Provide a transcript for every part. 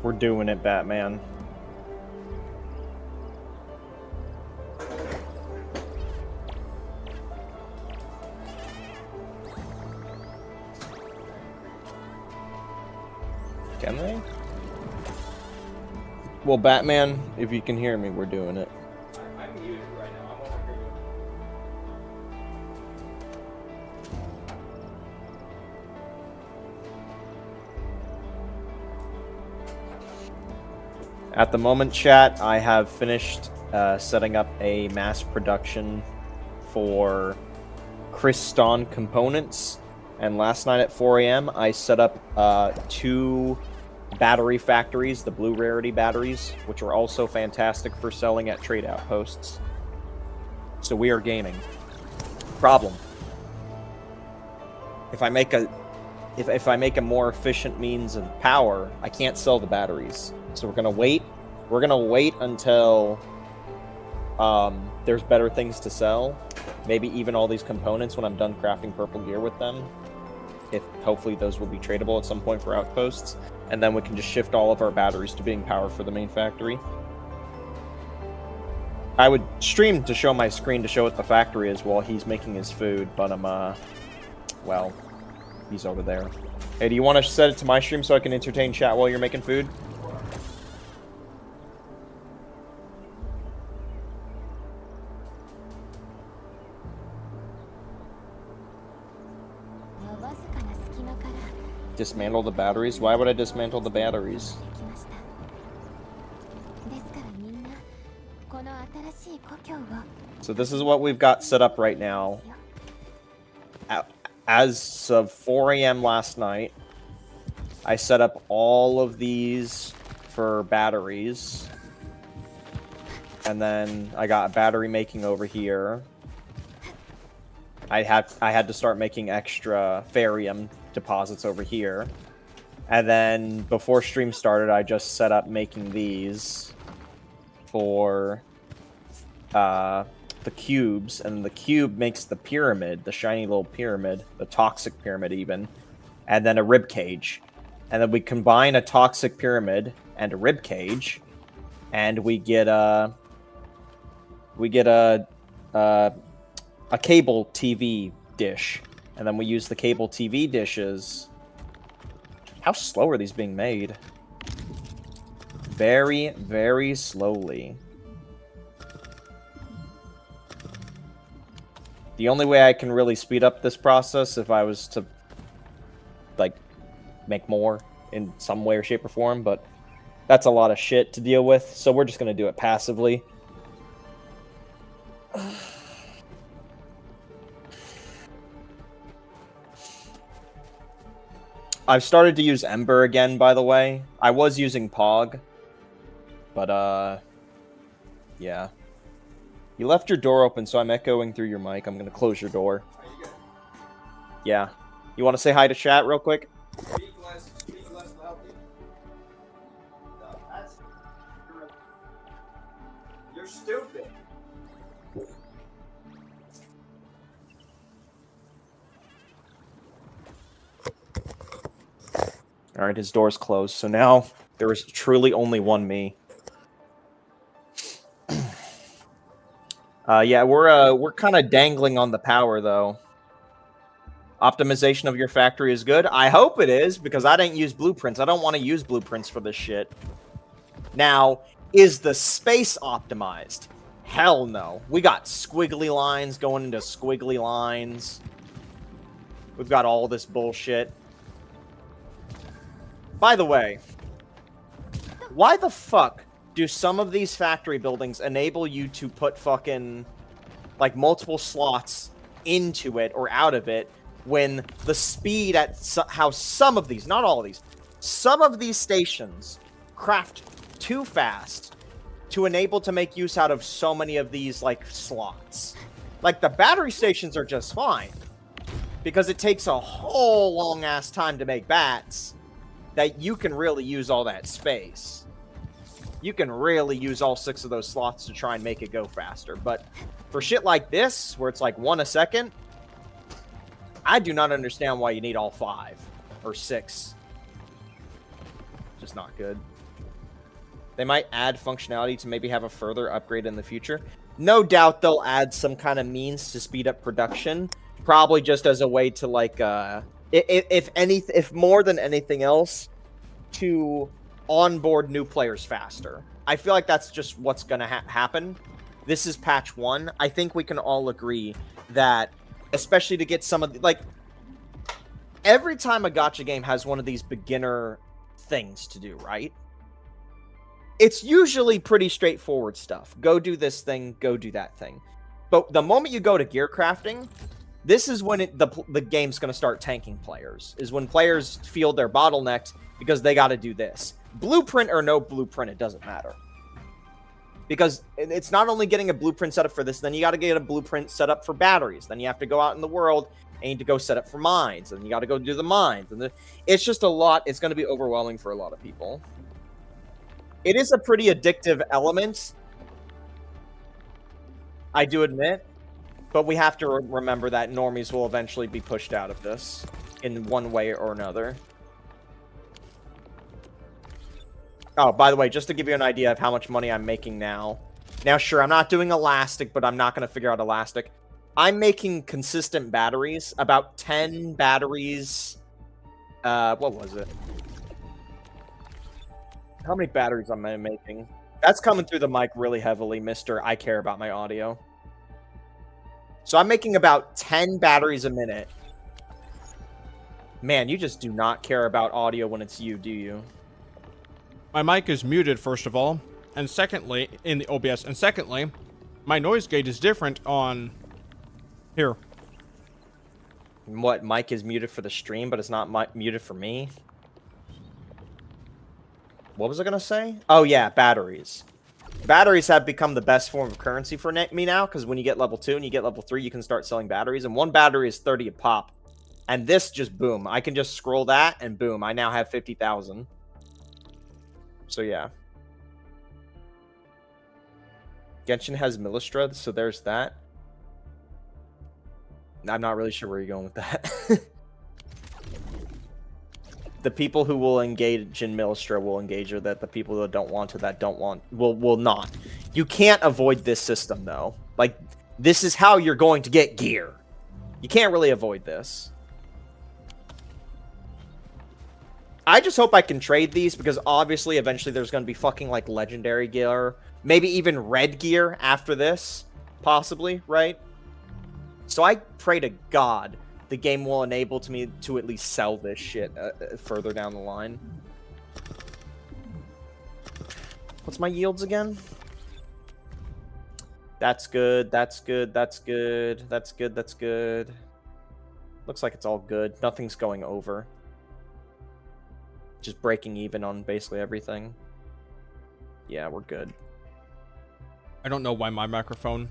We're doing it, Batman. Can they? Well, Batman, if you can hear me, we're doing it. I'm muted right now. I'm over here. At the moment, chat, I have finished setting up a mass production for Kriston components. And last night at 4 a.m., I set up 2 battery factories, the blue rarity batteries, which are also fantastic for selling at trade outposts. So we are gaining. Problem. If I make a more efficient means of power, I can't sell the batteries. So we're gonna wait. We're gonna wait until there's better things to sell. Maybe even all these components when I'm done crafting purple gear with them. If hopefully those will be tradable at some point for outposts, and then we can just shift all of our batteries to being power for the main factory. I would stream to show my screen to show what the factory is while he's making his food, but well, he's over there. Hey, do you want to set it to my stream so I can entertain chat while you're making food? Dismantle the batteries? Why would I dismantle the batteries? So this is what we've got set up right now. As of 4 a.m. last night, I set up all of these for batteries. And then I got battery making over here. I had to start making extra Farium deposits over here. And then before stream started, I just set up making these for the cubes, and the cube makes the pyramid, the shiny little pyramid, the toxic pyramid even, and then a rib cage. And then we combine a toxic pyramid and a rib cage, and we get a cable TV dish. And then we use the cable TV dishes. How slow are these being made? Very, very slowly. The only way I can really speed up this process if I was to, like, make more in some way or shape or form, but that's a lot of shit to deal with, so we're just going to do it passively. I've started to use Ember again, by the way. I was using Pog, but, yeah. You left your door open, so I'm echoing through your mic. I'm going to close your door. Are you good? Yeah. You want to say hi to chat real quick? Speak less loudly. No, that's... You're stupid. Alright, his door's closed, so now there is truly only one me. Yeah, we're kind of dangling on the power, though. Optimization of your factory is good. I hope it is, because I didn't use blueprints. I don't want to use blueprints for this shit. Now, is the space optimized? Hell no. We got squiggly lines going into squiggly lines. We've got all this bullshit. By the way, why the fuck do some of these factory buildings enable you to put fucking, like, multiple slots into it or out of it when the speed at how some of these, not all of these, some of these stations craft too fast to enable to make use out of so many of these, like, slots. Like, the battery stations are just fine because it takes a whole long-ass time to make bats that you can really use all that space. You can really use all 6 of those slots to try and make it go faster. But for shit like this, where it's like 1 a second, I do not understand why you need all 5 or 6. is not good. They might add functionality to maybe have a further upgrade in the future. No doubt they'll add some kind of means to speed up production, probably just as a way to like, if more than anything else, to onboard new players faster. I feel like that's just what's gonna happen. This is patch 1. I think we can all agree that, especially to get some of the, like, every time a gacha game has one of these beginner things to do, right? It's usually pretty straightforward stuff. Go do this thing, go do that thing. But the moment you go to gear crafting, this is when the game's going to start tanking players. Is when players feel they're bottlenecked because they got to do this. Blueprint or no blueprint, it doesn't matter. Because it's not only getting a blueprint set up for this, then you got to get a blueprint set up for batteries. Then you have to go out in the world and you need to go set up for mines. And you got to go do the mines. And it's just a lot. It's going to be overwhelming for a lot of people. It is a pretty addictive element, I do admit. But we have to remember that normies will eventually be pushed out of this in one way or another. Oh, by the way, just to give you an idea of how much money I'm making now. Now, sure, I'm not doing elastic, but I'm not going to figure out elastic. I'm making consistent batteries, about 10 batteries. What was it? How many batteries am I making? That's coming through the mic really heavily, Mr. I care about my audio. So I'm making about 10 batteries a minute. Man, you just do not care about audio when it's you, do you? My mic is muted, first of all. And secondly, in the OBS. And secondly, my noise gate is different on here. What, mic is muted for the stream, but it's not muted for me? What was I going to say? Oh, yeah, batteries. Batteries have become the best form of currency for me now, because when you get level 2 and you get level 3, you can start selling batteries, and one battery is 30 a pop. And this just, boom. I can just scroll that, and boom, I now have 50,000. So, yeah. Genshin has Millistra, so there's that. I'm not really sure where you're going with that. The people who will engage in Millistra will engage with it. The people that don't want to, will not. You can't avoid this system, though. Like, this is how you're going to get gear. You can't really avoid this. I just hope I can trade these, because obviously, eventually, there's going to be fucking, like, legendary gear. Maybe even red gear after this. Possibly, right? So I pray to God the game will enable me to at least sell this shit further down the line. What's my yields again? That's good, that's good, that's good, that's good, that's good. Looks like it's all good. Nothing's going over. Just breaking even on basically everything. Yeah, we're good. I don't know why my microphone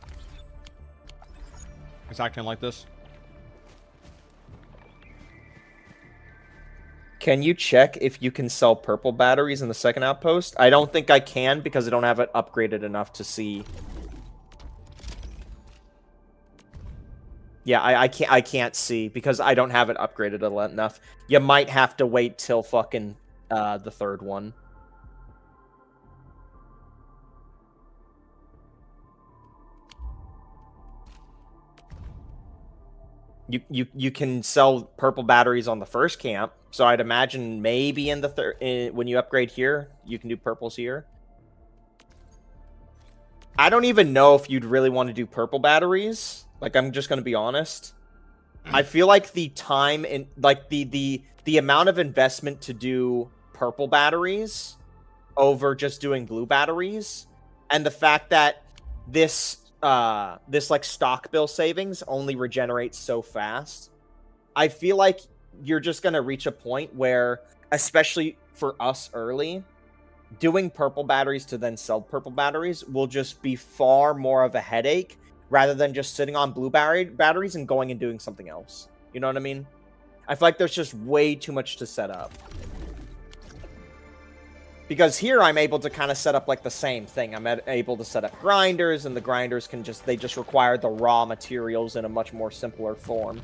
is acting like this. Can you check if you can sell purple batteries in the second outpost? I don't think I can, because I don't have it upgraded enough to see. Yeah, I can't see, because I don't have it upgraded enough. You might have to wait till fucking the third one. You can sell purple batteries on the first camp, so I'd imagine maybe in the third, when you upgrade here, you can do purples here. I don't even know if you'd really want to do purple batteries. Like, I'm just going to be honest. I feel like the time and like the amount of investment to do purple batteries over just doing blue batteries, and the fact that this like stock bill savings only regenerates so fast, I feel like you're just going to reach a point where, especially for us early, doing purple batteries to then sell purple batteries will just be far more of a headache rather than just sitting on blue batteries and going and doing something else. You know what I mean? I feel like there's just way too much to set up. Because here I'm able to kind of set up like the same thing. I'm able to set up grinders, and the grinders can they just require the raw materials in a much more simpler form.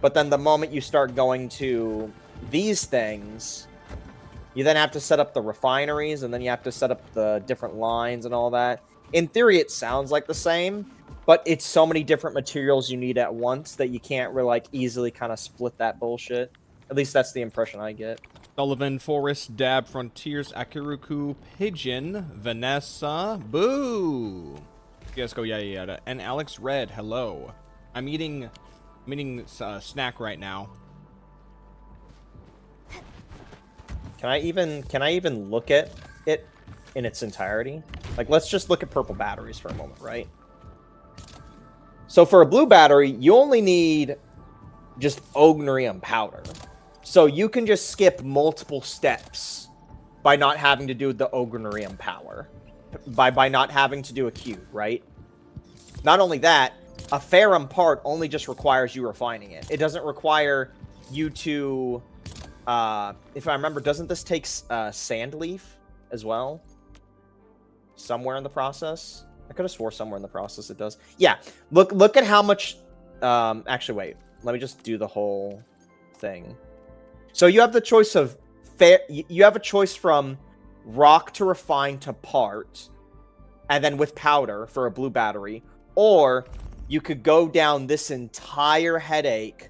But then the moment you start going to these things, You then have to set up the refineries, and then you have to set up the different lines and all that. In theory, it sounds like the same, but it's so many different materials you need at once that you can't really, like, easily kind of split that bullshit. At least that's the impression I get. Sullivan, Forest, Dab, Frontiers, Akiruku, Pigeon, Vanessa, Boo! Let's go, yada yada. And Alex Red, hello. I'm eating snack right now. Can I even look at it in its entirety? Like, let's just look at purple batteries for a moment, right? So for a blue battery, you only need just ognurium powder. So you can just skip multiple steps by not having to do the ognurium power. By not having to do a cube, right? Not only that, a ferrum part only just requires you refining it. It doesn't require you to... if I remember, doesn't this take sand leaf as well? Somewhere in the process? I could have swore somewhere in the process it does. Yeah, look at how much... actually, wait. Let me just do the whole thing. So you have the choice of... You have a choice from rock to refine to part, and then with powder for a blue battery, or you could go down this entire headache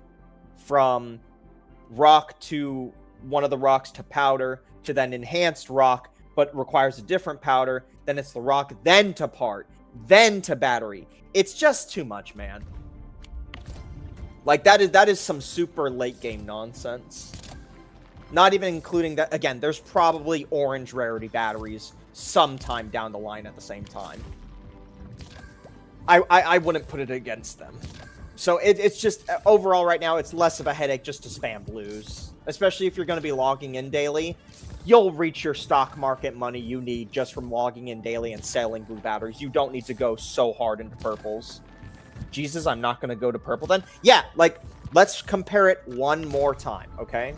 from rock to one of the rocks to powder to then enhanced rock, but requires a different powder. Then it's the rock, then to part, then to battery. It's just too much, man. Like, that is some super late game nonsense. Not even including that, again, there's probably orange rarity batteries sometime down the line at the same time. I wouldn't put it against them. So it's just, overall right now, it's less of a headache just to spam blues. Especially if you're going to be logging in daily. You'll reach your stock market money you need just from logging in daily and selling blue batteries. You don't need to go so hard into purples. Jesus, I'm not going to go to purple then. Yeah, like, let's compare it one more time, okay?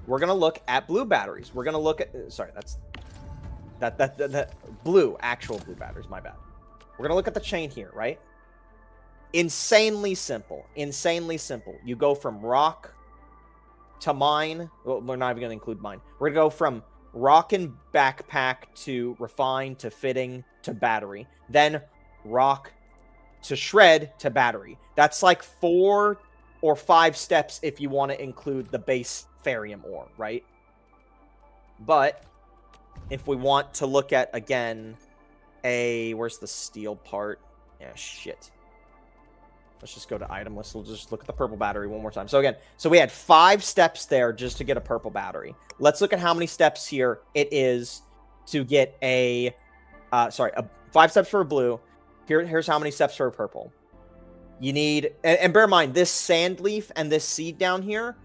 We're going to look at blue batteries. We're going to look at... Sorry, that's... That blue, actual blue batteries, my bad. We're going to look at the chain here, right? Insanely simple. Insanely simple. You go from rock to mine. Well, we're not even going to include mine. We're going to go from rock and backpack to refine to fitting to battery. Then rock to shred to battery. That's like 4 or 5 steps if you want to include the base ferrium ore, right? But if we want to look at, again, where's the steel part? Yeah, shit. Let's just go to item list. We'll just look at the purple battery one more time. So again, so we had 5 steps there just to get a purple battery. Let's look at how many steps here it is to get 5 steps for a blue. Here's how many steps for a purple. You need, and bear in mind, this sand leaf and this seed down here,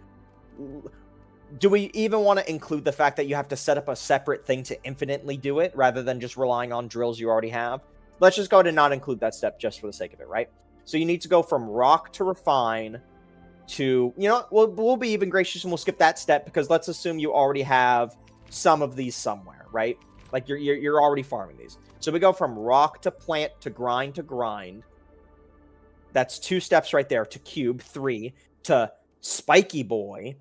do we even want to include the fact that you have to set up a separate thing to infinitely do it rather than just relying on drills you already have? Let's just go ahead and not include that step just for the sake of it, right? So you need to go from rock to refine to, you know, we'll be even gracious and we'll skip that step because let's assume you already have some of these somewhere, right? Like you're already farming these. So we go from rock to plant to grind. That's 2 steps right there. To cube, 3. To spiky boy,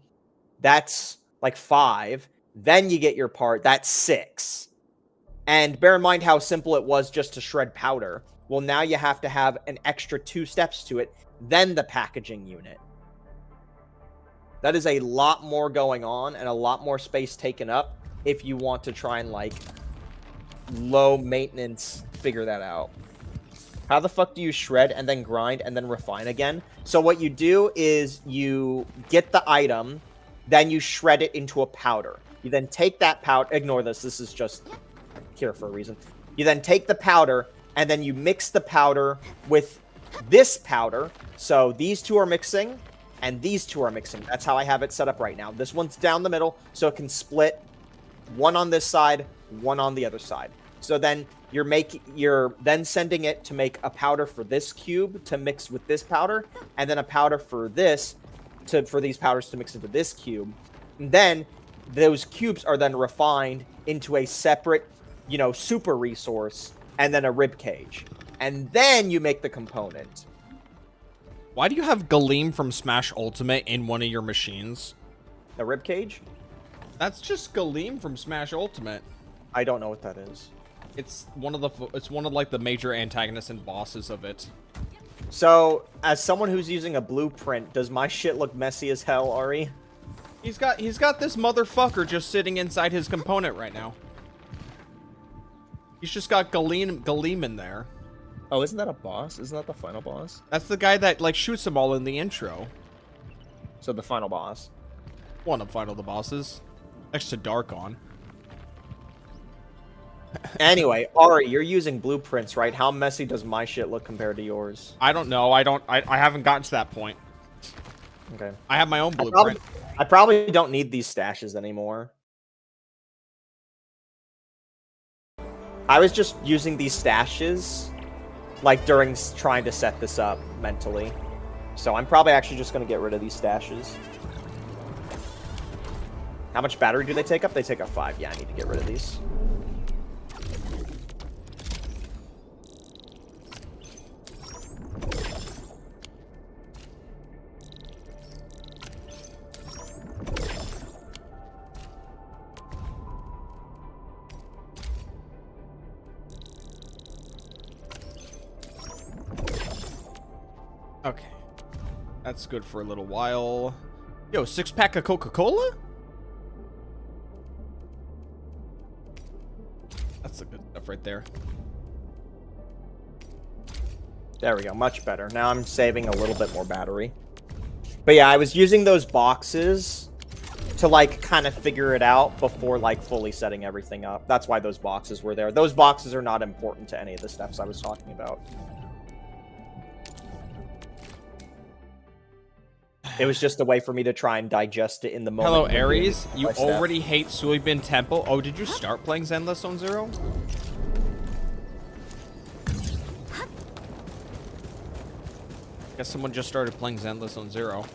that's like 5. Then you get your part. That's 6. And bear in mind how simple it was just to shred powder. Well, now you have to have an extra 2 steps to it. Then the packaging unit. That is a lot more going on and a lot more space taken up if you want to try and, like, low maintenance figure that out. How the fuck do you shred and then grind and then refine again? So what you do is you get the item, then you shred it into a powder. You then take that powder... Ignore this. This is just here for a reason. You then take the powder, and then you mix the powder with this powder. So these 2 are mixing, and these 2 are mixing. That's how I have it set up right now. This one's down the middle, so it can split one on this side, one on the other side. So then you're then sending it to make a powder for this cube to mix with this powder, and then a powder for this for these powders to mix into this cube. And then those cubes are then refined into a separate, you know, super resource, and then a rib cage. And then you make the component. Why do you have Galeem from Smash Ultimate in one of your machines? The rib cage? That's just Galeem from Smash Ultimate. I don't know what that is. It's one of like the major antagonists and bosses of it. So, as someone who's using a blueprint, does my shit look messy as hell, Ari? He's got this motherfucker just sitting inside his component right now. He's just got Galeem in there. Oh, isn't that a boss? Isn't that the final boss? That's the guy that like shoots them all in the intro. So the final boss. One of the bosses. Next to Darkon. Anyway, Ari, you're using blueprints, right? How messy does my shit look compared to yours? I don't know. I haven't gotten to that point. Okay. I have my own blueprint. I probably don't need these stashes anymore. I was just using these stashes, like, during trying to set this up mentally. So I'm probably actually just going to get rid of these stashes. How much battery do they take up? They take up 5. Yeah, I need to get rid of these. Okay. That's good for a little while. Yo, 6-pack of Coca-Cola? That's the good stuff right there. There we go. Much better. Now I'm saving a little bit more battery. But yeah, I was using those boxes to, like, kind of figure it out before, like, fully setting everything up. That's why those boxes were there. Those boxes are not important to any of the steps I was talking about. It was just a way for me to try and digest it in the moment. Hello, Aries. You By step. already hate Suibin Temple. Oh, did you start playing Zenless Zone Zero? Guess someone just started playing Zenless Zone Zero.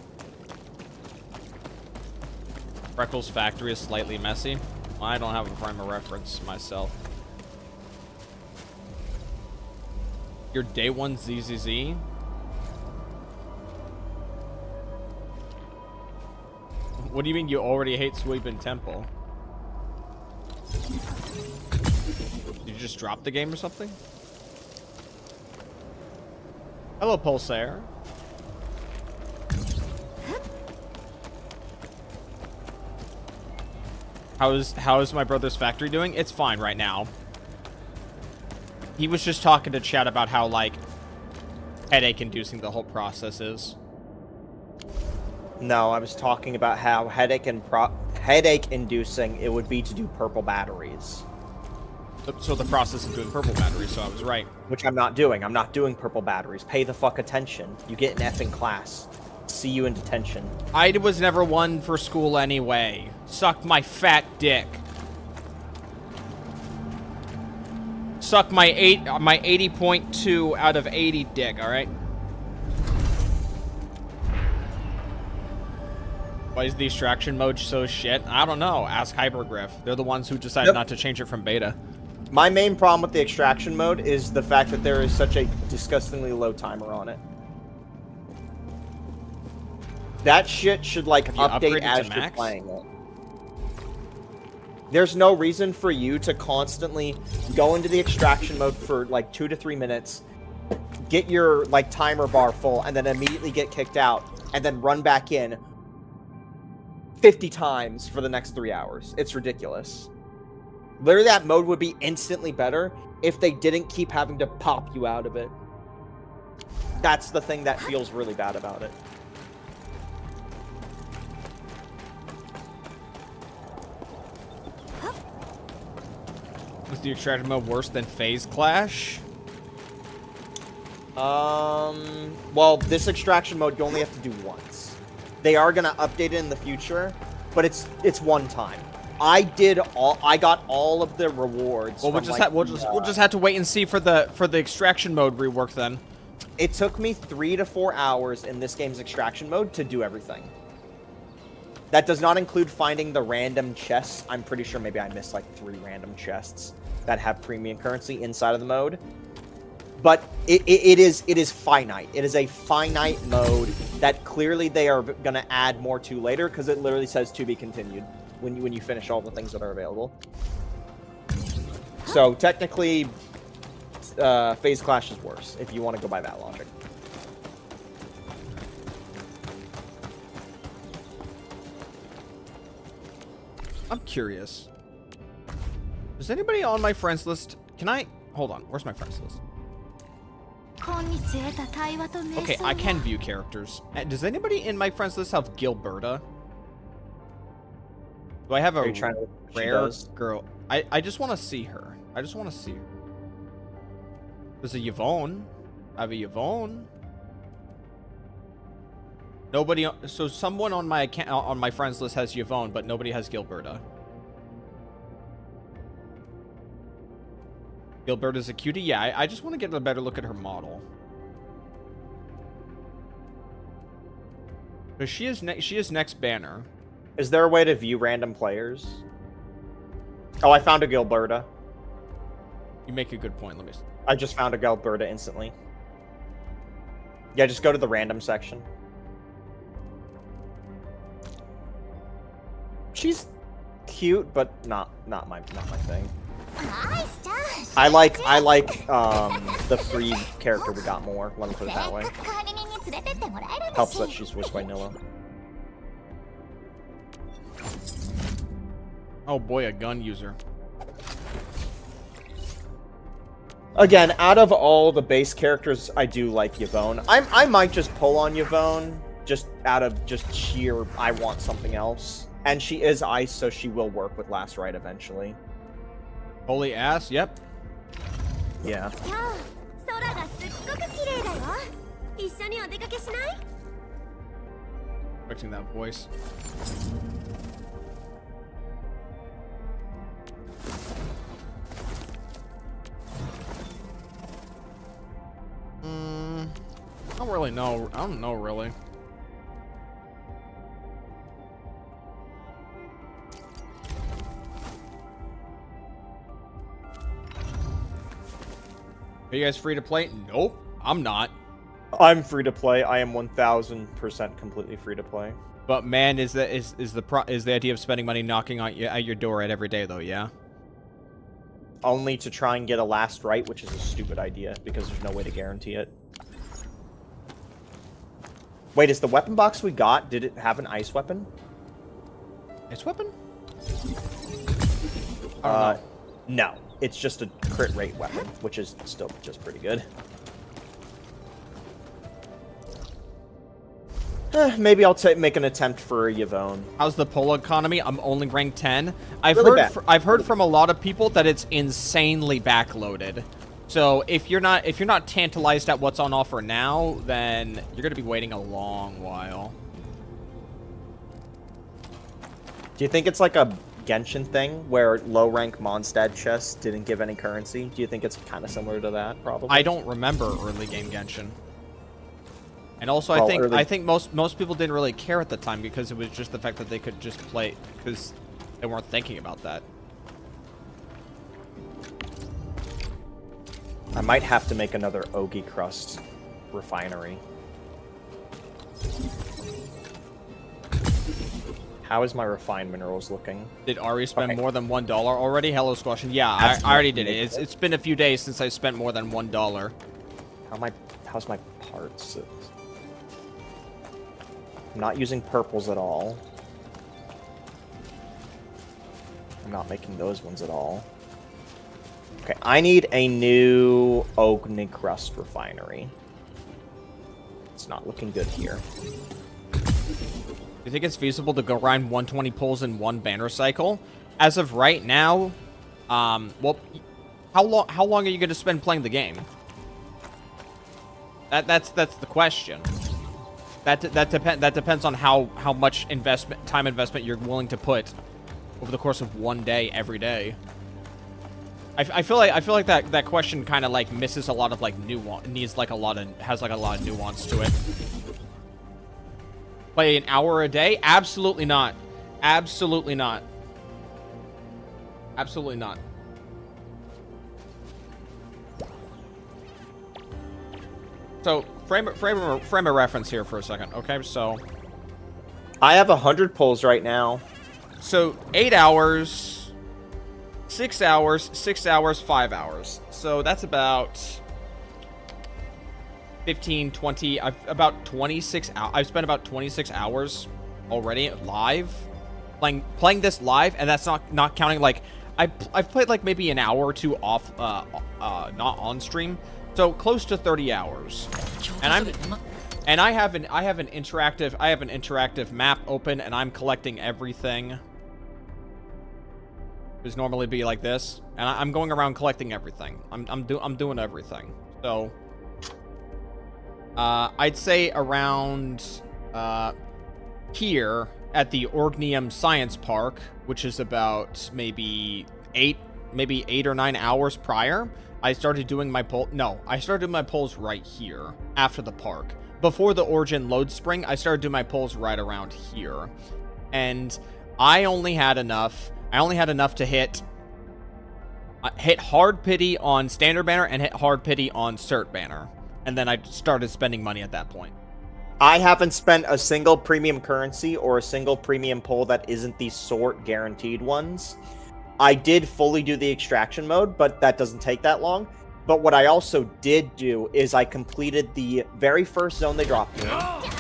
Freckles Factory is slightly messy. I don't have a frame of reference myself. Your day one ZZZ? What do you mean you already hate Suibin Temple? Did you just drop the game or something? Hello, Pulsar. How's my brother's factory doing? It's fine right now. He was just talking to chat about how, like, headache-inducing the whole process is. No, I was talking about how headache-inducing it would be to do purple batteries. So the process of doing purple batteries, so I was right. Which I'm not doing. I'm not doing purple batteries. Pay the fuck attention. You get an F in class. See you in detention. I was never one for school anyway. Suck my fat dick. Suck my 80.2 out of 80 dick, alright? Why is the extraction mode so shit? I don't know. Ask Hypergriff. They're the ones who decided not to change it from beta. My main problem with the extraction mode is the fact that there is such a disgustingly low timer on it. That shit should, like, update as you're playing it. There's no reason for you to constantly go into the extraction mode for, like, 2 to 3 minutes, get your, like, timer bar full, and then immediately get kicked out, and then run back in 50 times for the next 3 hours. It's ridiculous. Literally, that mode would be instantly better if they didn't keep having to pop you out of it. That's the thing that feels really bad about it. Is the extraction mode worse than Phase Clash? Well, this extraction mode you only have to do once. They are gonna update it in the future, but it's one time. I got all of the rewards. Well, we'll just have to wait and see for the extraction mode rework then. It took me 3 to 4 hours in this game's extraction mode to do everything. That does not include finding the random chests. I'm pretty sure maybe I missed like 3 random chests that have premium currency inside of the mode. But it is finite. It is a finite mode that clearly they are going to add more to later because it literally says to be continued. when you finish all the things that are available. So technically, Phase Clash is worse if you want to go by that logic. I'm curious. Is anybody on my friends list? Can I hold on? Where's my friends list? Okay, I can view characters. Does anybody in my friends list have Gilberta? Do I have a rare girl? I just want to see her. I just want to see her. There's a Yvonne. I have a Yvonne. Nobody. So someone on my account, on my friends list has Yvonne, but nobody has Gilberta. Gilberta's a cutie. Yeah, I just want to get a better look at her model. But she is next banner. Is there a way to view random players? Oh, I found a Gilberta. You make a good point. Let me see. I just found a Gilberta instantly. Yeah, just go to the random section. She's cute, but not my thing. I like the free character we got more. Let me put it that way. Helps that she's voiced by Nilla. Oh boy, a gun user. Again, out of all the base characters, I do like Yvonne. I might just pull on Yvonne just out of sheer I want something else. And she is ice, so she will work with Last Rite eventually. Holy ass, yep. Yeah. Fixing that voice. I don't really know. I don't know really. Are you guys free to play? Nope, I'm not. I'm free to play. I am 1000% completely free to play. But man, is the idea of spending money knocking on at your door every day though? Yeah. Only to try and get a Last Rite, which is a stupid idea because there's no way to guarantee it. Wait, is the weapon box we got? Did it have an ice weapon? Ice weapon? I don't know. No. It's just a crit rate weapon, which is still just pretty good. Maybe I'll make an attempt for a Yvonne. How's the polo economy? I'm only ranked 10. I've heard from a lot of people that it's insanely backloaded. So if you're not tantalized at what's on offer now, then you're gonna be waiting a long while. Do you think it's like a Genshin thing where low rank Mondstadt chests didn't give any currency? Do you think it's kind of similar to that? Probably. I don't remember early game Genshin. And also, well, I think most people didn't really care at the time because it was just the fact that they could just play because they weren't thinking about that. I might have to make another Ogi Crust refinery. How is my refined minerals looking? Did Ari spend more than $1 already? Hello, Squashin. Yeah, I already did it. It's been a few days since I spent more than $1. How's my parts? I'm not using purples at all. I'm not making those ones at all. Okay, I need a new Ogni Crust refinery. It's not looking good here. Do you think it's feasible to go grind 120 pulls in one banner cycle? As of right now, well, how long are you going to spend playing the game? That's the question. That depends on how much time investment you're willing to put over the course of one day every day. I feel like that question kind of like misses a lot of like nuance, has like a lot of nuance to it. Play an hour a day? Absolutely not. Absolutely not. Absolutely not. So frame a reference here for a second. Okay, so I have 100 pulls right now. So 8 hours, 6 hours, 6 hours, 5 hours. So that's about 15, 20. I've spent about 26 hours already live playing this live, and that's not counting like I've played like maybe an hour or two off not on stream. So close to 30 hours. And I have an interactive map open, and I'm collecting everything. It's normally be like this, and I'm going around collecting everything. I'm doing everything. So I'd say around here at the Orgnium Science Park, which is about maybe 8 or 9 hours prior, I started doing my poll. No, I started doing my polls right here after the park. Before the Origin load spring, I started doing my polls right around here. And I only had enough to hit hard pity on standard banner and hit hard pity on cert banner. And then I started spending money at that point. I haven't spent a single premium currency or a single premium poll that isn't the sort guaranteed ones. I did fully do the extraction mode, but that doesn't take that long. But what I also did do is I completed the very first zone they dropped me in.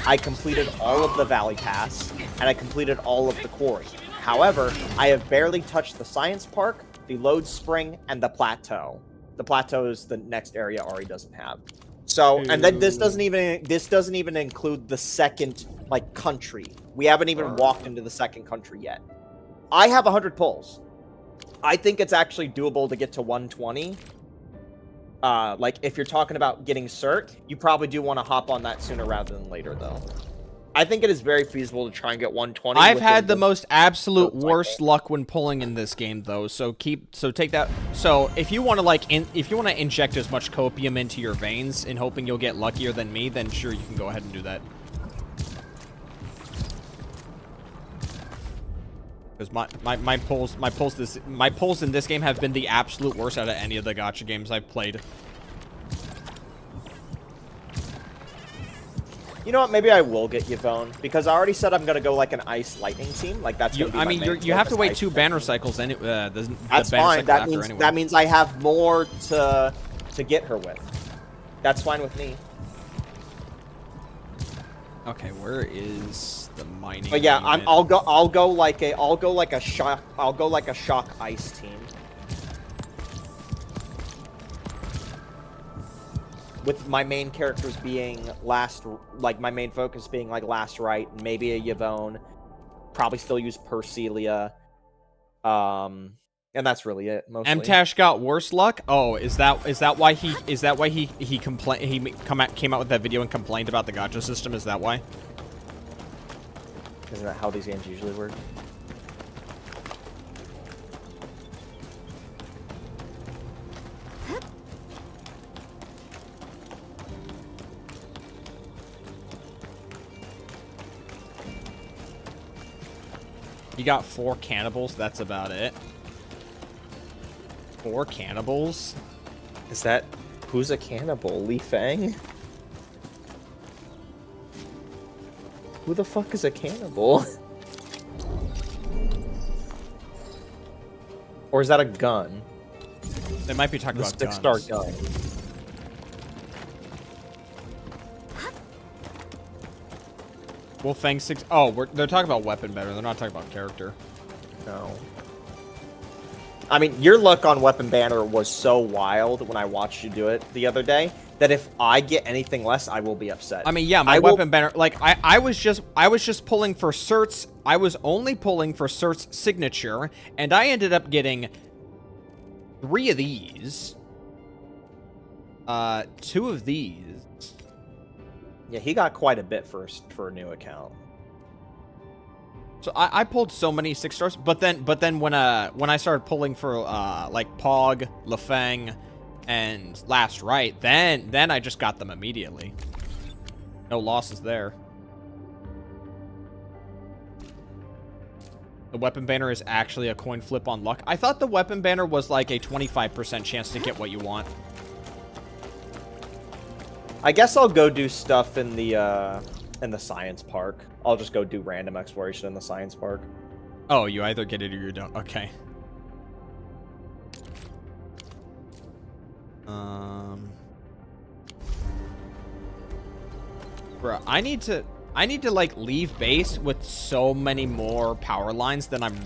I completed all of the Valley Pass, and I completed all of the quarry. However, I have barely touched the Science Park, the Load Spring, and the Plateau. The Plateau is the next area Ari doesn't have. So, and then this doesn't even include the second country. We haven't even walked into the second country yet. I have 100 pulls. I think it's actually doable to get to 120. If you're talking about getting cert, you probably do want to hop on that sooner rather than later, though. I think it is very feasible to try and get 120. I've had the most absolute worst luck when pulling in this game, though. So take that. So if you want to inject as much copium into your veins in hoping you'll get luckier than me, then sure, you can go ahead and do that. Because my polls in this game have been the absolute worst out of any of the gacha games I've played. You know what? Maybe I will get Yvonne, because I already said I'm gonna go like an ice lightning team. Like that's. You have to wait 2 banner cycles, and that's fine. That means I have more to get her with. That's fine with me. Okay, where is the mining? But yeah, I'll go like a shock ice team. With my main characters being my main focus being Last Right, maybe a Yvonne, probably still use Perselia, and that's really it. Mostly. Mtash got worse luck. Oh, is that why he came out with that video and complained about the gacha system? Is that why? Isn't that how these games usually work? You got 4 cannibals, that's about it. 4 cannibals? Is that... Who's a cannibal? Li Fang? Who the fuck is a cannibal? Or is that a gun? They might be talking about guns. The 6-star gun. Wolfang 6. Oh, they're talking about weapon better. They're not talking about character. No. I mean, your luck on weapon banner was so wild when I watched you do it the other day that if I get anything less, I will be upset. I mean, yeah, my weapon banner. Like, I was just pulling for certs. I was only pulling for cert's signature, and I ended up getting 3 of these. 2 of these. Yeah, he got quite a bit for a new account. So I pulled so many 6-stars, but then when I started pulling for Pog, Lefang, and Last Right, then I just got them immediately. No losses there. The weapon banner is actually a coin flip on luck. I thought the weapon banner was like a 25% chance to get what you want. I guess I'll go do stuff in the science park. I'll just go do random exploration in the science park. Oh, you either get it or you don't. Okay. Bro, I need to like leave base with so many more power lines than I'm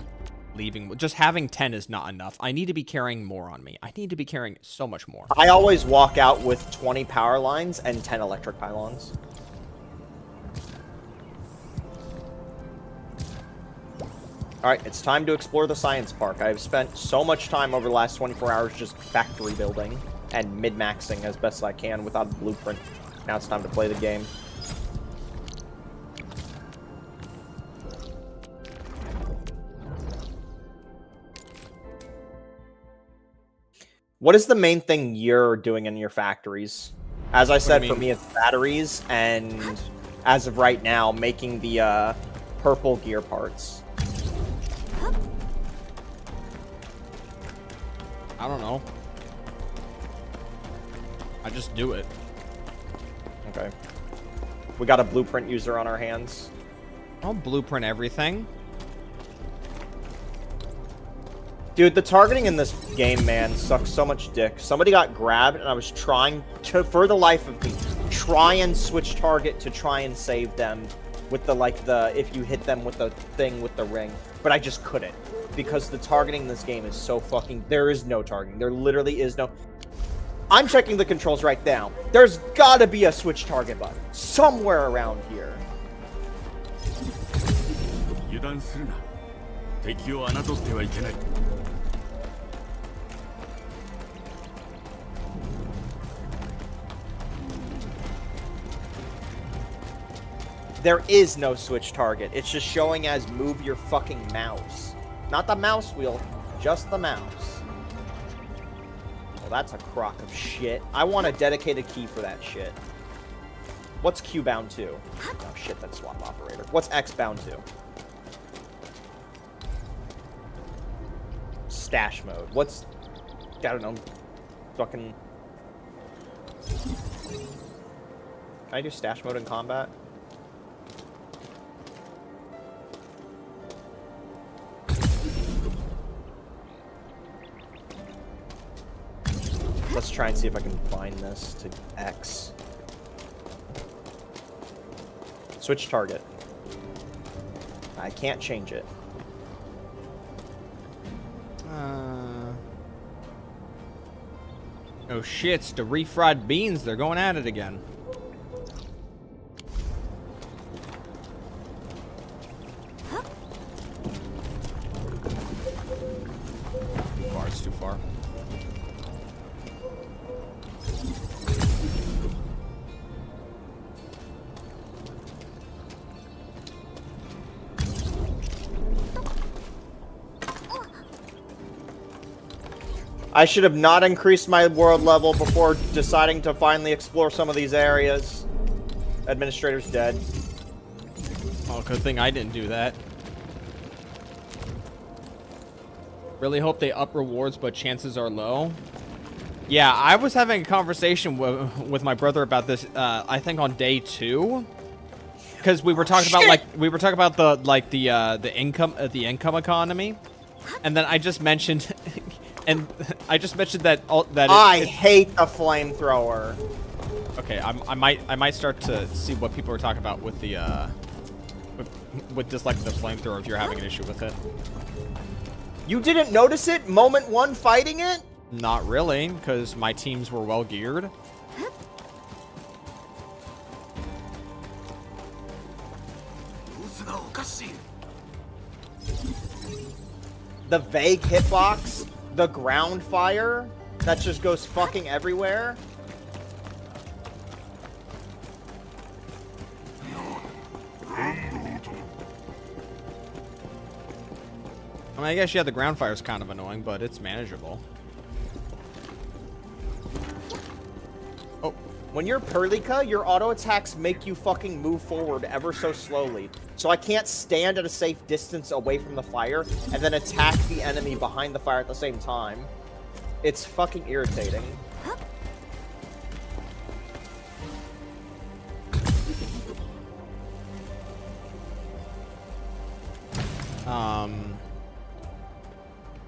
leaving. Just having 10 is not enough. I need to be carrying more on me. I need to be carrying so much more. I always walk out with 20 power lines and 10 electric pylons. Alright, it's time to explore the science park. I've spent so much time over the last 24 hours just factory building and mid-maxing as best I can without a blueprint. Now it's time to play the game. What is the main thing you're doing in your factories? As I said, for me, it's batteries, and as of right now, making the purple gear parts. I don't know. I just do it. Okay. We got a blueprint user on our hands. I'll blueprint everything. Dude, the targeting in this game, man, sucks so much dick. Somebody got grabbed, and I was trying to, for the life of me, try and switch target to try and save them with the, like, if you hit them with the thing with the ring. But I just couldn't. Because the targeting in this game is so fucking... There is no targeting. There literally is no... I'm checking the controls right now. There's gotta be a switch target button. Somewhere around here. There is no switch target. It's just showing as move your fucking mouse. Not the mouse wheel, just the mouse. Well, that's a crock of shit. I want a dedicated key for that shit. What's Q bound to? Oh shit, that's swap operator. What's X bound to? Stash mode. What's... I don't know. Fucking... Can I do stash mode in combat? Let's try and see if I can bind this to X. Switch target. I can't change it. Oh shit, it's the refried beans. They're going at it again. Too far, it's too far. I should have not increased my world level before deciding to finally explore some of these areas. Administrator's dead. Oh, good thing I didn't do that. Really hope they up rewards, but chances are low. Yeah, I was having a conversation with my brother about this. I think on day 2, because we were talking about the income economy, and then I just mentioned. And I just mentioned that I hate the flamethrower. Okay, I might start to see what people are talking about with the with disliking the flamethrower if you're having an issue with it. You didn't notice it moment 1 fighting it? Not really, because my teams were well geared. The vague hitbox. The ground fire that just goes fucking everywhere. I mean, I guess yeah, the ground fire is kind of annoying, but it's manageable. Oh, when you're Perlica, your auto attacks make you fucking move forward ever so slowly. So I can't stand at a safe distance away from the fire and then attack the enemy behind the fire at the same time. It's fucking irritating.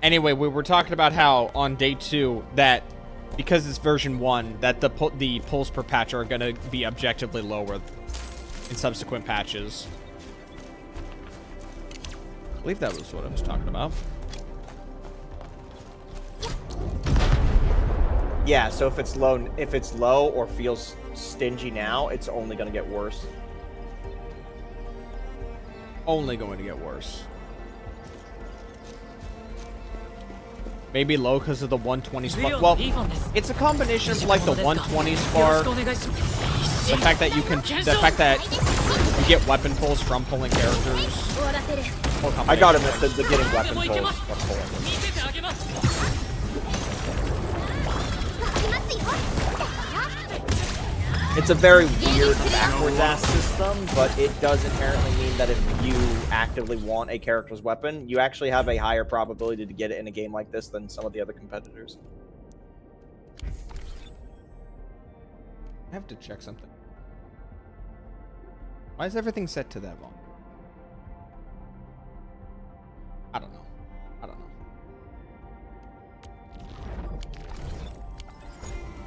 Anyway, we were talking about how on day 2 that because it's version 1 that the pulls per patch are going to be objectively lower in subsequent patches. I believe that was what I was talking about. Yeah, so if it's low or feels stingy now, it's only going to get worse. Only going to get worse. Maybe low because of the 120 spark. Well, it's a combination of like the 120 spark, the fact that you get weapon pulls from pulling characters. I got him at the getting weapon pulls from pulling. It's a very weird backwards-ass system, but it does inherently mean that if you actively want a character's weapon, you actually have a higher probability to get it in a game like this than some of the other competitors. I have to check something. Why is everything set to that long? I don't know.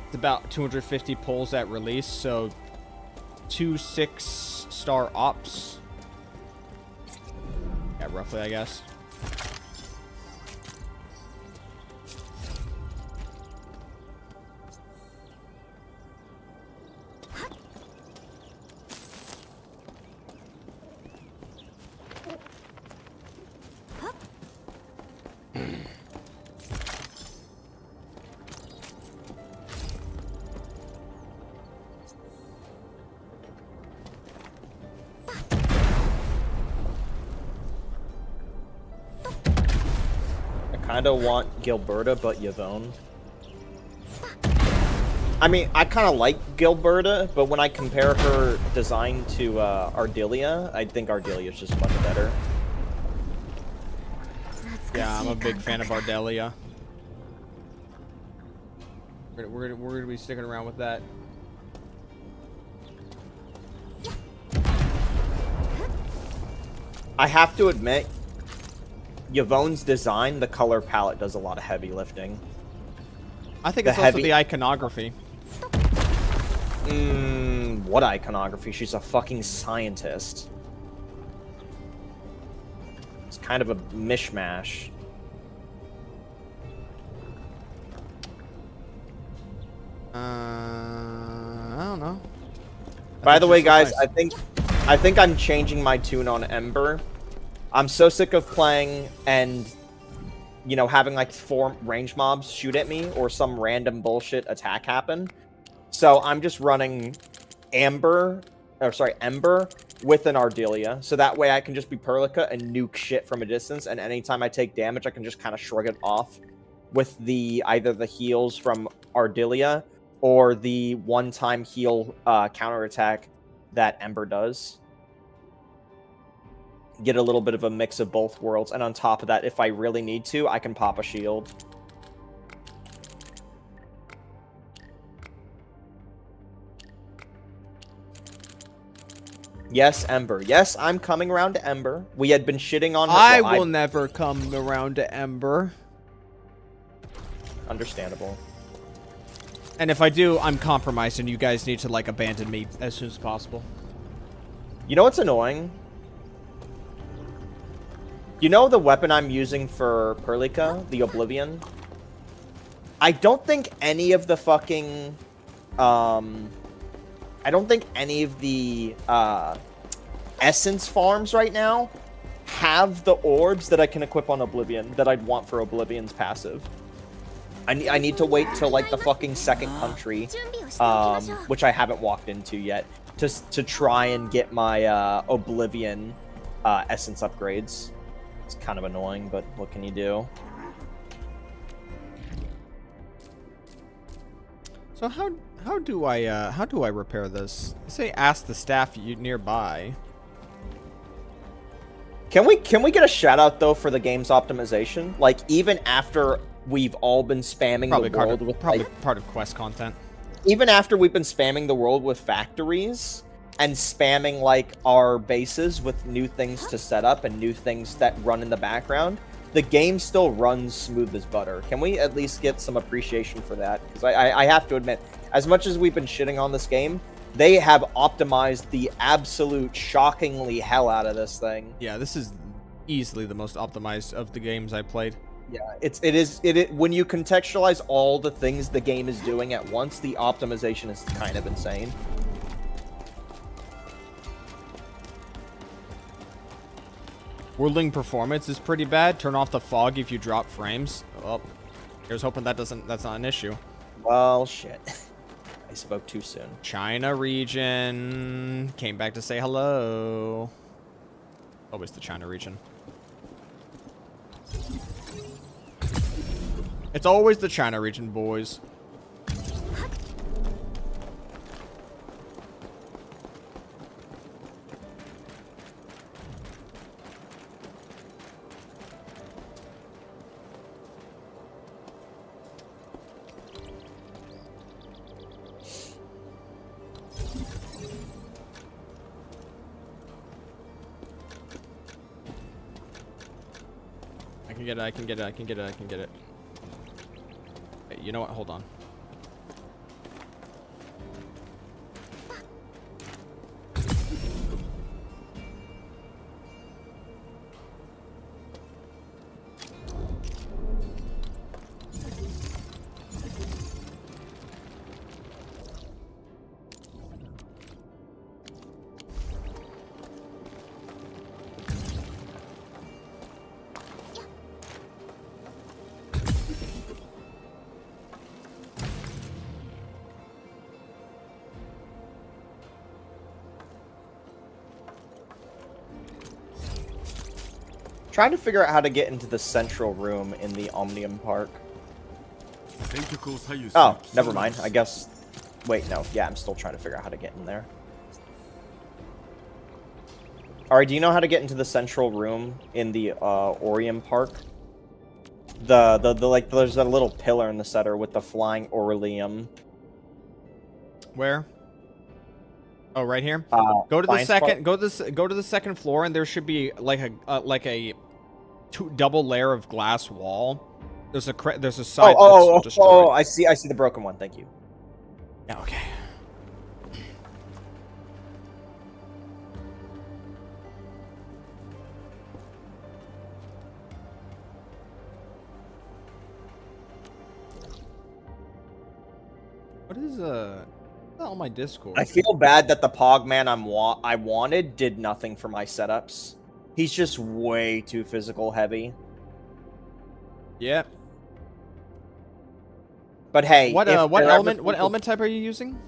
It's about 250 pulls at release, so 2 6-star ops. Yeah, roughly, I guess. I kind of want Gilberta, but Yvonne. I mean, I kind of like Gilberta, but when I compare her design to Ardelia, I think Ardelia is just much better. Yeah, I'm a big fan of Ardelia. We're gonna be sticking around with that. I have to admit, Yvonne's design, the color palette does a lot of heavy lifting. I think it's also the iconography. What iconography? She's a fucking scientist. It's kind of a mishmash. I don't know. By the way, guys, I think I'm changing my tune on Ember. I'm so sick of playing and, you know, having like 4 range mobs shoot at me or some random bullshit attack happen. So I'm just running Ember with an Ardelia. So that way I can just be Perlica and nuke shit from a distance. And anytime I take damage, I can just kind of shrug it off with either the heals from Ardelia or the one-time heal counterattack that Ember does. Get a little bit of a mix of both worlds, and on top of that, if I really need to, I can pop a shield. Yes, Ember. Yes, I'm coming around to Ember. We had been shitting on her. I will never come around to Ember. Understandable. And if I do, I'm compromised, and you guys need to, like, abandon me as soon as possible. You know what's annoying? You know the weapon I'm using for Perlica, the Oblivion? I don't think any of the fucking... I don't think any of the essence farms right now have the orbs that I can equip on Oblivion that I'd want for Oblivion's passive. I need to wait till like the fucking second country, which I haven't walked into yet, to try and get my Oblivion essence upgrades. It's kind of annoying, but what can you do? So how do I repair this? Say ask the staff nearby. Can we get a shout out though for the game's optimization? Like even after we've all been spamming the world with part of quest content. Even after we've been spamming the world with factories and spamming like our bases with new things to set up and new things that run in the background, the game still runs smooth as butter. Can we at least get some appreciation for that? Because I have to admit, as much as we've been shitting on this game, they have optimized the absolute shockingly hell out of this thing. Yeah, this is easily the most optimized of the games I played. Yeah, it is when you contextualize all the things the game is doing at once, the optimization is kind of insane. Whirling performance is pretty bad. Turn off the fog if you drop frames. Oh, here's hoping that's not an issue. Well, shit. I spoke too soon. China region came back to say hello. Always the China region. It's always the China region, boys. I can get it. Hey, you know what? Hold on. Trying to figure out how to get into the central room in the Omnium Park. Oh, never mind. I guess... Wait, no. Yeah, I'm still trying to figure out how to get in there. Alright, do you know how to get into the central room in the Orium Park? Like, there's a little pillar in the center with the flying Orlium. Where? Oh, right here. Go to the second. Go to the second floor, and there should be like a double layer of glass wall. There's a side. That's destroyed. I see the broken one. Thank you. Yeah. Okay. What is on my Discord? I feel bad that the Pog Man I wanted did nothing for my setups. He's just way too physical heavy. Yep. But hey, what element type are you using?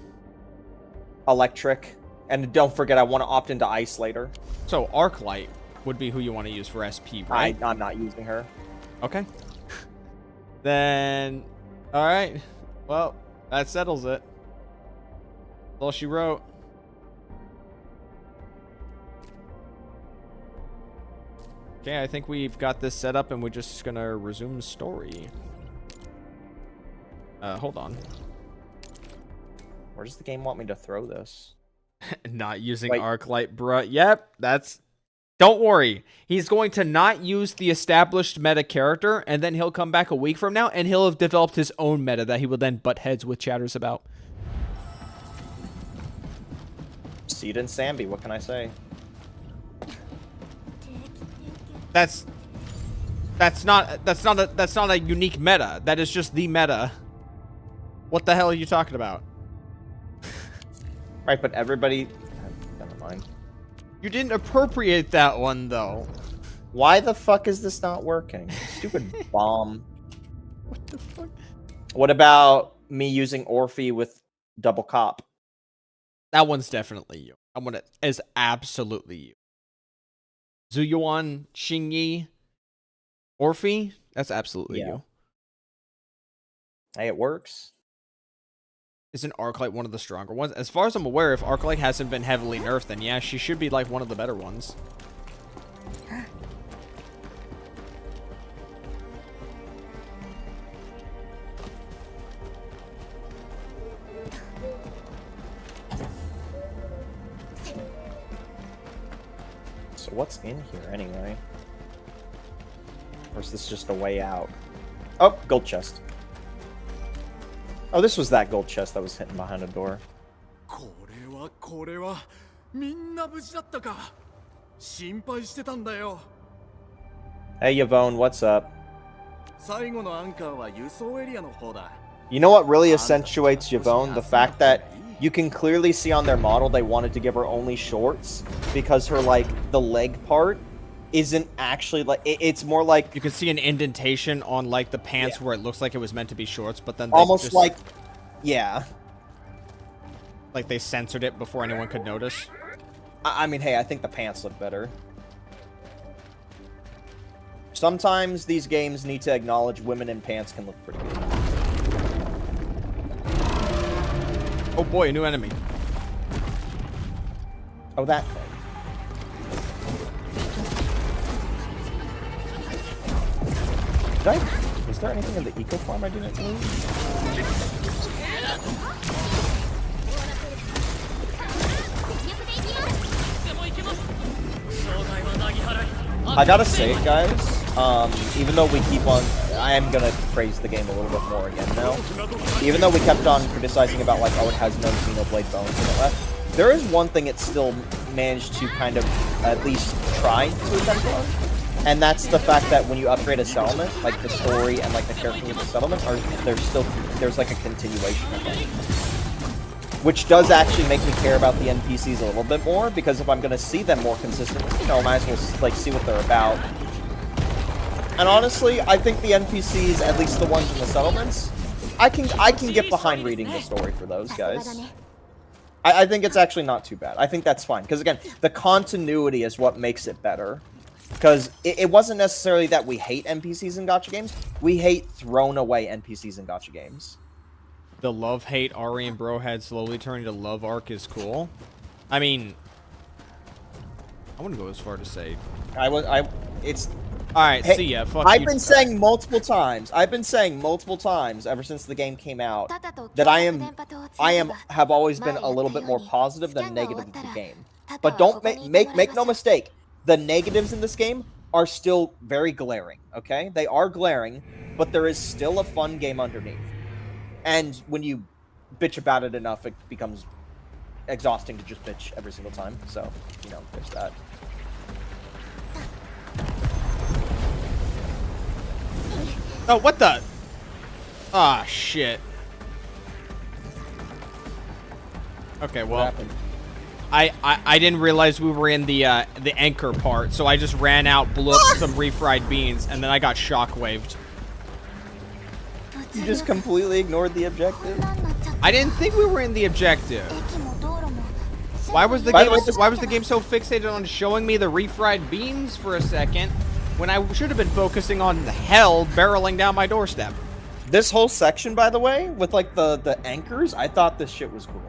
Electric. And don't forget, I want to opt into Ice later. So Arknight would be who you want to use for SP, right? I'm not using her. Okay. Then, all right. Well, that settles it. That's all she wrote. Okay, I think we've got this set up, and we're just gonna resume story. Hold on. Where does the game want me to throw this? Not using Arknight, bruh. Yep, that's... Don't worry. He's going to not use the established meta character, and then he'll come back a week from now, and he'll have developed his own meta that he will then butt heads with chatters about. Seed and Sambi, what can I say? That's not a unique meta. That is just the meta. What the hell are you talking about? Right, but everybody... Never mind. You didn't appropriate that one, though. Why the fuck is this not working? Stupid bomb. What the fuck? What about me using Orphe with double cop? That one's definitely you. That one is absolutely you. Zuyuan, Xingyi, Orphe, that's absolutely you. Hey, it works. Isn't Arknight one of the stronger ones? As far as I'm aware, if Arknight hasn't been heavily nerfed, then yeah, she should be like one of the better ones. So what's in here anyway? Or is this just a way out? Oh, gold chest. Oh, this was that gold chest that was hidden behind a door. これはみんな無事だったか心配してたんだよ Hey, Yvonne, what's up? 最後のアンカーは輸送エリアの方だ You know what really accentuates Yvonne? The fact that you can clearly see on their model they wanted to give her only shorts because her, like, the leg part isn't actually, like, it's more like... You can see an indentation on, like, the pants where it looks like it was meant to be shorts, but then they Almost just, like... Yeah. like they censored it before anyone could notice. I mean, hey, I think the pants look better. Sometimes these games need to acknowledge women in pants can look pretty good. Oh boy, a new enemy. Oh, that thing. Was there anything in the eco farm I didn't lose? I gotta say, guys, even though we keep on... I am gonna praise the game a little bit more again now. Even though we kept on criticizing about, like, oh, it has no Xenoblade bones and all that, there is one thing it still managed to kind of at least try to attempt on. And that's the fact that when you upgrade a settlement, like the story and like the characters of the settlement, there's like a continuation of it. Which does actually make me care about the NPCs a little bit more, because if I'm going to see them more consistently, you know, I might as well like see what they're about. And honestly, I think the NPCs, at least the ones in the settlements, I can get behind reading the story for those guys. I think it's actually not too bad. I think that's fine, because again, the continuity is what makes it better. Because it wasn't necessarily that we hate NPCs in gacha games, we hate thrown away NPCs in gacha games. The love-hate Ari and Bro had slowly turning to love arc is cool. I mean, I wouldn't go as far to say. It's... Alright, Hey, see ya. Fuck I've you. been saying multiple times ever since the game came out that I have always been a little bit more positive than negative of the game. But don't make no mistake, the negatives in this game are still very glaring, okay? They are glaring, but there is still a fun game underneath. And when you bitch about it enough, it becomes exhausting to just bitch every single time. So, you know, there's that. Oh, what the? Ah, shit. Okay, What well, happened? I didn't realize we were in the anchor part, so I just ran out, blew up some refried beans, and then I got shockwaved. You just completely ignored the objective? I didn't think we were in the objective. Why was the game so fixated on showing me the refried beans for a second when I should have been focusing on hell barreling down my doorstep? This whole section, by the way, with like the anchors, I thought this shit was cool.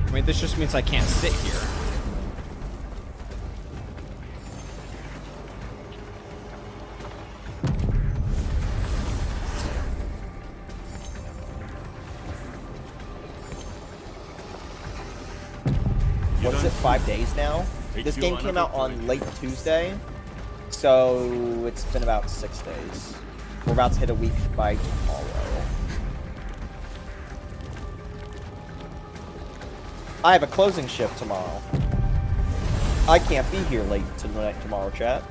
I mean, this just means I can't sit here. What is it, 5 days now? This game came out on late Tuesday, so it's been about 6 days. We're about to hit a week by tomorrow. I have a closing shift tomorrow. I can't be here late tonight tomorrow, chat.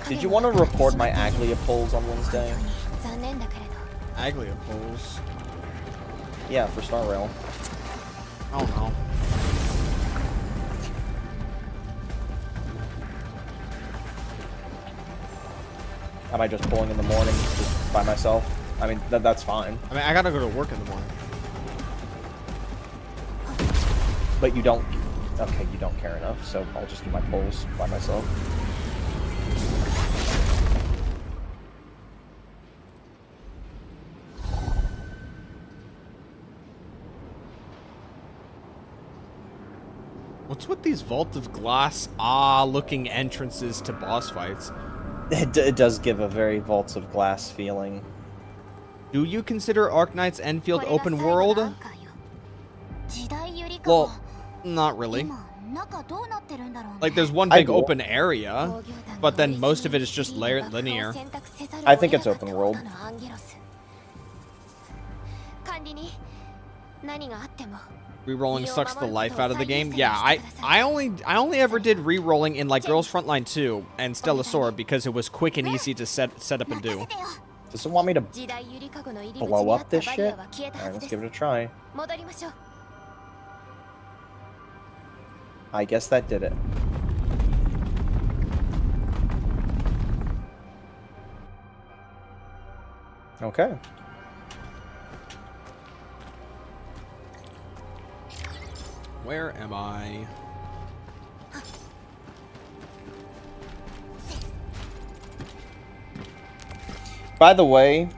Did you want to record my Aglia polls on Wednesday? Aglia polls. Yeah, for Star Rail. I don't know. Am I just pulling in the morning just by myself? I mean, that's fine. I mean, I gotta go to work in the morning. But you don't... Okay, you don't care enough, so I'll just do my polls by myself. What's with these vault of glass, looking entrances to boss fights? It does give a very Vaults of Glass feeling. Do you consider Arknights Enfield open world? Well, not really. Like, there's one big open area, but then most of it is just linear. I think it's open world. Rerolling sucks the life out of the game. Yeah, I only ever did rerolling in like Girls Frontline 2 and Stellasora because it was quick and easy to set up and do. Does it want me to blow up this shit? Alright, let's give it a try. I guess that did it. Okay. Where am I? By the way,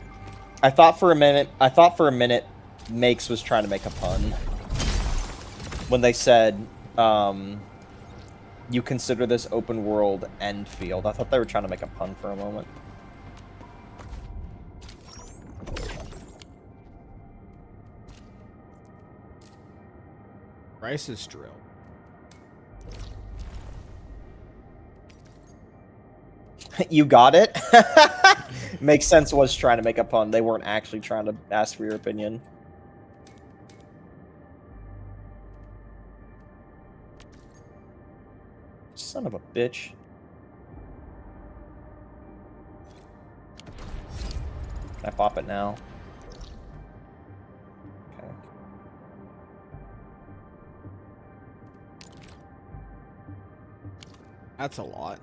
I thought for a minute Makes was trying to make a pun. When they said, you consider this open world Endfield. I thought they were trying to make a pun for a moment. Rice's drill. You got it? Makes sense, was trying to make a pun. They weren't actually trying to ask for your opinion. Son of a bitch. Can I pop it now? Okay. That's a lot.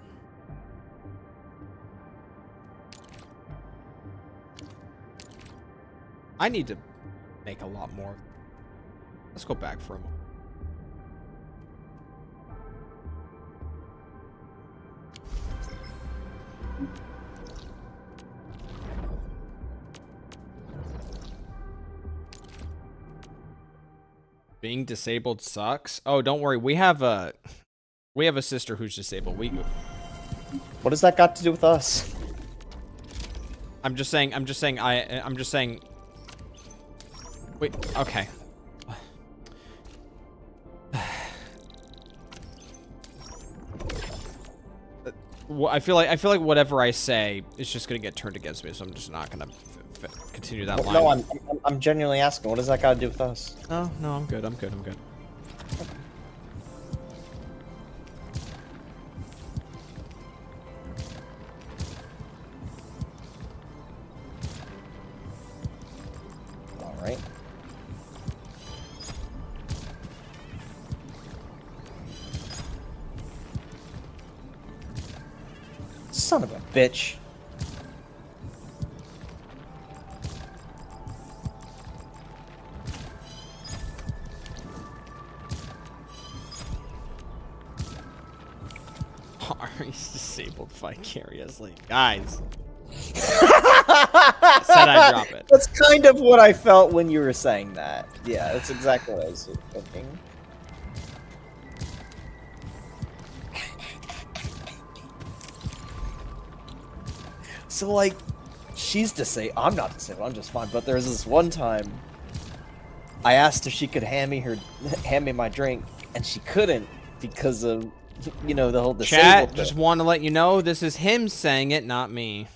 I need to make a lot more. Let's go back for a moment. Being disabled sucks. Oh, don't worry. We have a sister who's disabled. What does that got to do with us? I'm just saying. Wait, okay. Well, I feel like whatever I say is just gonna get turned against me, so I'm just not gonna continue that line. No, I'm genuinely asking. What does that got to do with us? Oh, no, I'm good. I'm good. All right. Son of a bitch. Ari's disabled vicariously. Guys. Said I'd drop it. That's kind of what I felt when you were saying that. Yeah, that's exactly what I was thinking. So, like, she's disabled. I'm not disabled. I'm just fine. But there was this one time I asked if she could hand me my drink, and she couldn't because of, you know, the whole disabled Chat, thing. just want to let you know, this is him saying it, not me.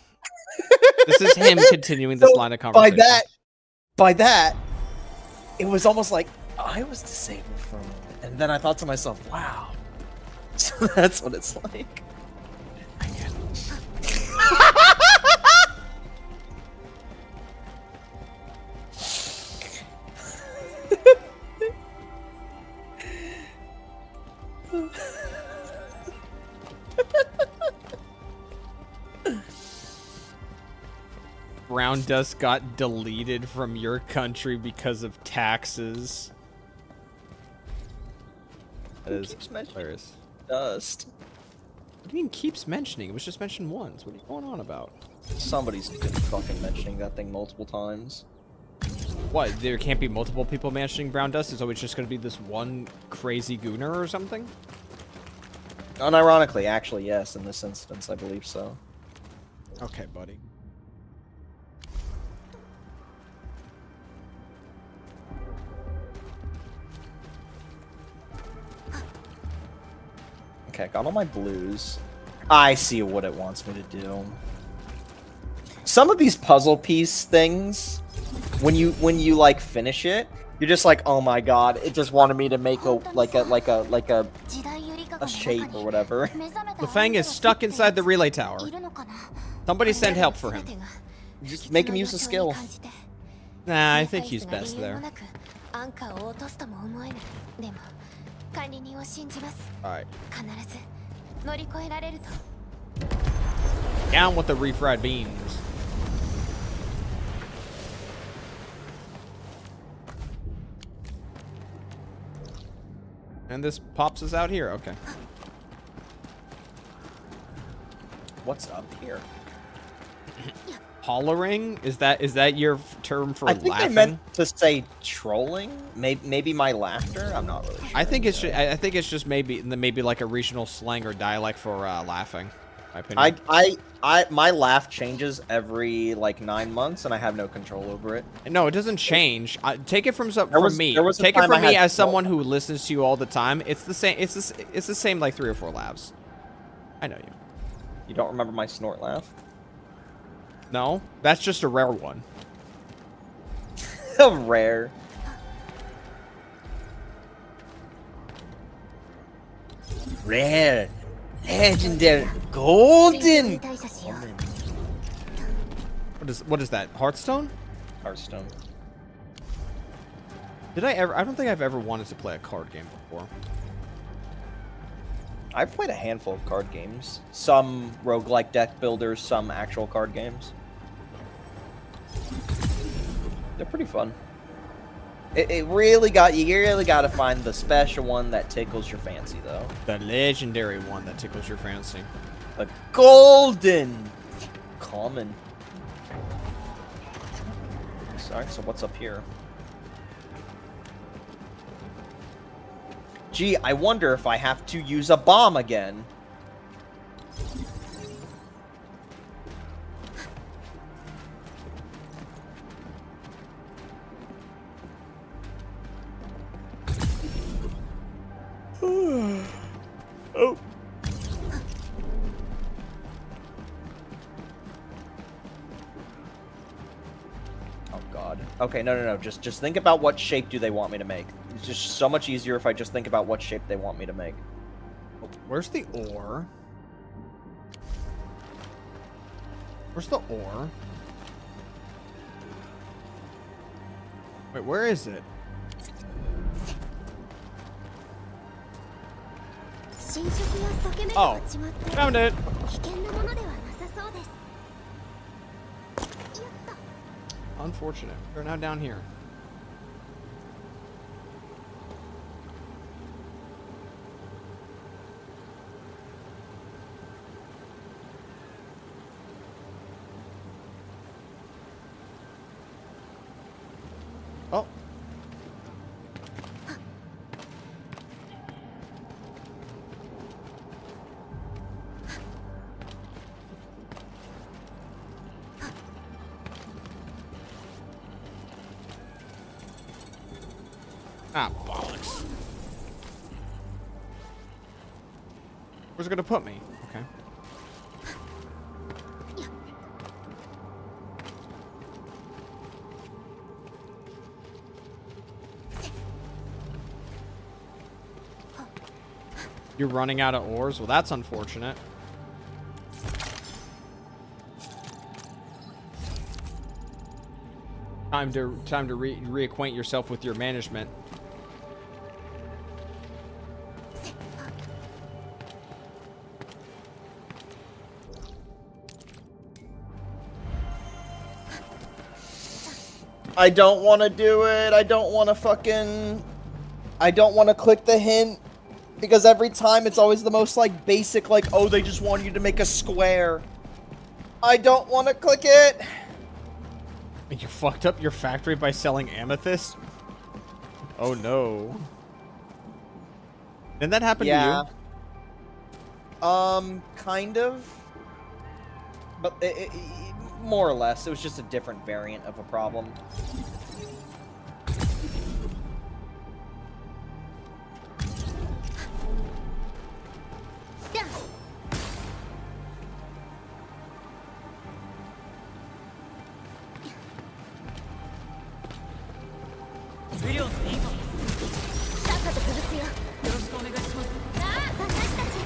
This is him continuing this line of conversation. By that, it was almost like I was disabled for a moment. And then I thought to myself, wow. So that's what it's like. I get it. Brown dust got deleted from your country because of taxes. That is hilarious. Dust. What do you mean keeps mentioning? It was just mentioned once. What are you going on about? Somebody's been fucking mentioning that thing multiple times. What? There can't be multiple people mentioning brown dust? It's always just going to be this one crazy gooner or something? Unironically, actually, yes, in this instance, I believe so. Okay, buddy. Okay, got all my blues. I see what it wants me to do. Some of these puzzle piece things, when you like finish it, you're just like, oh my god, it just wanted me to make a shape or whatever. Lefang is stuck inside the relay tower. Somebody send help for him. Just make him use the skill. Nah, I think he's best there. Alright. Down with the refried beans. And this pops us out here. Okay. What's up here? Hollering? Is that your term for I think laughing? I meant to say trolling. Maybe my laughter. I'm not really sure. I think it's just maybe like a regional slang or dialect for laughing. My opinion. My laugh changes every like 9 months, and I have no control over it. No, it doesn't change. Take it from me. There was a Take it time from I me had as someone who listens to you all the time. It's the same. It's the same like 3 or 4 laughs. I know you. You don't remember my snort laugh? No, that's just a rare one. Rare. Rare. Legendary. Golden. What is that? Hearthstone? Hearthstone. Did I ever? I don't think I've ever wanted to play a card game before. I've played a handful of card games. Some roguelike deck builders, some actual card games. They're pretty fun. You really got to find the special one that tickles your fancy, though. The legendary one that tickles your fancy. The golden common. Sorry, so what's up here? Gee, I wonder if I have to use a bomb again. Oh. Oh god. Okay, no. Just think about what shape do they want me to make. It's just so much easier if I just think about what shape they want me to make. Where's the ore? Where's the ore? Wait, where is it? Oh, found it. Unfortunate. We're now down here. Oh. Ah, bollocks. Where's it gonna put me? Okay. You're running out of ores? Well, that's unfortunate. Time to reacquaint yourself with your management. I don't want to do it. I don't want to click the hint. Because every time it's always the most, like, basic, like, oh, they just want you to make a square. I don't want to click it. You fucked up your factory by selling amethyst? Oh, no. Didn't that happen to you? Kind of. But more or less, it was just a different variant of a problem.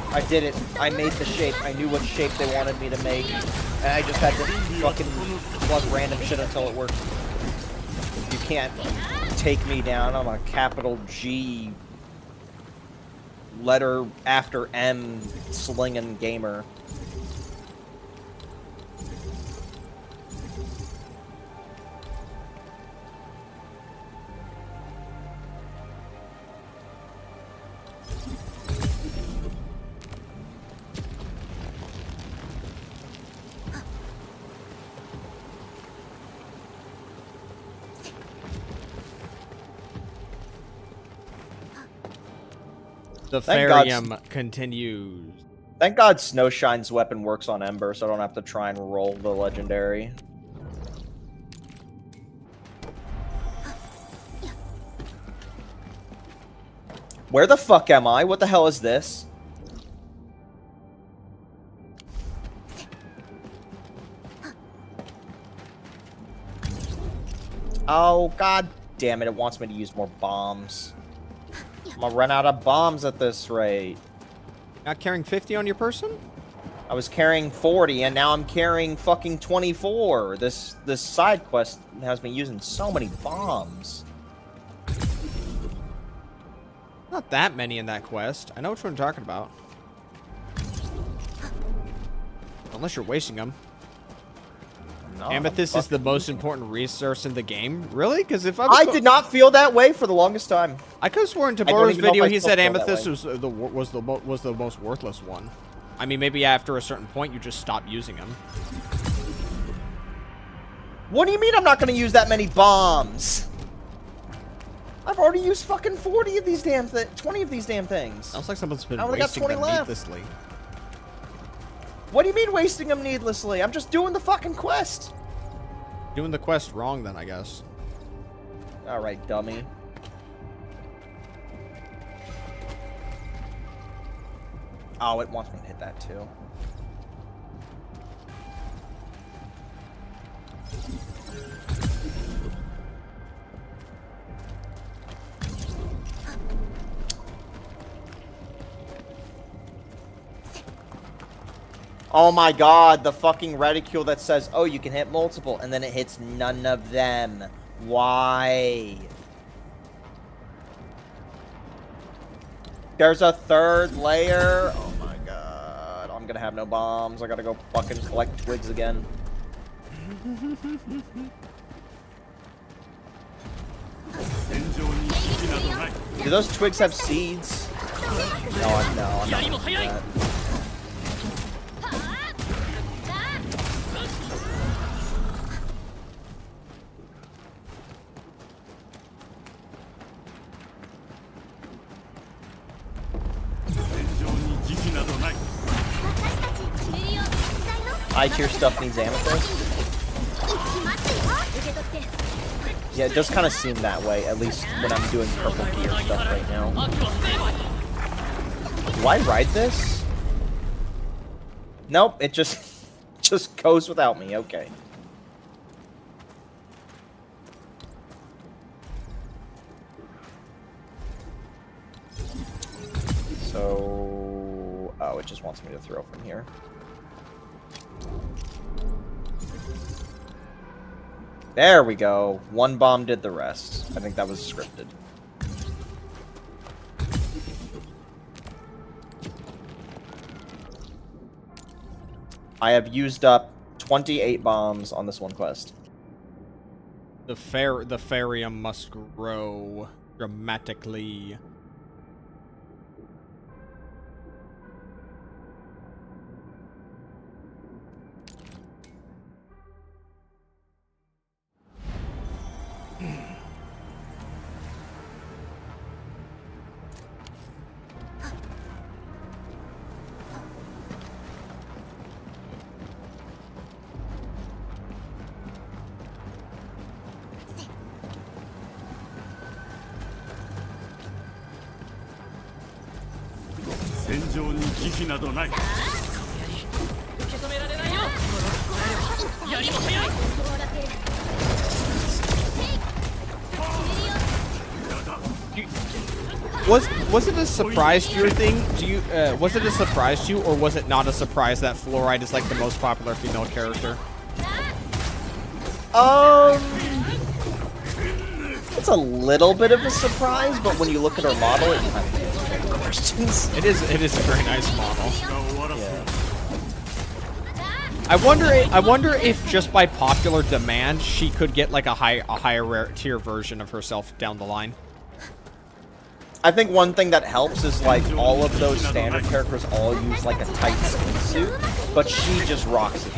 I did it. I made the shape. I knew what shape they wanted me to make. And I just had to fucking plug random shit until it worked. You can't take me down. I'm a capital G letter after M slinging gamer. The Thank God Farium continues. Thank God Snowshine's weapon works on Ember, so I don't have to try and roll the legendary. Where the fuck am I? What the hell is this? Oh, god damn it. It wants me to use more bombs. I'm gonna run out of bombs at this rate. Not carrying 50 on your person? I was carrying 40, and now I'm carrying fucking 24. This side quest has me using so many bombs. Not that many in that quest. I know which one you're talking about. Unless you're wasting them. No, Amethyst is the most important resource in the game? Really? Because if I did not feel that way for the longest time. I could have sworn don't Taboru's even know if video I he still said feel that Amethyst way. was the most worthless one. I mean, maybe after a certain point you just stop using them. What do you mean I'm not going to use that many bombs? I've already used fucking 40 of these damn 20 of these damn things. Sounds like someone's been I only got wasting 20 them left. needlessly. What do you mean wasting them needlessly? I'm just doing the fucking quest. Doing the quest wrong then, I guess. All right, dummy. Oh, it wants me to hit that too. Oh my god, the fucking reticule that says, oh, you can hit multiple, and then it hits none of them. Why? There's a third layer? Oh my god. I'm gonna have no bombs. I gotta go fucking collect twigs again. Do those twigs have seeds? No, I'm not gonna do that. High tier stuff needs amethyst. Yeah, it does kind of seem that way, at least when I'm doing purple gear stuff right now. Do I ride this? Nope, it just goes without me. Okay. So, oh, it just wants me to throw from here. There we go. One bomb did the rest. I think that was scripted. I have used up 28 bombs on this one quest. The Farium must grow dramatically. 上に慈悲などない。Was it a surprise to your thing? Was it a surprise to you, or was it not a surprise that Fluoride is like the most popular female character? It's a little bit of a surprise, but when you look at her model, it kind of answers the questions. It is a very nice model. Yeah. I wonder if just by popular demand she could get like a higher tier version of herself down the line. I think one thing that helps is like all of those standard characters all use like a tight skin suit, but she just rocks it.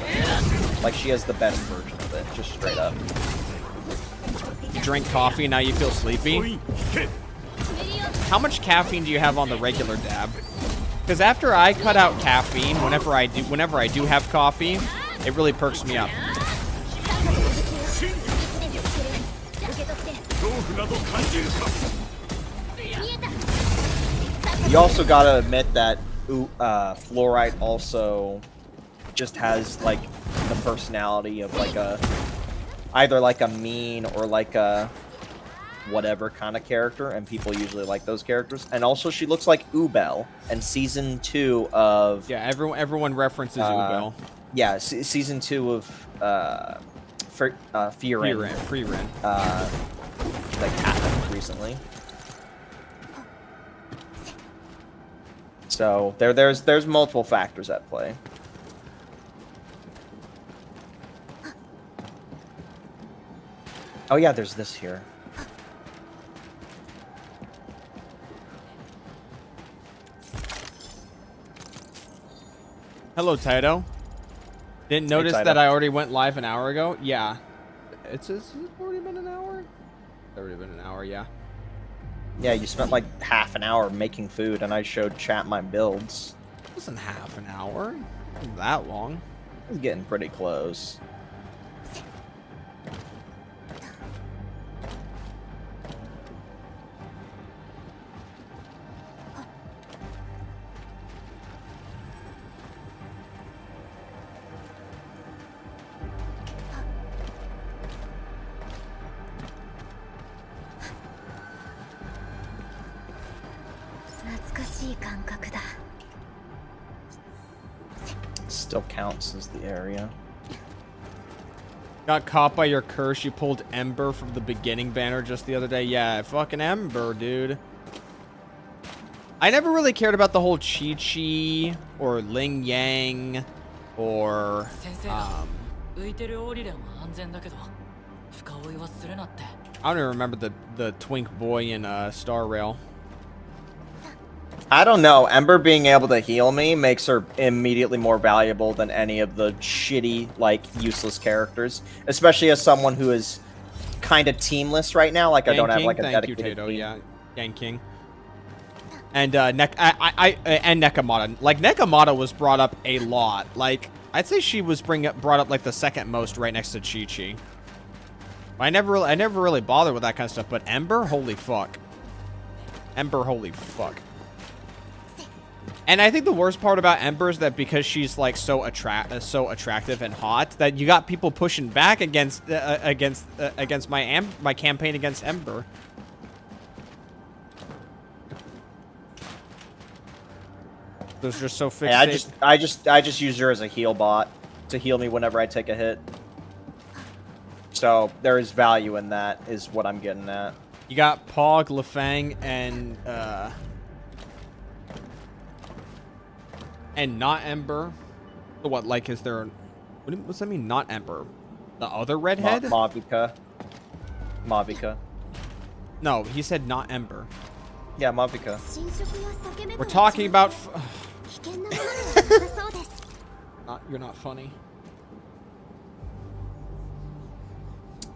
Like she has the best version of it, just straight up. You drink coffee, now you feel sleepy. How much caffeine do you have on the regular dab? Because after I cut out caffeine, whenever I do have coffee, it really perks me up. You also gotta admit that Fluorite also just has like the personality of like either like a mean or like a whatever kind of character, and people usually like those characters. And also she looks like Ubel in season 2 of everyone references Ubel. Yeah, season 2 of Fearin. Like happened recently. So there's multiple factors at play. Oh yeah, there's this here. Hello, Taito. Didn't notice that I already went live an hour ago. Yeah, it's already been an hour. It's already been an hour. Yeah. Yeah, you spent like half an hour making food, and I showed chat my builds. It wasn't half an hour. It wasn't that long. It's getting pretty close. Still counts as the area. Got caught by your curse. You pulled Ember from the beginning banner just the other day. Yeah, fucking Ember, dude. I never really cared about the whole Chi-Chi or Ling Yang or I don't even remember the twink boy in Star Rail. I don't know. Ember being able to heal me makes her immediately more valuable than any of the shitty, like, useless characters. Especially as someone who is kind of teamless right now. Like, I don't have, like, a dedicated team. Yeah, Gang King. And, and Nekomata. Like, Nekomata was brought up a lot. Like, I'd say she was brought up, like, the second most right next to Chi-Chi. I never really bothered with that kind of stuff. But Ember? Holy fuck. Ember, holy fuck. And I think the worst part about Ember is that because she's like so attractive and hot, that you got people pushing back against my campaign against Ember. Those are so fixated. Hey, I just use her as a heal bot to heal me whenever I take a hit. So there is value in that, is what I'm getting at. You got Pog, Lefang, and not Ember. So what, like, is there... What's that mean, not Ember? The other redhead? Mavica. No, he said not Ember. Yeah, Mavica. We're talking about... You're not funny.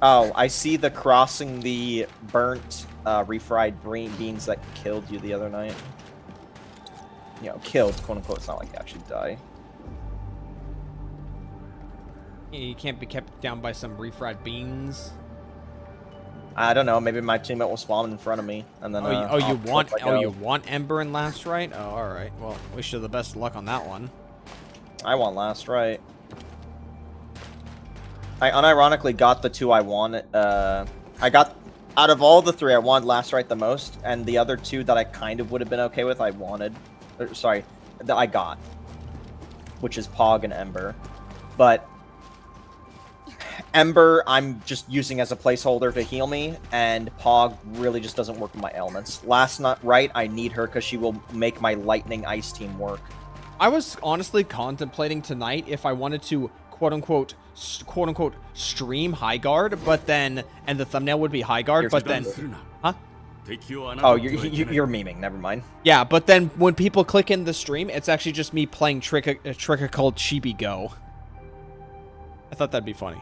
Oh, I see the crossing the burnt, refried beans that killed you the other night. You know, killed, quote unquote. It's not like you actually die. You can't be kept down by some refried beans. I don't know. Maybe my teammate will spawn in front of me, and then. You want? like, Oh, you want Ember in last right? Oh, all right. Well, wish you the best of luck on that one. I want last right. I unironically got the 2 I wanted. I got out of all the 3, I wanted last right the most, and the other 2 that I kind of would have been okay with, I wanted. Sorry, that I got, which is Pog and Ember, but. Ember, I'm just using as a placeholder to heal me, and Pog really just doesn't work with my elements. Last right, I need her because she will make my lightning ice team work. I was honestly contemplating tonight if I wanted to quote unquote stream high guard, but then and the thumbnail would be high guard, but then huh? Oh, you're memeing. Never mind. Yeah, but then when people click in the stream, it's actually just me playing a trick called Chibi Go. I thought that'd be funny.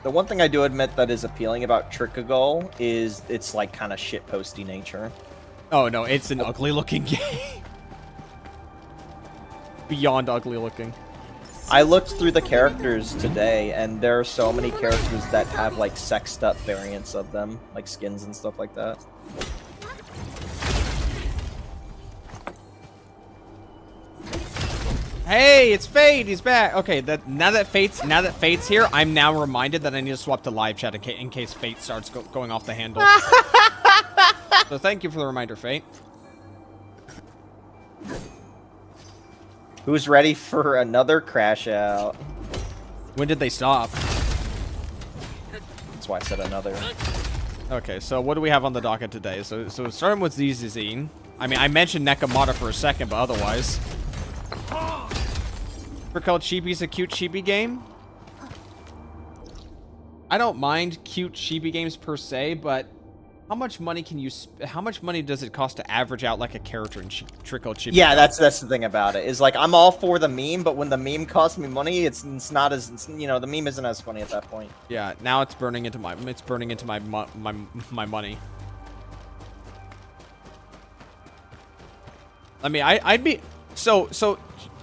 The one thing I do admit that is appealing about Trickagol is its like kind of shitposty nature. Oh no, it's an ugly looking game. Beyond ugly looking. I looked through the characters today, and there are so many characters that have like sexed up variants of them, like skins and stuff like that. Hey, it's Fate. He's back. Okay, now that Fate's here, I'm now reminded that I need to swap to live chat in case Fate starts going off the handle. So thank you for the reminder, Fate. Who's ready for another crash out? When did they stop? That's why I said another. Okay, so what do we have on the docket today? So starting with ZZZ. I mean, I mentioned Nekomata for a second, but otherwise. Called Chibi's a cute chibi game. I don't mind cute chibi games per se, but how much money can you? How much money does it cost to average out like a character in Trickle Chibi? Yeah, that's the thing about it. Is like I'm all for the meme, but when the meme costs me money, it's not as the meme isn't as funny at that point. Yeah, now it's burning into my my money. I mean, I'd be so.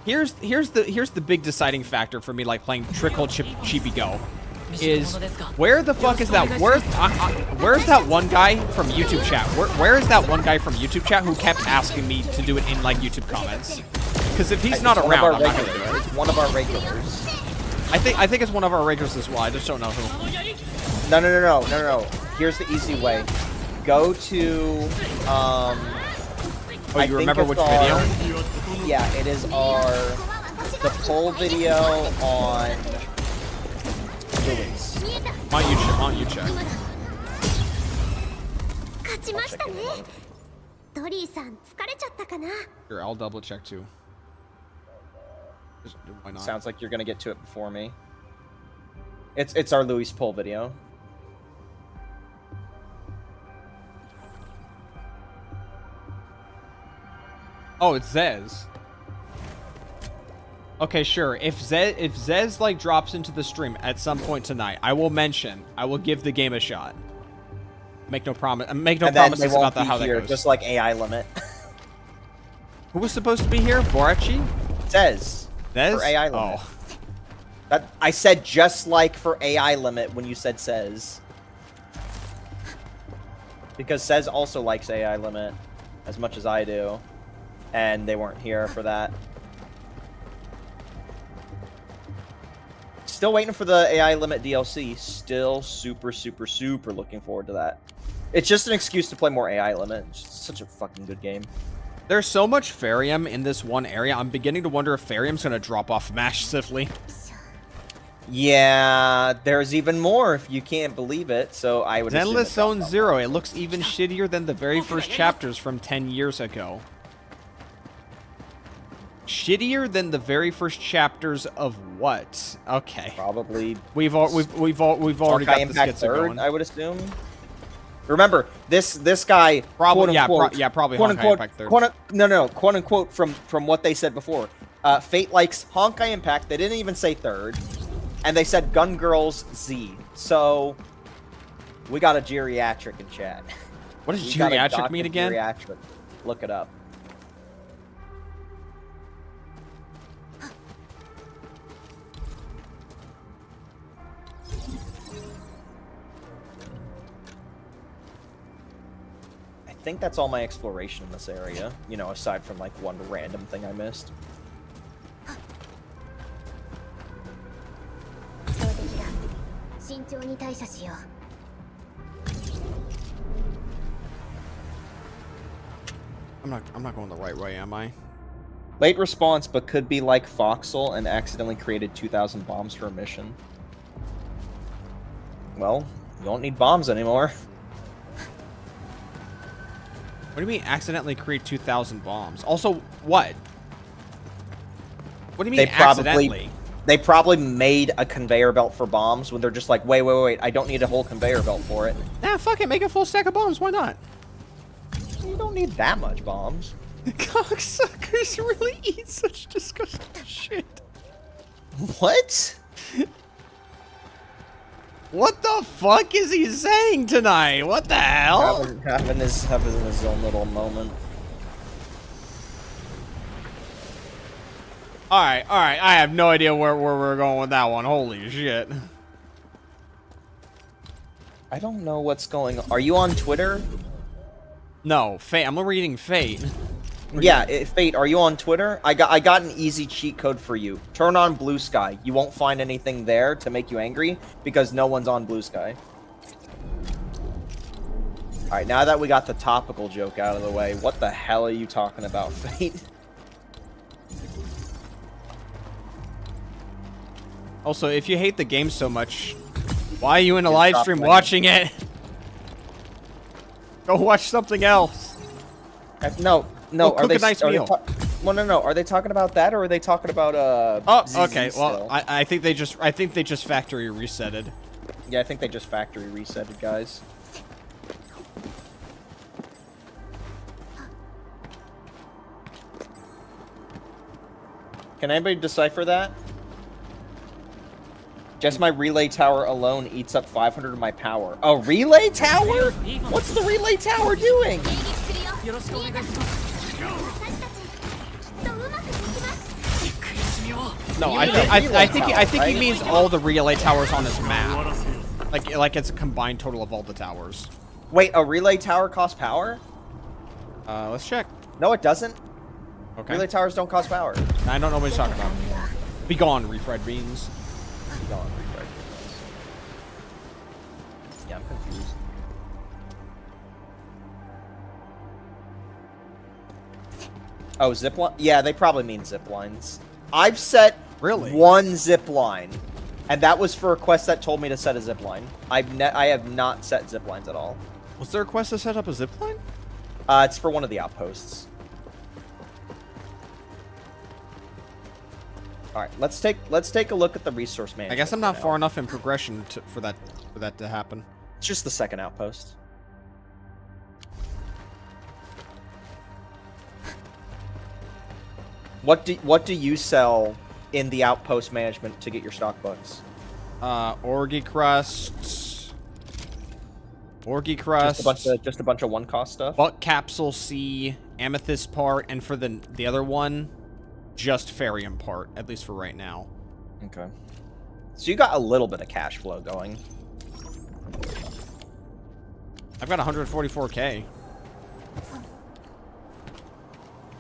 Here's the big deciding factor for me, like playing Trickle Chibi Go, is where the fuck is that? Where's that one guy from YouTube chat? Where is that one guy from YouTube chat who kept asking me to do it in like YouTube comments? Because if he's not around, I'm not gonna do it. It's one of our regulars. I think it's one of our regulars as well. I just don't know who. No. Here's the easy way. Go to Oh, you remember which video? Yeah, it is the poll video on Louis. Why don't you check? Here, I'll double check too. Why not? Sounds like you're gonna get to it before me. It's our Louis poll video. Oh, it's Zez. Okay, sure. If Zez like drops into the stream at some point tonight, I will give the game a shot. Make no promise. Make no promises about how that goes. Just like AI limit. Who was supposed to be here? Borachi? Zez. Zez? For AI limit. Oh. That I said just like for AI limit when you said says. Because Says also likes AI limit as much as I do. And they weren't here for that. Still waiting for the AI limit DLC. Still super looking forward to that. It's just an excuse to play more AI limit. It's such a fucking good game. There's so much Farium in this one area. I'm beginning to wonder if Farium's going to drop off massively. Yeah, there's even more if you can't believe it. So I would. Zenless Zone Zero. It looks even shittier than the very first chapters from 10 years ago. Shittier than the very first chapters of what? Okay. Probably. We've already got the skits going. I would assume. Remember, this guy. Probably quote, probably quote Honkai unquote, Impact Third. Quote unquote from what they said before. Fate likes Honkai Impact. They didn't even say third, and they said Gun Girls Z. So we got a geriatric in chat. What does geriatric mean again? Geriatric. Look it up. think that's all my exploration in this area. You know, aside from like one random thing I missed. 標的だ。慎重に対処しよう。 I'm not going the right way, am I? Late response, but could be like Foxel and accidentally created 2,000 bombs for a mission. Well, you don't need bombs anymore. What do you mean accidentally create 2,000 bombs? Also, what? What do you mean accidentally? They probably made a conveyor belt for bombs when they're just like, wait, I don't need a whole conveyor belt for it. Nah, fuck it, make a full stack of bombs, why not? You don't need that much bombs. Cocksuckers really eat such disgusting shit. What? What the fuck is he saying tonight? What the hell? Having his own little moment. Alright, I have no idea where we're going with that one. Holy shit. I don't know what's going on. Are you on Twitter? No, Fate. I'm reading Fate. Yeah, Fate, are you on Twitter? I got an easy cheat code for you. Turn on Blue Sky. You won't find anything there to make you angry because no one's on Blue Sky. Alright, now that we got the topical joke out of the way, what the hell are you talking about, Fate? Also, if you hate the game so much, why are you in a live stream watching it? Go watch something else. No, Go are cook they? a nice meal. Well, no. Are they talking about that, or are they talking about Oh, ZZ okay. still? Well, I think they just factory resetted. Yeah, I think they just factory resetted, guys. Can anybody decipher that? Just my relay tower alone eats up 500 of my power. A relay tower? What's the relay tower doing? 迎撃するよ。見えます。私たちきっとうまくできます。 No, I think he means all the relay towers on his map. Like it's a combined total of all the towers. Wait, a relay tower costs power? Let's check. No, it doesn't. Okay. Relay towers don't cost power. I don't know what he's talking about. Be gone, refried beans. Gone, refried beans. Yeah, I'm confused. Oh, zipline? Yeah, they probably mean zip lines. I've set one zip line, and that was for a quest that told me to set a zip line. I have not set zip lines at all. Was there a quest to set up a zip line? It's for one of the outposts. All right, let's take a look at the resource management. I guess I'm not for far now. enough in progression for that to happen. It's just the second outpost. What do you sell in the outpost management to get your stock bucks? Orgy crust. Just a bunch of one cost stuff. Buck capsule C, amethyst part, and for the other one, just Farium part, at least for right now. Okay. So you got a little bit of cash flow going. I've got 144k.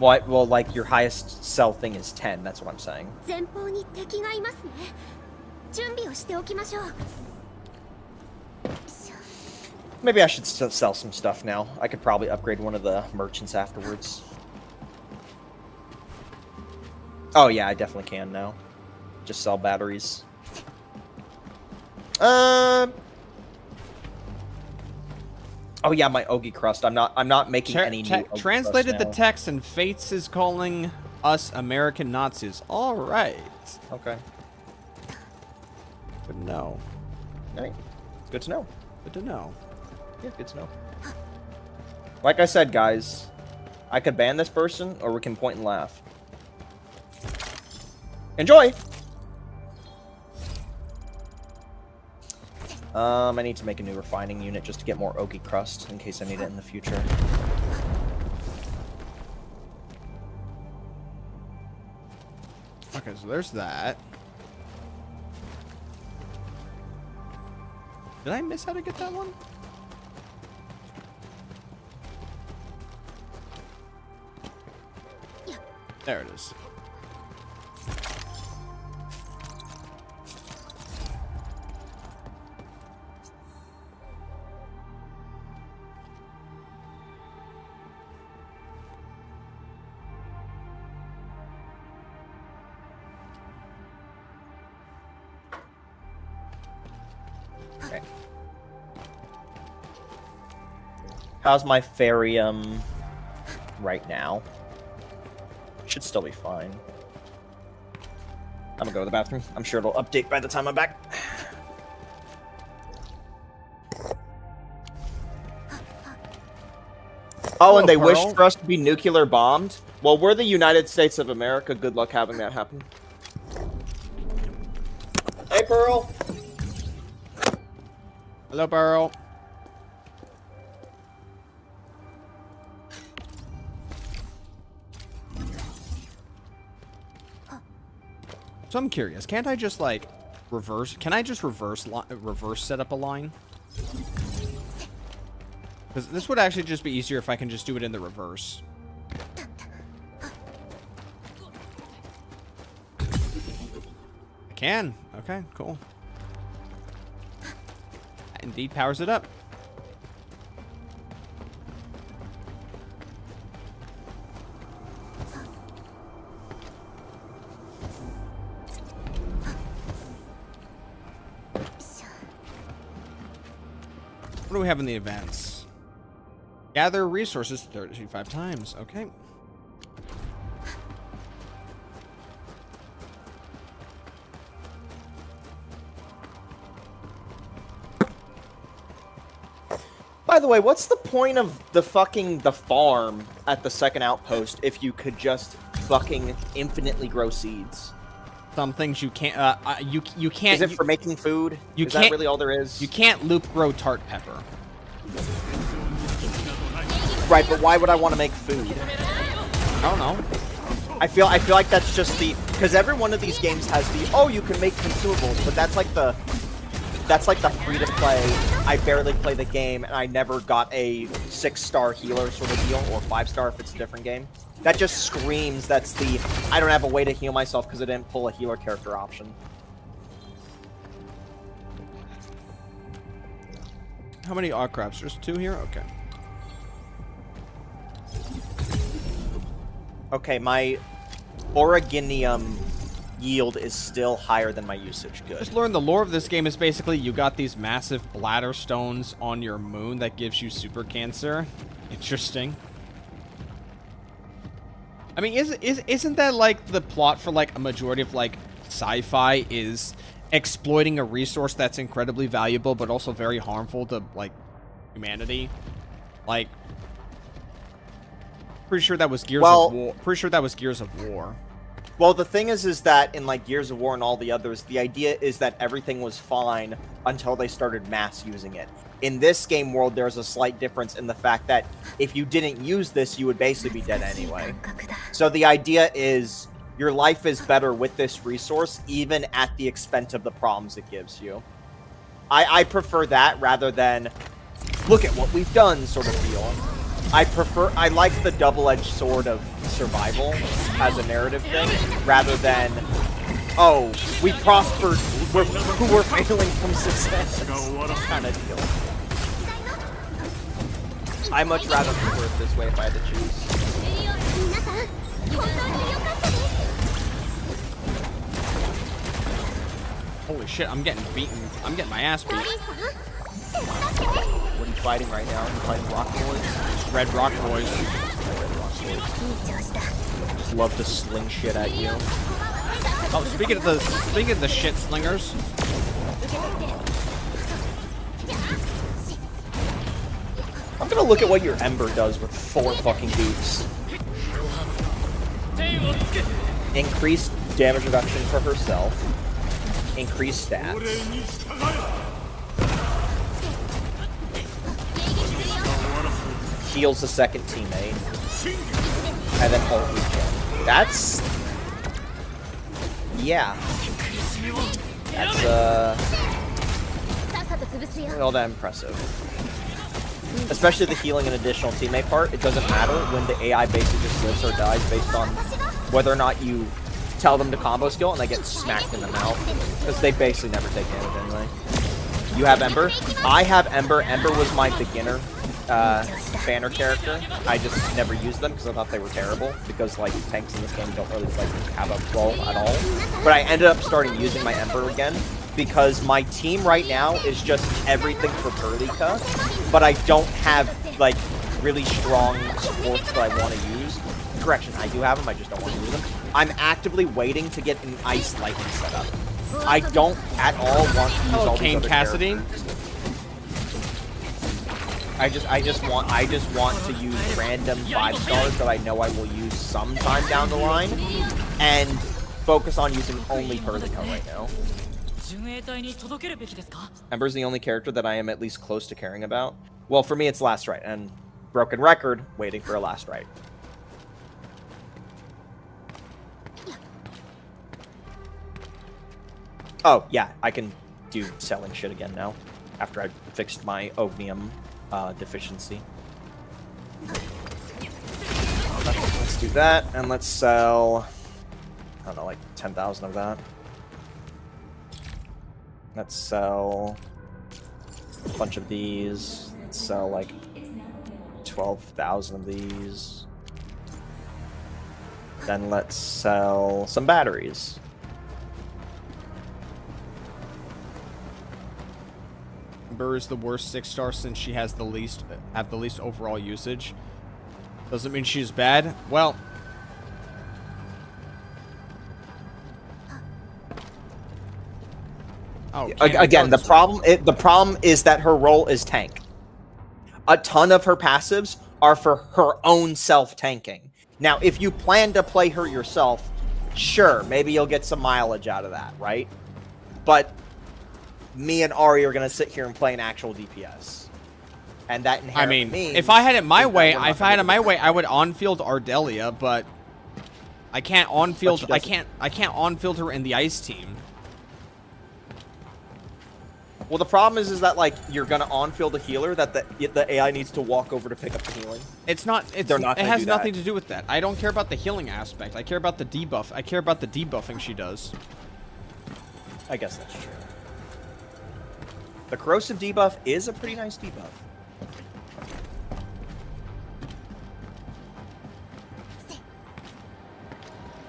Well, like your highest sell thing is 10. That's what I'm saying. 前方に敵がいますね。準備をしておきましょう。 Maybe I should sell some stuff now. I could probably upgrade one of the merchants afterwards. Oh yeah, I definitely can now. Just sell batteries. Oh yeah, my Ogi crust. I'm not making any new Ogi translated crust the text, and Fates is calling us American Nazis. All right. now. Okay. Good to know. All right. Good to know. Good to know. Yeah, good to know. Like I said, guys, I could ban this person, or we can point and laugh. Enjoy! I need to make a new refining unit just to get more Ogi crust, in case I need it in the future. Okay, so there's that. Did I miss how to get that one? There it is. Okay. How's my Farium right now? Should still be fine. I'm gonna go to the bathroom. I'm sure it'll update by the time I'm back. Oh, and they Pearl. wish for us to be nuclear bombed? Well, we're the United States of America. Good luck having that happen. Hey, Pearl. Hello, Pearl. So I'm curious, can't I just like reverse? Can I just reverse set up a line? Because this would actually just be easier if I can just do it in the reverse. I can. Okay, cool. That indeed powers it up. What do we have in the advance? Gather resources 35 times. Okay. By the way, what's the point of the farm at the second outpost if you could just fucking infinitely grow seeds? Some things you can't. You can't. Is it for making food? Is that really all there is? You can't loop grow tart pepper. Right, but why would I want to make food? I don't know. I feel like that's just because every one of these games has you can make consumables, but that's like the free to play. I barely play the game and I never got a 6-star healer sort of deal, or 5-star if it's a different game. That just screams that's I don't have a way to heal myself because I didn't pull a healer character option. How many Arknights? There's 2 here? Okay. Okay, my Originium yield is still higher than my usage. Good. Just learn the lore of this game is basically you got these massive bladder stones on your moon that gives you super cancer. Interesting. I mean, isn't that like the plot for like a majority of like sci-fi is exploiting a resource that's incredibly valuable but also very harmful to like humanity? Like, pretty sure that was Gears of War. Pretty sure that was Gears of War. Well, the thing is that in like Gears of War and all the others, the idea is that everything was fine until they started mass using it. In this game world, there's a slight difference in the fact that if you didn't use this, you would basically be dead anyway. So the idea is your life is better with this resource, even at the expense of the problems it gives you. I prefer that rather than look at what we've done sort of deal. I like the double-edged sword of survival as a narrative thing, rather than, oh, we prospered, we're failing from success kind of deal. I much rather prefer it this way if I had to choose. Holy shit, I'm getting beaten. I'm getting my ass beat. What are you fighting right now? Are you fighting rock boys? It's Red Rock Boys. Just love to sling shit at you. Oh, speaking of the shit slingers. I'm gonna look at what your Ember does with 4 fucking boots. Increased damage reduction for herself. Increased stats. Heals the second teammate. And then ult regen. That's... yeah. That's, not all that impressive. Especially the healing and additional teammate part. It doesn't matter when the AI basically just lives or dies based on whether or not you tell them to combo skill and they get smacked in the mouth. Because they basically never take damage anyway. You have Ember? I have Ember. Ember was my beginner banner character. I just never used them because I thought they were terrible. Because like tanks in this game don't really like have a role at all. But I ended up starting using my Ember again because my team right now is just everything for Perlica. But I don't have like really strong supports that I want to use. Correction, I do have them, I just don't want to use them. I'm actively waiting to get an Ice Lightning set up. I don't at all want to use all these Kane other Cassidy. characters. I just want to use random 5-stars that I know I will use sometime down the line, and focus on using only Perlica right now. Ember's the only character that I am at least close to caring about. Well, for me, it's Last Rite, and broken record, waiting for a Last Rite. Oh, yeah, I can do selling shit again now, after I fixed my Ognium deficiency. Let's do that, and let's sell, I don't know, like 10,000 of that. Let's sell a bunch of these. Let's sell like 12,000 of these. Then let's sell some batteries. Ember is the worst 6-star since she has the least overall usage. Doesn't mean she's bad. Well, oh, again, the problem is that her role is tank. A ton of her passives are for her own self tanking. Now, if you plan to play her yourself, sure, maybe you'll get some mileage out of that, right? But me and Ari are gonna sit here and play an actual DPS, and that inherently means if I had it my way, I would on-field Ardelia, but I can't on-field. I can't on-field her in the ice team. Well, the problem is that like you're gonna on-field a healer that the AI needs to walk over to pick up the healing. It's not. It has nothing to do with that. I don't care about the healing aspect. I care about the debuff. I care about the debuffing she does. I guess that's true. The corrosive debuff is a pretty nice debuff.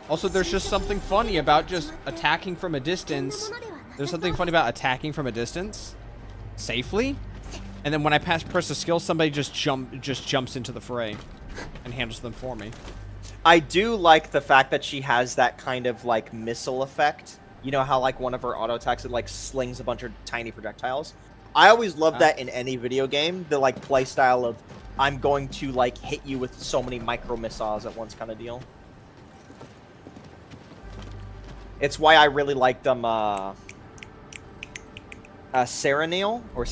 Also, there's just something funny about just attacking from a distance. There's something funny about attacking from a distance safely, and then when I press a skill, somebody just jumps into the fray and handles them for me. I do like the fact that she has that kind of like missile effect. You know how like one of her auto attacks, it like slings a bunch of tiny projectiles. I always love that in any video game, the like play style of I'm going to like hit you with so many micro missiles at once kind of deal. It's why I really liked Serenial or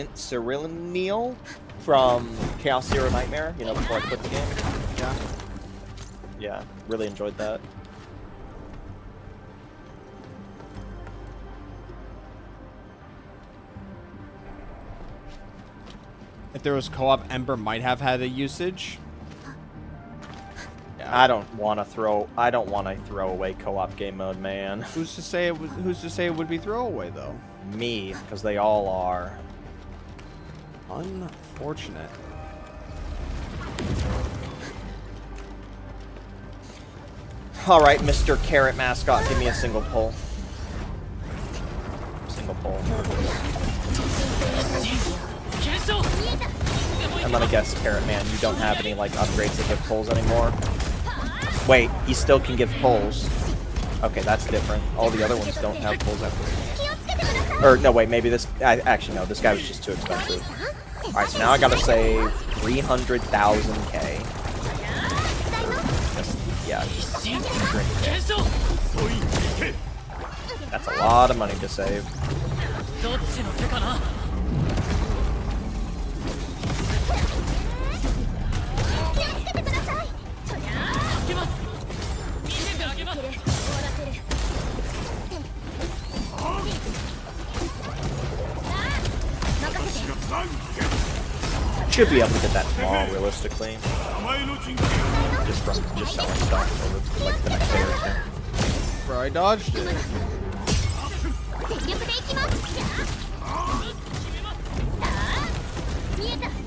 Serenial from Chaos Zero Nightmare, you know, before I quit the game. Yeah, really enjoyed that. If there was co-op, Ember might have had a usage. Yeah. I don't want to throw away co-op game mode, man. Who's to say it would be throwaway though? Me, because they all are. Unfortunate. All right, Mr. Carrot Mascot, give me a single pull. Single pull. I'm gonna guess, Carrot Man, you don't have any like upgrades that give pulls anymore. Wait, he still can give pulls. Okay, that's different. All the other ones don't have pulls upgrades. Or no, wait, maybe this. Actually, no, this guy was just too expensive. All right, so now I gotta save 300,000K. Yeah, just 300K. That's a lot of money to save. Should be able to get that tomorrow, realistically. Just from just selling stuff over like the next day or two. Bro, I dodged it. 全力でいきます。見えた。受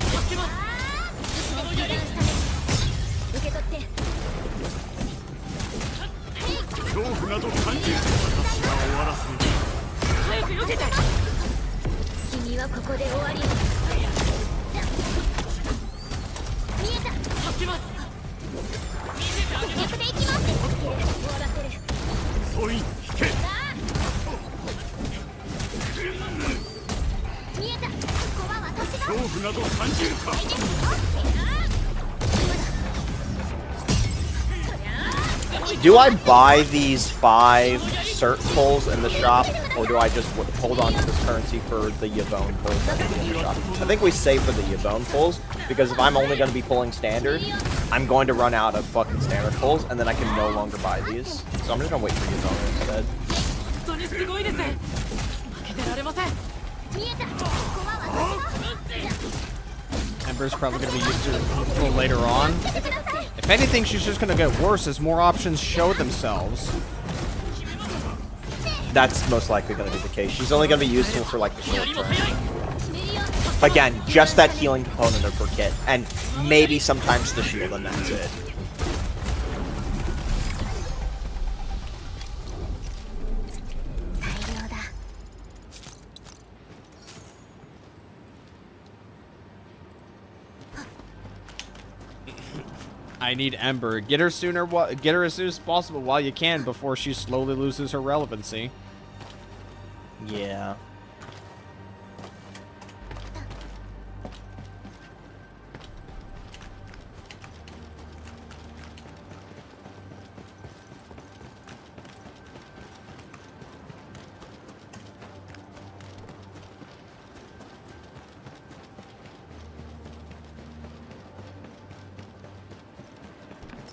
け取って。恐怖など感じる。私は終わらせる。早く避けて。君はここで終わり。見えた。助けます。全力でいきます。終わらせる。総員引け。見えた。ここは私が。恐怖など感じるか。 Do I buy these 5 cert pulls in the shop, or do I just hold on to this currency for the Yvonne pulls in the shop? I think we save for the Yvonne pulls, because if I'm only going to be pulling standard, I'm going to run out of fucking standard pulls, and then I can no longer buy these. So I'm just going to wait for Yvonne instead. Ember's probably going to be used to a little later on. If anything, she's just going to get worse as more options show themselves. That's most likely going to be the case. She's only going to be useful for like the short term. Again, just that healing component of her kit, and maybe sometimes the shield, and that's it. I need Ember. Get her sooner. Get her as soon as possible while you can before she slowly loses her relevancy. Yeah.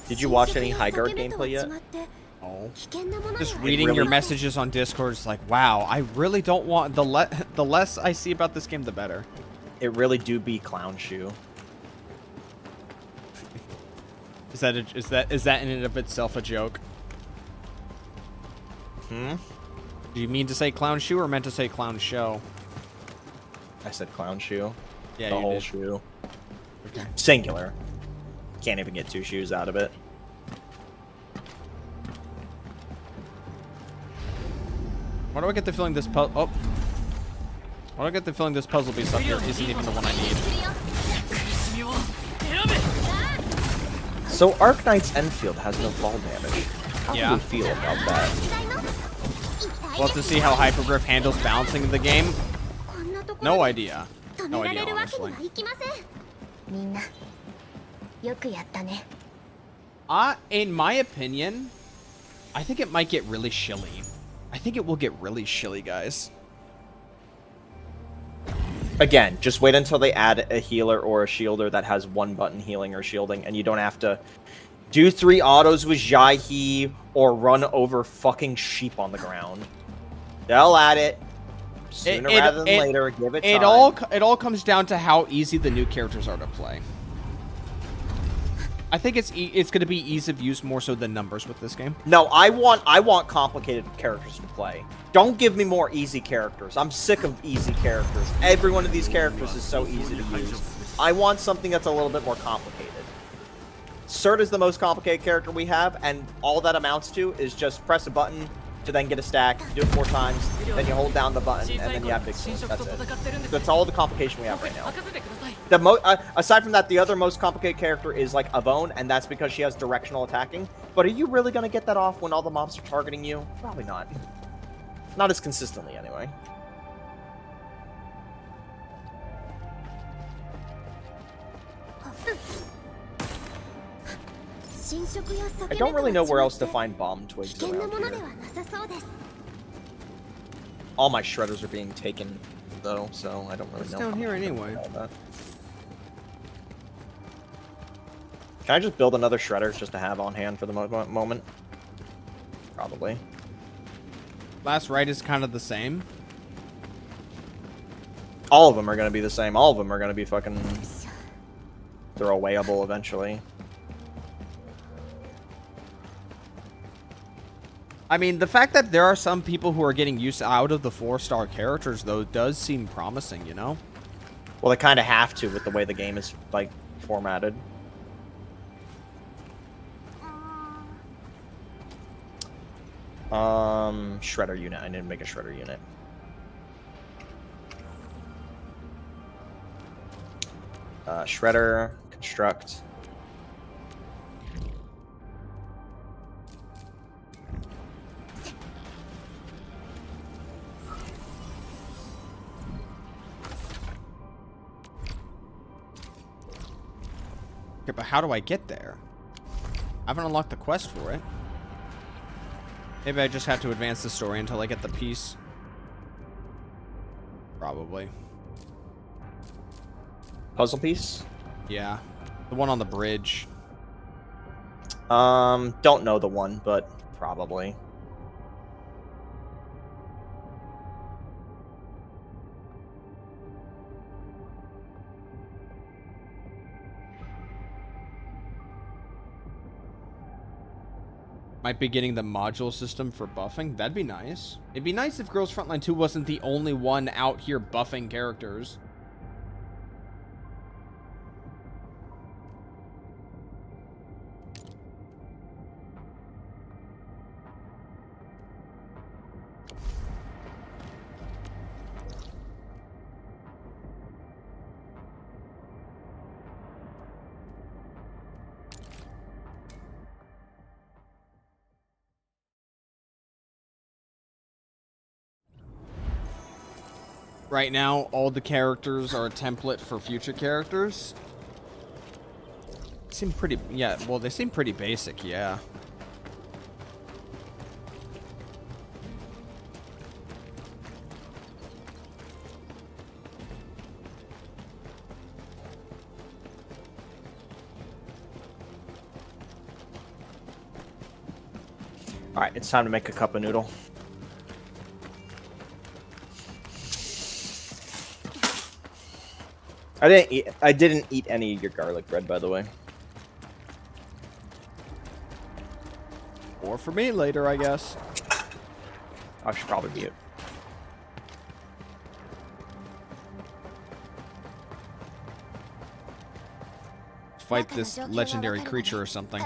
Did you watch any High Guard gameplay yet? Oh. Just reading your messages on Discord is like, wow, I really don't want the less I see about this game, the better. It really do be Clown Shoe. Is that in and of itself a joke? Hmm? Do you mean to say Clown Shoe or meant to say Clown Show? I said Clown Shoe. Yeah, the you whole did. shoe. Okay. Singular. Can't even get 2 shoes out of it. Why do I get the feeling this puzzle? Oh. Why do I get the feeling this puzzle piece up here isn't even the one I need? So Arknights Endfield has no fall damage. How Yeah. do we feel about that? We'll have to see how Hypergrip handles balancing in the game. No idea. No idea, honestly. In my opinion, I think it might get really shilly. I think it will get really shilly, guys. Again, just wait until they add a healer or a shielder that has 1 button healing or shielding, and you don't have to do 3 autos with Jai or run over fucking sheep on the ground. They'll add it sooner rather than later. Give it time. It all comes down to how easy the new characters are to play. I think it's going to be ease of use more so than numbers with this game. No, I want complicated characters to play. Don't give me more easy characters. I'm sick of easy characters. Every one of these characters is so easy to use. I want something that's a little bit more complicated. Cert is the most complicated character we have, and all that amounts to is just press a button to then get a stack, do it 4 times, then you hold down the button, and then you have big Cert. That's it. That's all the complication we have right now. Aside from that, the other most complicated character is like Yvonne, and that's because she has directional attacking. But are you really going to get that off when all the mobs are targeting you? Probably not. Not as consistently, anyway. I don't really know where else to find bomb twigs around here. All my shredders are being taken, though, so I don't really know. It's down here how to anyway. do all that. Can I just build another shredder just to have on hand for the moment? Probably. Last right is kind of the same. All of them are going to be the same. All of them are going to be fucking they're awayable eventually. I mean, the fact that there are some people who are getting used out of the 4-star characters, though, does seem promising, you know? Well, they kind of have to with the way the game is, like, formatted. Shredder unit. I need to make a shredder unit. Shredder, construct. Okay, but how do I get there? I haven't unlocked the quest for it. Maybe I just have to advance the story until I get the piece. Probably. Puzzle piece? Yeah. The one on the bridge. Don't know the one, but probably. Might be getting the module system for buffing. That'd be nice. It'd be nice if Girls Frontline 2 wasn't the only one out here buffing characters. Right now, all the characters are a template for future characters. Seem pretty, yeah, well, they seem pretty basic, yeah. Alright, it's time to make a cup of noodle. I didn't eat any of your garlic bread, by the way. Or for me later, I guess. I should probably be it. Fight this legendary creature or something.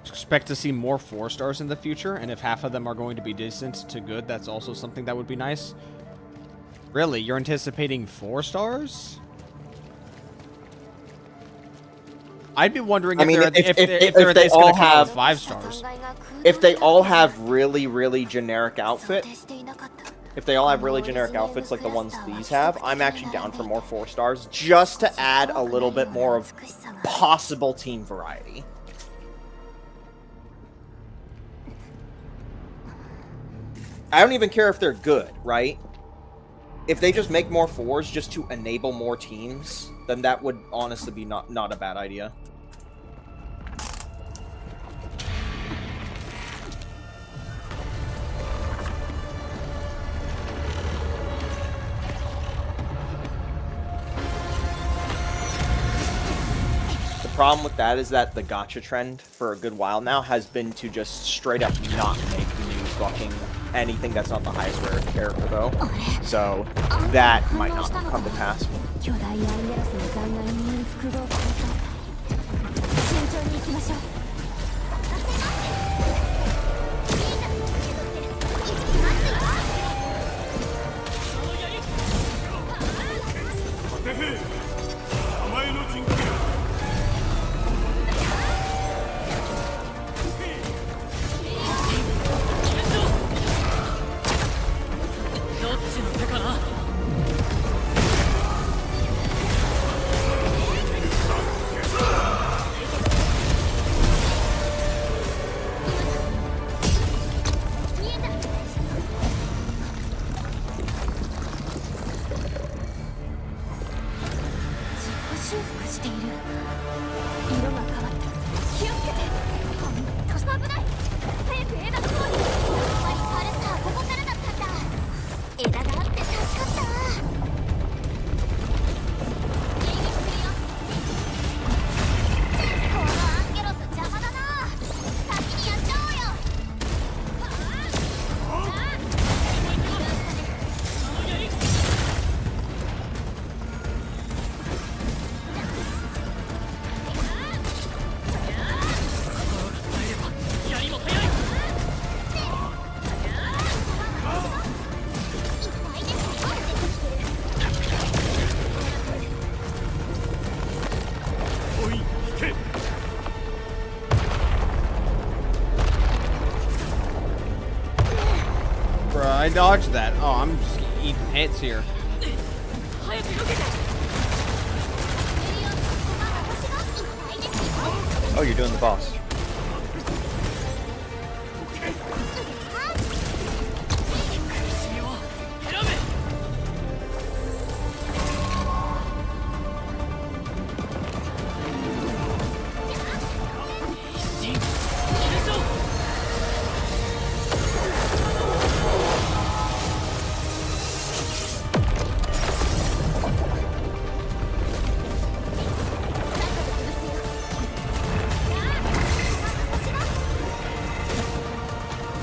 Expect to see more 4 stars in the future, and if half of them are going to be decent to good, that's also something that would be nice. Really? You're anticipating 4 stars? I'd be wondering if they're they all have 5 stars. If they all have really, really generic outfits like the ones these have, I'm actually down for more 4 stars just to add a little bit more of possible team variety. I don't even care if they're good, right? If they just make more 4s just to enable more teams, then that would honestly be not a bad idea. The problem with that is that the gacha trend for a good while now has been to just straight up not make new fucking anything that's not the highest rare character, though. So that might not come to pass. I dodged that? Oh, I'm just eating hits here. 早く避けて Oh, you're doing the boss. 苦しみを選べ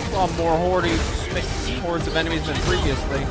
A lot more hordes of enemies than previously.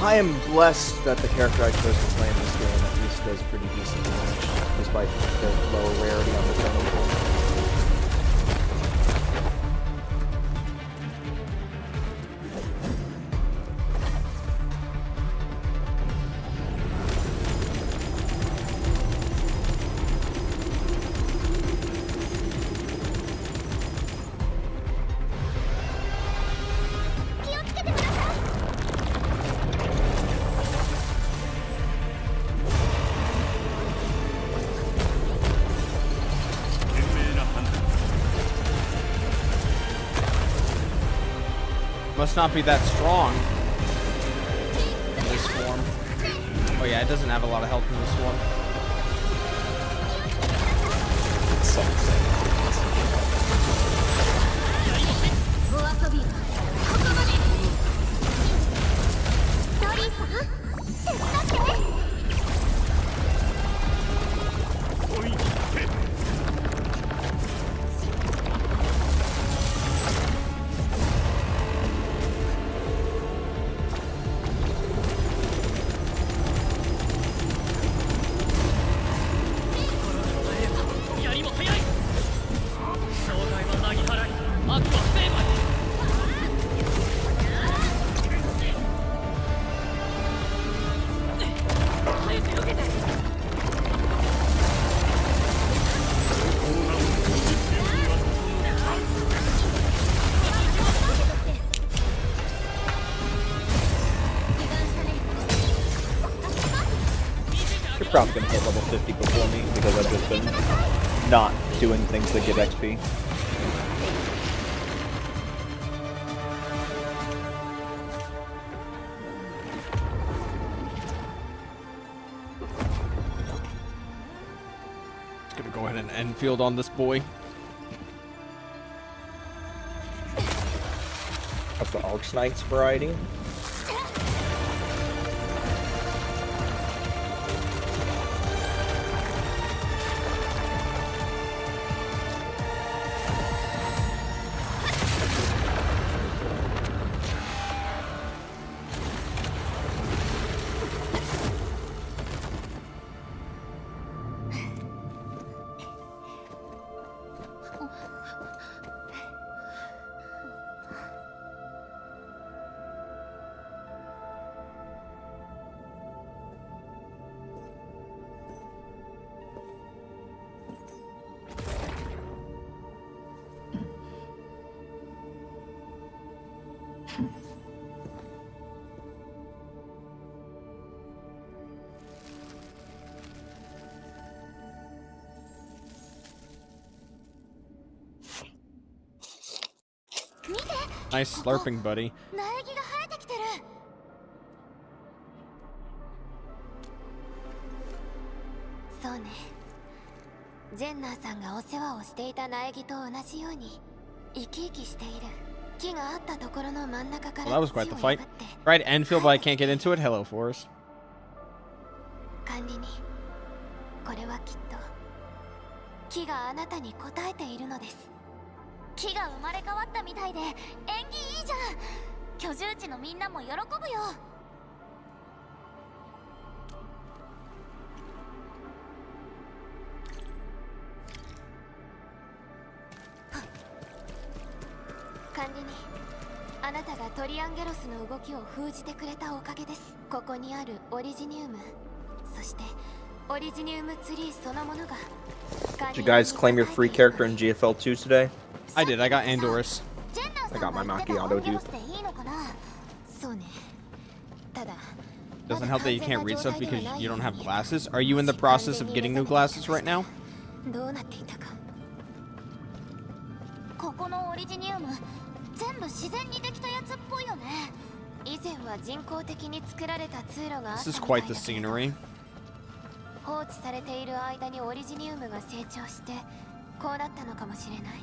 I am blessed that the character I chose to play in this game at least does pretty decent damage, despite the low rarity on the totem pole. Must not be that strong in this form. Oh yeah, it doesn't have a lot of health in this one. You're probably gonna hit level 50 before me because I've just been not doing things that give XP. Just gonna go ahead and Endfield on this boy. Of the Arknights variety. Nice slurping, buddy. 苗木が生えてきてる。そうね。ジェンナーさんがお世話をしていた苗木と同じように生き生きしている。木があったところの真ん中から Well, that was quite the fight. Right, Endfield, but I can't get into it. Hello, Forrest. 管理人、これはきっと木があなたに応えているのです。木が生まれ変わったみたいで縁起いいじゃん。居住地のみんなも喜ぶよ。管理人、あなたがトリアンゲロスの動きを封じてくれたおかげです。ここにあるオリジニウム、そしてオリジニウムツリーそのものが。 Did you guys claim your free character in GFL2 today? I did. I got Andorus. I got my macchiato, dude. Doesn't help that you can't read stuff because you don't have glasses. Are you in the process of getting new glasses right now? どうなっていたか。ここのオリジニウム全部自然にできたやつっぽいよね。以前は人工的に作られた通路があった This み is た quite い the だけど、 scenery. 放置されている間にオリジニウムが成長してこうなったのかもしれない。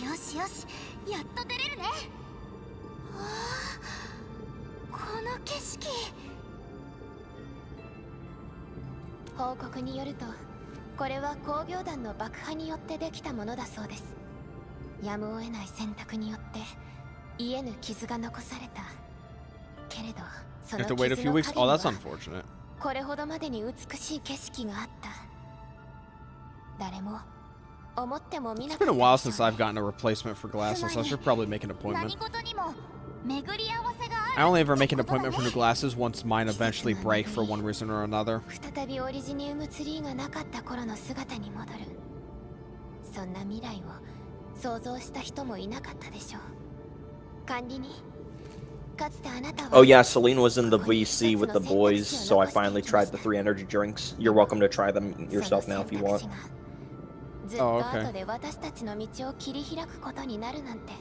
よしよし、やっと出れるね。わあ、この景色。報告によると、これは工業団の爆破によってできたものだそうです。やむを得ない選択によって癒えぬ傷が残された。けれど、そ You の have to wait a 傷 few の weeks. 影 Oh, に that's は unfortunate. これほどまでに美しい景色があった。誰も思っても見な It's か been っ a た while でしょ since う I've gotten a replacement for glasses, so I should probably make an 何 appointment. 事にも巡り合わせがある。 I only ever make an appointment for new glasses once mine eventually break for one reason or another. 再びオリジニウムツリーがなかった頃の姿に戻る。そんな未来を想像した人もいなかったでしょう。管理人、かつてあなたは Oh yeah, Celine was in the VC with the boys, so I finally tried the 3 energy drinks. You're welcome to try them yourself now if you want. ずっと後で私たちの道を切り開くことになるなんて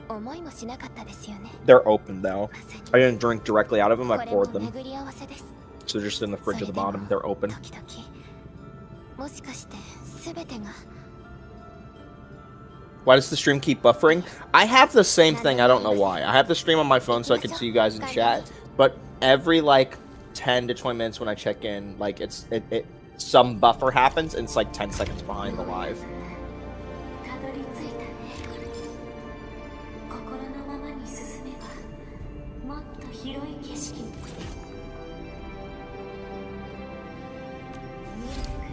思いもしなかったですよね。 They're open though. I didn't drink directly out of them, I これも poured them. 巡り合わせです。 So they're just in the fridge at the bottom. They're open. 時々もしかして全てが Why does the stream keep buffering? I have the same thing, I don't know why. I have the stream on my phone so I can see you guys in chat, but every like 10 to 20 minutes when I check in, like some buffer happens and it's like 10 seconds behind the live. たどり着いたね。心のままに進めばもっと広い景色に見えてくる。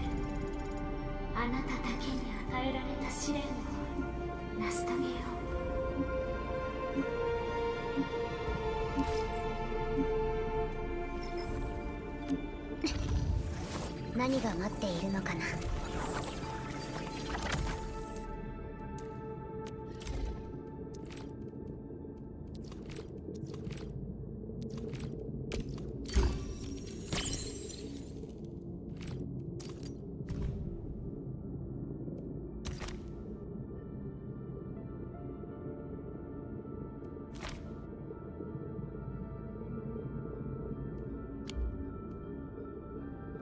あなただけに与えられた試練を成し遂げよう。何が待っているのかな。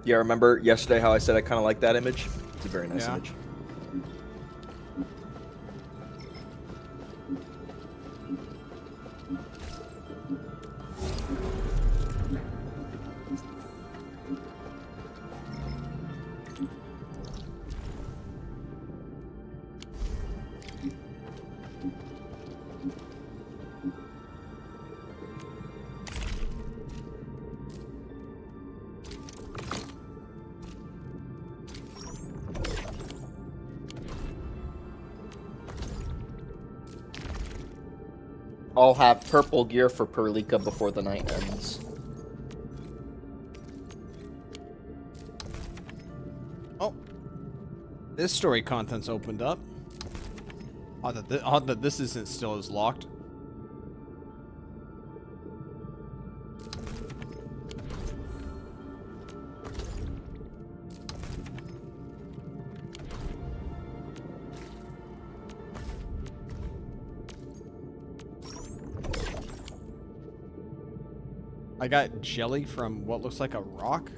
Yeah, remember yesterday how I said I kind of like that image? It's a very nice Yeah. image. I'll have purple gear for Perlika before the night ends. Oh, this story content's opened up. Odd that this isn't still as locked. I got jelly from what looks like a rock.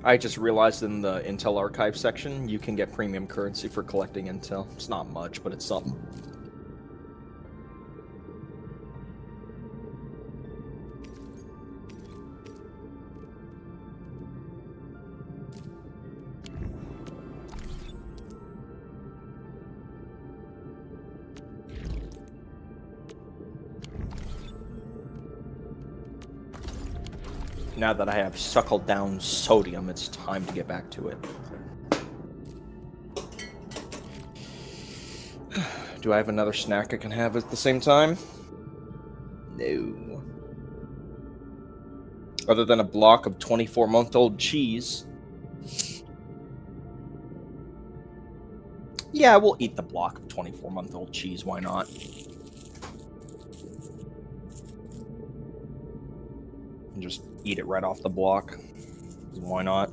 I just realized in the Intel Archive section, you can get premium currency for collecting Intel. It's not much, but it's something. Now that I have suckled down sodium, it's time to get back to it. Do I have another snack I can have at the same time? No. Other than a block of 24-month-old cheese. Yeah, we'll eat the block of 24-month-old cheese, why not? And just eat it right off the block. Why not?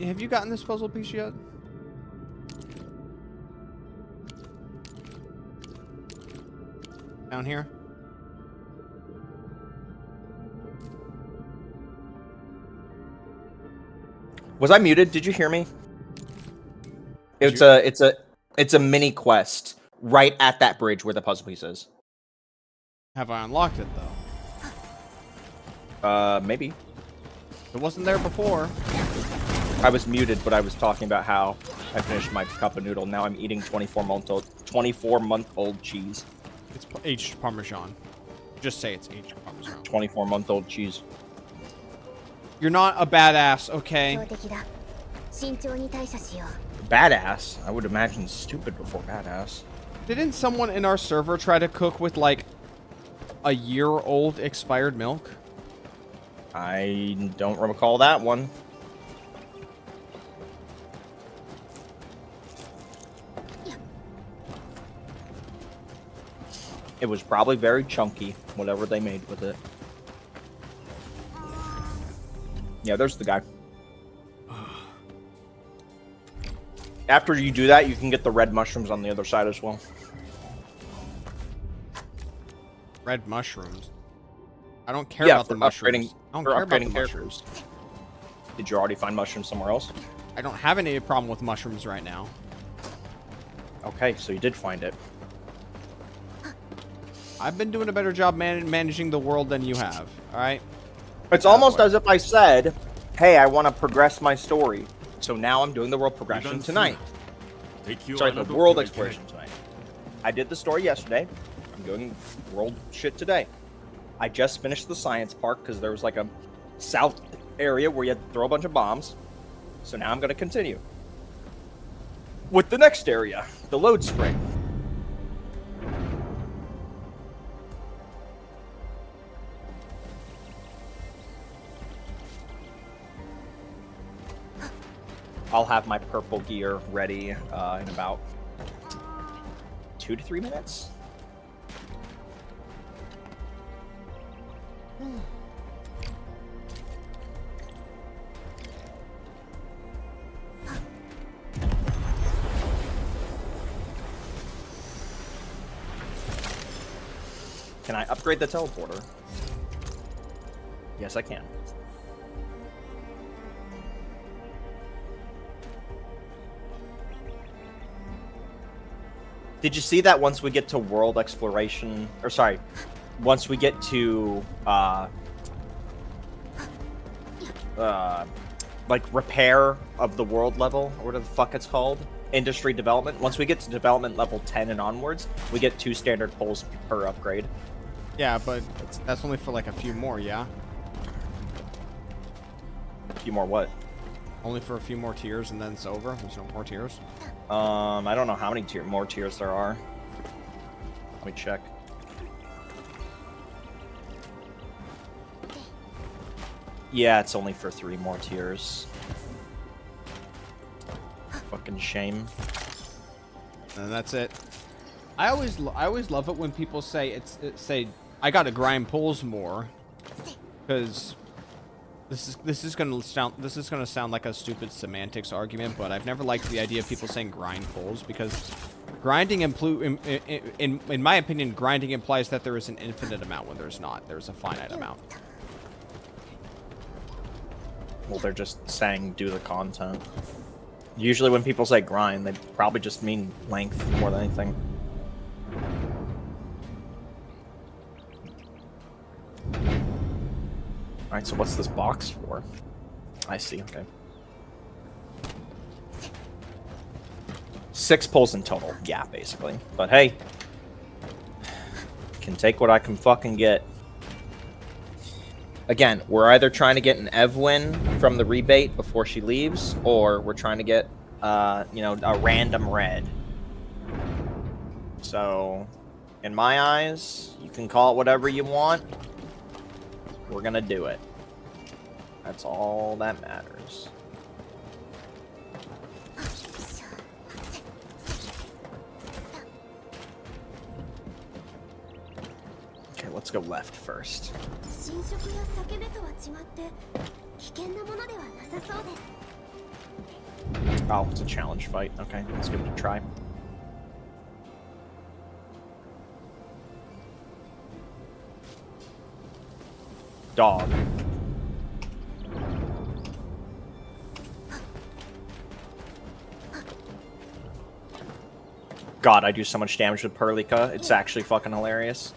Have you gotten this puzzle piece yet? Down here? Was I muted? Did you hear me? It's a mini quest right at that bridge where the puzzle piece is. Have I unlocked it though? Maybe. It wasn't there before. I was muted, but I was talking about how I finished my cup of noodle. Now I'm eating 24-month-old cheese. It's aged Parmesan. Just say it's aged Parmesan. 24-month-old cheese. You're not a badass, okay? Badass? I would imagine stupid before badass. Didn't someone in our server try to cook with like a year-old expired milk? I don't recall that one. It was probably very chunky, whatever they made with it. Yeah, there's the guy. After you do that, you can get the red mushrooms on the other side as well. Red mushrooms? I don't care about the mushrooms. I don't care about the mushrooms. Did you already find mushrooms somewhere else? I don't have any problem with mushrooms right now. Okay, so you did find it. I've been doing a better job managing the world than you have, alright? It's almost as if I said, hey, I want to progress my story. So now I'm doing the world progression tonight. Sorry, the world exploration tonight. I did the story yesterday. I'm doing world shit today. I just finished the science park because there was like a south area where you had to throw a bunch of bombs. So now I'm going to continue with the next area, the load spring. I'll have my purple gear ready in about 2 to 3 minutes. Can I upgrade the teleporter? Yes, I can. Did you see that once we get to world exploration, or sorry, once we get to, like repair of the world level, or whatever the fuck it's called, industry development, once we get to development level 10 and onwards, we get 2 standard pulls per upgrade. Yeah, but that's only for like a few more, yeah? A few more what? Only for a few more tiers and then it's over? There's no more tiers? I don't know how many more tiers there are. Let me check. Yeah, it's only for 3 more tiers. Fucking shame. And that's it. I always love it when people say say I gotta grind pulls more, because this is gonna sound like a stupid semantics argument, but I've never liked the idea of people saying grind pulls, because grinding in my opinion, grinding implies that there is an infinite amount when there's not. There's a finite amount. Well, they're just saying do the content. Usually when people say grind, they probably just mean length more than anything. Alright, so what's this box for? I see, okay. 6 pulls in total. Yeah, basically. But hey, can take what I can fucking get. Again, we're either trying to get an Ev win from the rebate before she leaves, or we're trying to get, you know, a random red. So, in my eyes, you can call it whatever you want. We're gonna do it. That's all that matters. Okay, let's go left first. Oh, it's a challenge fight. Okay, let's give it a try. Dog. God, I do so much damage with Perlica. It's actually fucking hilarious.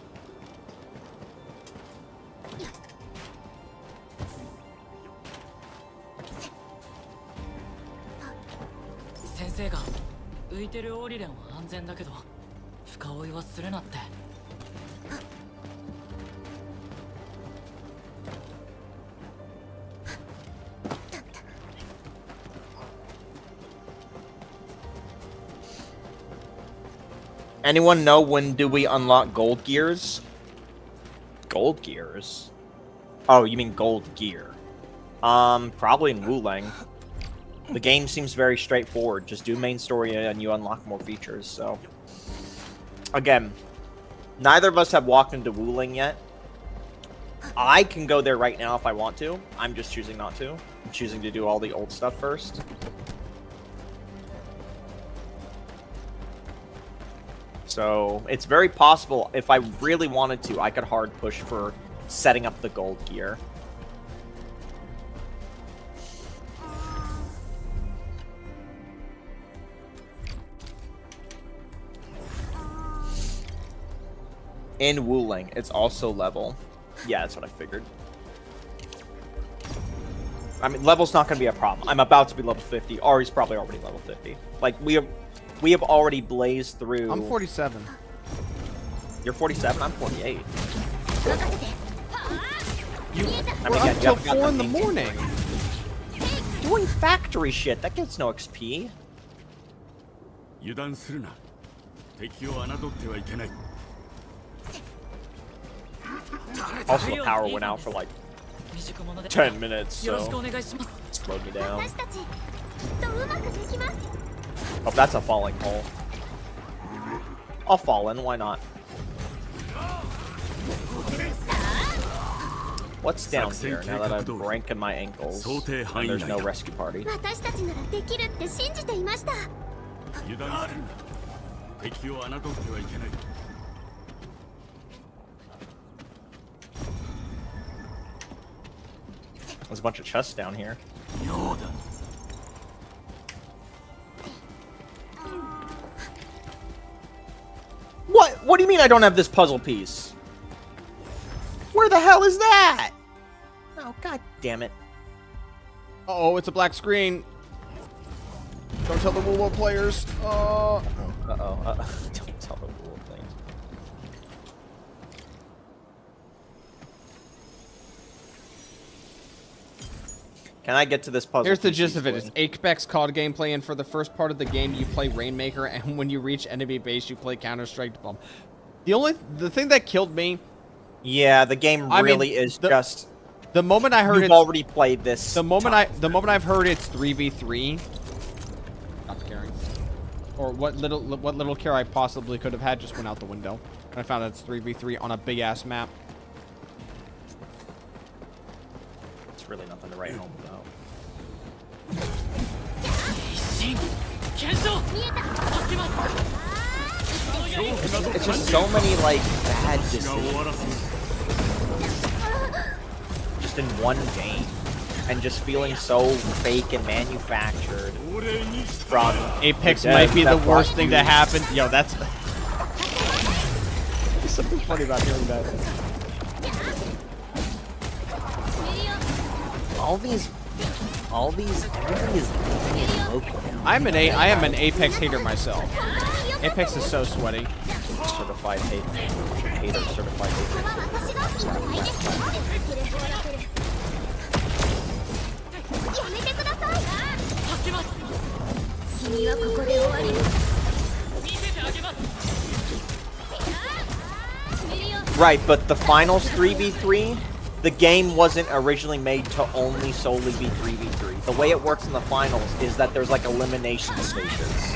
Anyone know when do we unlock gold gears? Gold gears? Oh, you mean gold gear. Probably in Wulang. The game seems very straightforward. Just do main story and you unlock more features, so. Again, neither of us have walked into Wuling yet. I can go there right now if I want to. I'm just choosing not to. I'm choosing to do all the old stuff first. So, it's very possible, if I really wanted to, I could hard push for setting up the gold gear. In Wuling, it's also level. Yeah, that's what I figured. I mean, level's not going to be a problem. I'm about to be level 50. Ari's probably already level 50. Like, we have already blazed through... I'm 47. You're 47? I'm 48. We're up till 4 in the morning. Doing factory shit. That gets no XP. Also, the power went out for like 10 minutes, so slowed me down. Oh, that's a falling hole. I'll fall in, why not? What's down here now that I've broken my ankles and there's no rescue party? There's a bunch of chests down here. What? What do you mean I don't have this puzzle piece? Where the hell is that? Oh, god damn it. Uh-oh, it's a black screen. Don't tell the Woolwo players. Uh-oh. Don't tell the Woolwo players. Can I get to this puzzle? Here's the gist of it. peacefully? It's Apex COD gameplay, and for the first part of the game, you play Rainmaker, and when you reach enemy base, you play Counter-Strike Bomb. The thing that killed me... Yeah, the game really is just... The moment I heard You've already played this. The moment I've heard it's 3v3, not caring. Or what little care I possibly could have had just went out the window. And I found out it's 3v3 on a big ass map. It's really nothing to write home about. It's just so many like bad decisions. Just in one game, and just feeling so fake and manufactured from Apex might be the worst thing to happen. Yo, that's There's something funny about hearing that. Everybody is local. I am an Apex hater myself. Apex is so sweaty. Certified hater, certified hater. Right, but the finals 3v3, the game wasn't originally made to only solely be 3v3. The way it works in the finals is that there's like elimination stages.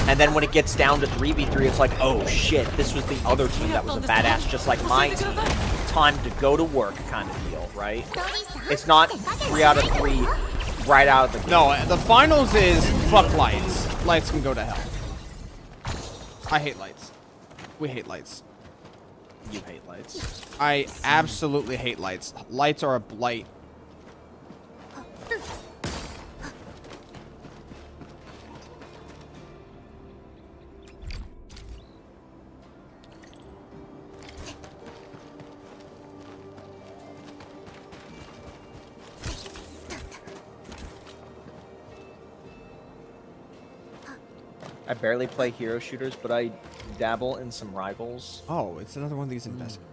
And then when it gets down to 3v3, it's like, oh shit, this was the other team that was a badass just like my team. Time to go to work kind of deal, right? It's not 3 out of 3 right out of the game. No, the finals is fuck lights. Lights can go to hell. I hate lights. We hate lights. You hate lights. I absolutely hate lights. Lights are a blight. I barely play hero shooters, but I dabble in some rivals. Oh, it's another one of these investments.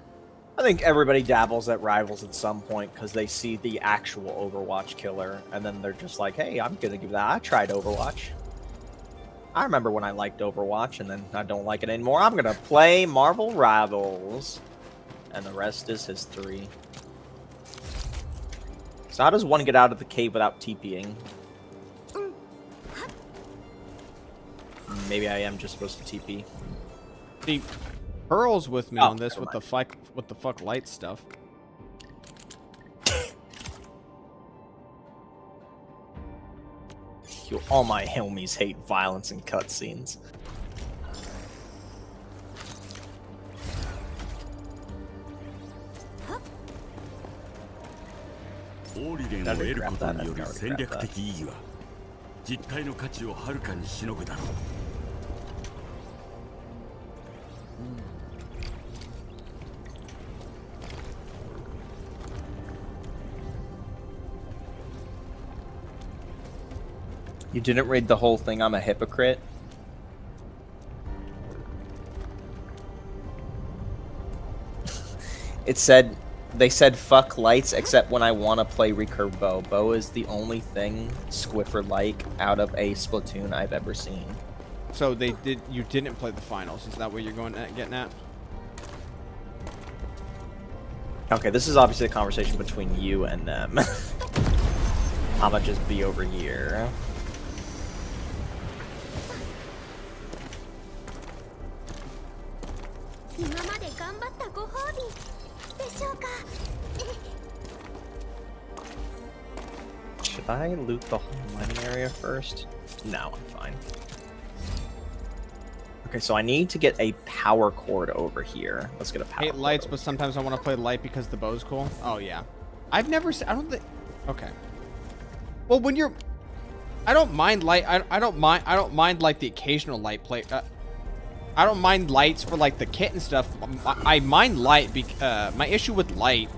I think everybody dabbles at rivals at some point because they see the actual Overwatch killer, and then they're just like, hey, I'm gonna give that. I tried Overwatch. I remember when I liked Overwatch, and then I don't like it anymore. I'm gonna play Marvel Rivals. And the rest is history. So how does one get out of the cave without TPing? Maybe I am just supposed to TP. See, Pearl's with me Oh, on this never with the fuck light stuff. All my homies hate violence and cutscenes. You didn't read the whole thing, I'm a hypocrite? They said fuck lights except when I want to play recurve bow. Bow is the only thing Squiffer-like out of a Splatoon I've ever seen. So you didn't play the finals. Is that what you're getting at? Okay, this is obviously a conversation between you and them. I'ma just be over here. Should I loot the whole mining area first? No, I'm fine. Okay, so I need to get a power cord over here. Let's get a power Hate cord. lights, but sometimes I want to play light because the bow's cool. Oh yeah, I've never. I don't think. Okay. Well, when you're, I don't mind light. I don't mind like the occasional light play. I don't mind lights for like the kit and stuff. I mind light because my issue with light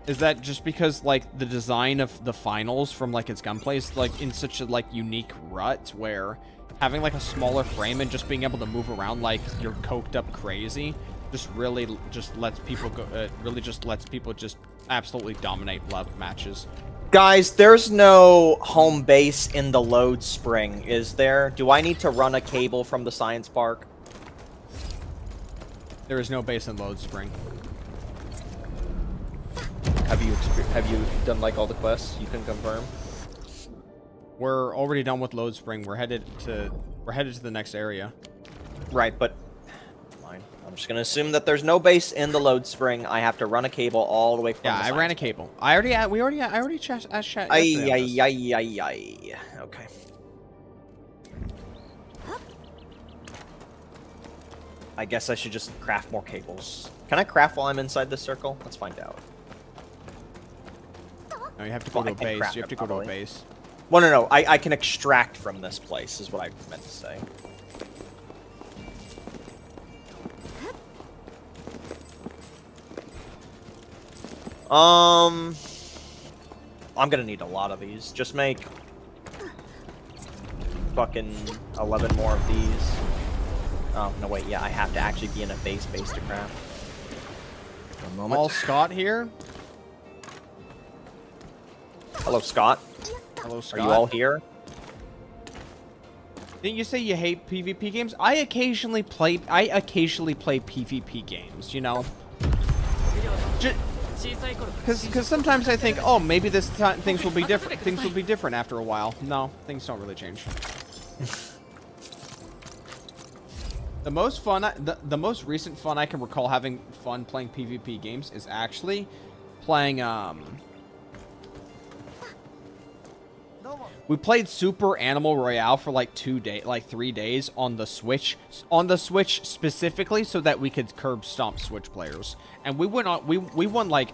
is that just because like the design of the finals from like its gunplay is like in such a like unique rut where having like a smaller frame and just being able to move around like you're coked up crazy just really just lets people go. Really just lets people just absolutely dominate matches. Guys, there's no home base in the load spring, is there? Do I need to run a cable from the science park? There is no base in Load Spring. Have you done like all the quests? You can confirm. We're already done with Load Spring. We're headed to the next area. Right, but fine. I'm just gonna assume that there's no base in the load spring. I have to run a cable all the way from. Yeah, the I ran a cable. I already asked chat. Ay. Okay. I guess I should just craft more cables. Can I craft while I'm inside this circle? Let's find out. No, you have to go Well, to a I can base. craft You have to it, go to a probably. base. Well, no. I can extract from this place, is what I meant to say. I'm gonna need a lot of these. Just make fucking 11 more of these. Oh, no, wait, yeah, I have to actually be in a base to craft. One moment. All Scott here. Hello, Scott. Hello, Scott. Are you all here? Didn't you say you hate PvP games? I occasionally play PvP games, you know? Because sometimes I think, oh, maybe this time things will be different. Things will be different after a while. No, things don't really change. The most fun, the most recent fun I can recall having fun playing PvP games is actually playing, we played Super Animal Royale for like 3 days on the Switch. On the Switch specifically, so that we could curb stomp Switch players. And we went on. We won like,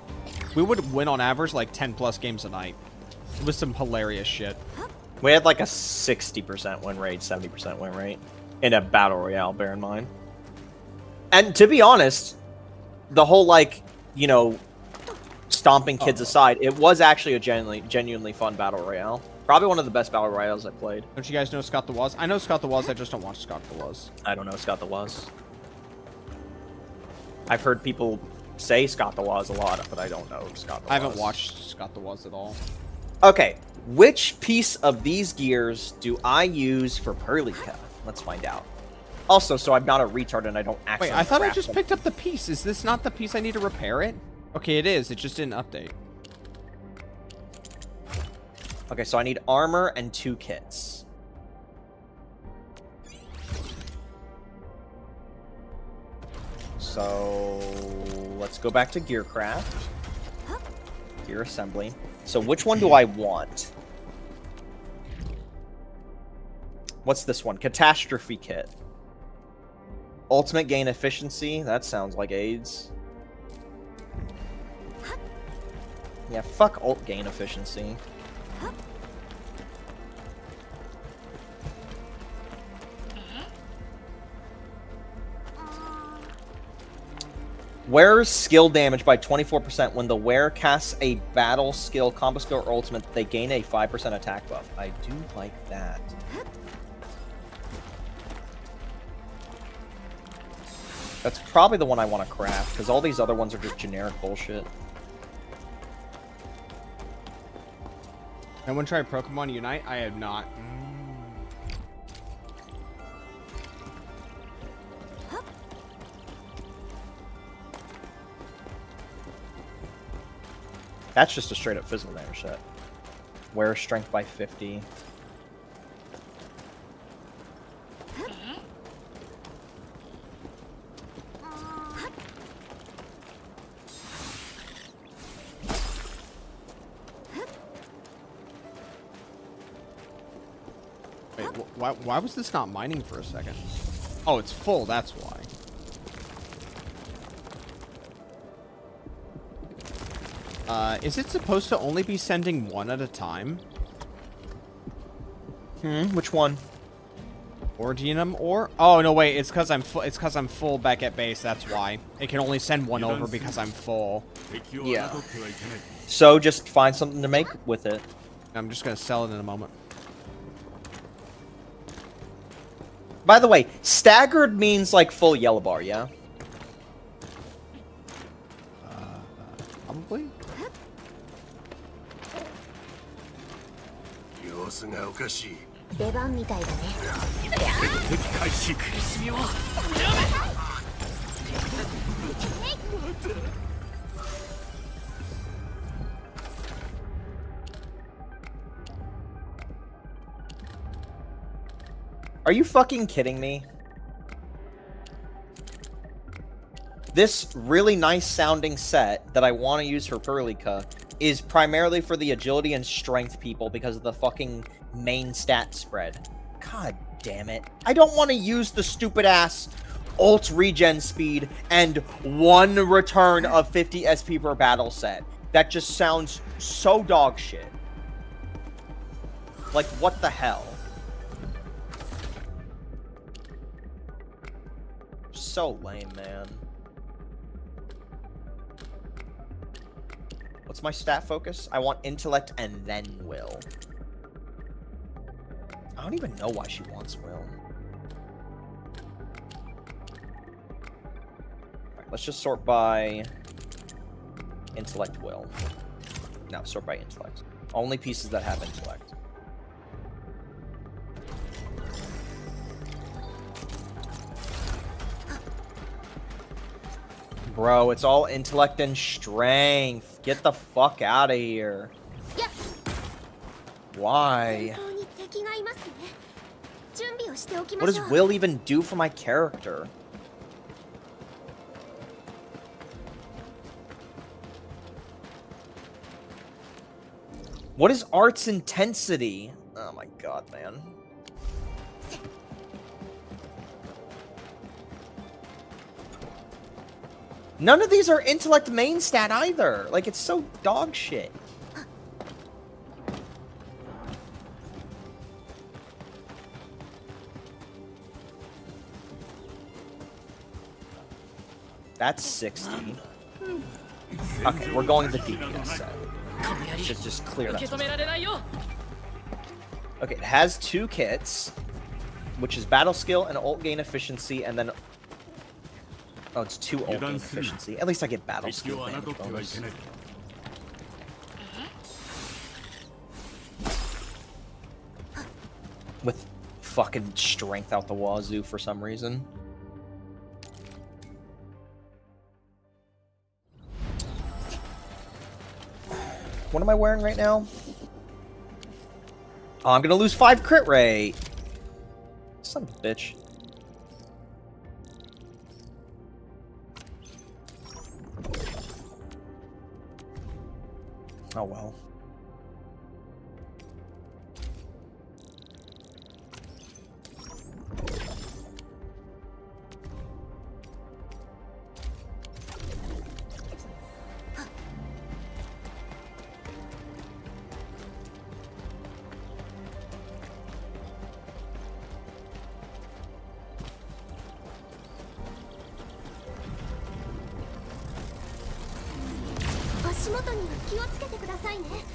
we would win on average like 10+ games a night. It was some hilarious shit. We had like a 60% win rate, 70% win rate in a battle royale. Bear in mind. And to be honest, the whole like, you know, stomping kids aside, it was actually a genuinely fun battle royale. Probably one of the best battle royales I played. Don't you guys know Scott the Woz? I know Scott the Woz, I just don't watch Scott the Woz. I don't know Scott the Woz. I've heard people say Scott the Woz a lot, but I don't know Scott the Woz. I haven't watched Scott the Woz at all. Okay, which piece of these gears do I use for Pearlica? Let's find out. Also, so I'm not a retard and I don't actually. Wait, I thought I just picked up the piece. Is this not the piece I need to repair it? Okay, it is. It just didn't update. Okay, so I need armor and 2 kits. So let's go back to Gearcraft. Gear assembly. So which one do I want? What's this one? Catastrophe kit. Ultimate gain efficiency. That sounds like AIDS. Yeah, fuck ult gain efficiency. Wearer's skill damage by 24% when the wearer casts a battle skill, combo skill, or ultimate. They gain a 5% attack buff. I do like that. That's probably the one I want to craft, because all these other ones are just generic bullshit. Anyone try Pokemon Unite? I have not. That's just a straight up physical damage set. Wearer strength by 50. Wait, why was this not mining for a second? Oh, it's full, that's why. Is it supposed to only be sending one at a time? Which one? Ordianum or? Oh no, wait. It's because I'm full. It's because I'm full back at base. That's why it can only send one over because I'm full. Yeah. So just find something to make with it. I'm just gonna sell it in a moment. By the way, staggered means like full yellow bar, yeah? quickly? 様子がおかしい。出番みたいだね。敵開始。苦しみを。 Are you fucking kidding me? This really nice sounding set that I want to use for Perlica is primarily for the agility and strength people because of the fucking main stat spread. God damn it. I don't want to use the stupid ass ult regen speed and 1 return of 50 SP per battle set. That just sounds so dog shit. Like, what the hell? So lame, man. What's my stat focus? I want intellect and then will. I don't even know why she wants will. Alright, let's just sort by intellect, will. No, sort by intellect. Only pieces that have intellect. Bro, it's all intellect and strength. Get the fuck out of here. Why? What does will even do for my character? What is art's intensity? Oh my god, man. None of these are intellect main stat either. Like, it's so dog shit. That's 60. Okay, we're going to the DPS set. Should just clear that. Okay, it has 2 kits, which is battle skill and ult gain efficiency, and then oh, it's 2 ult gain efficiency. At least I get battle skill damage bonus. With fucking strength out the wazoo for some reason. What am I wearing right now? Oh, I'm gonna lose 5 crit rate. Son of a bitch. Oh well.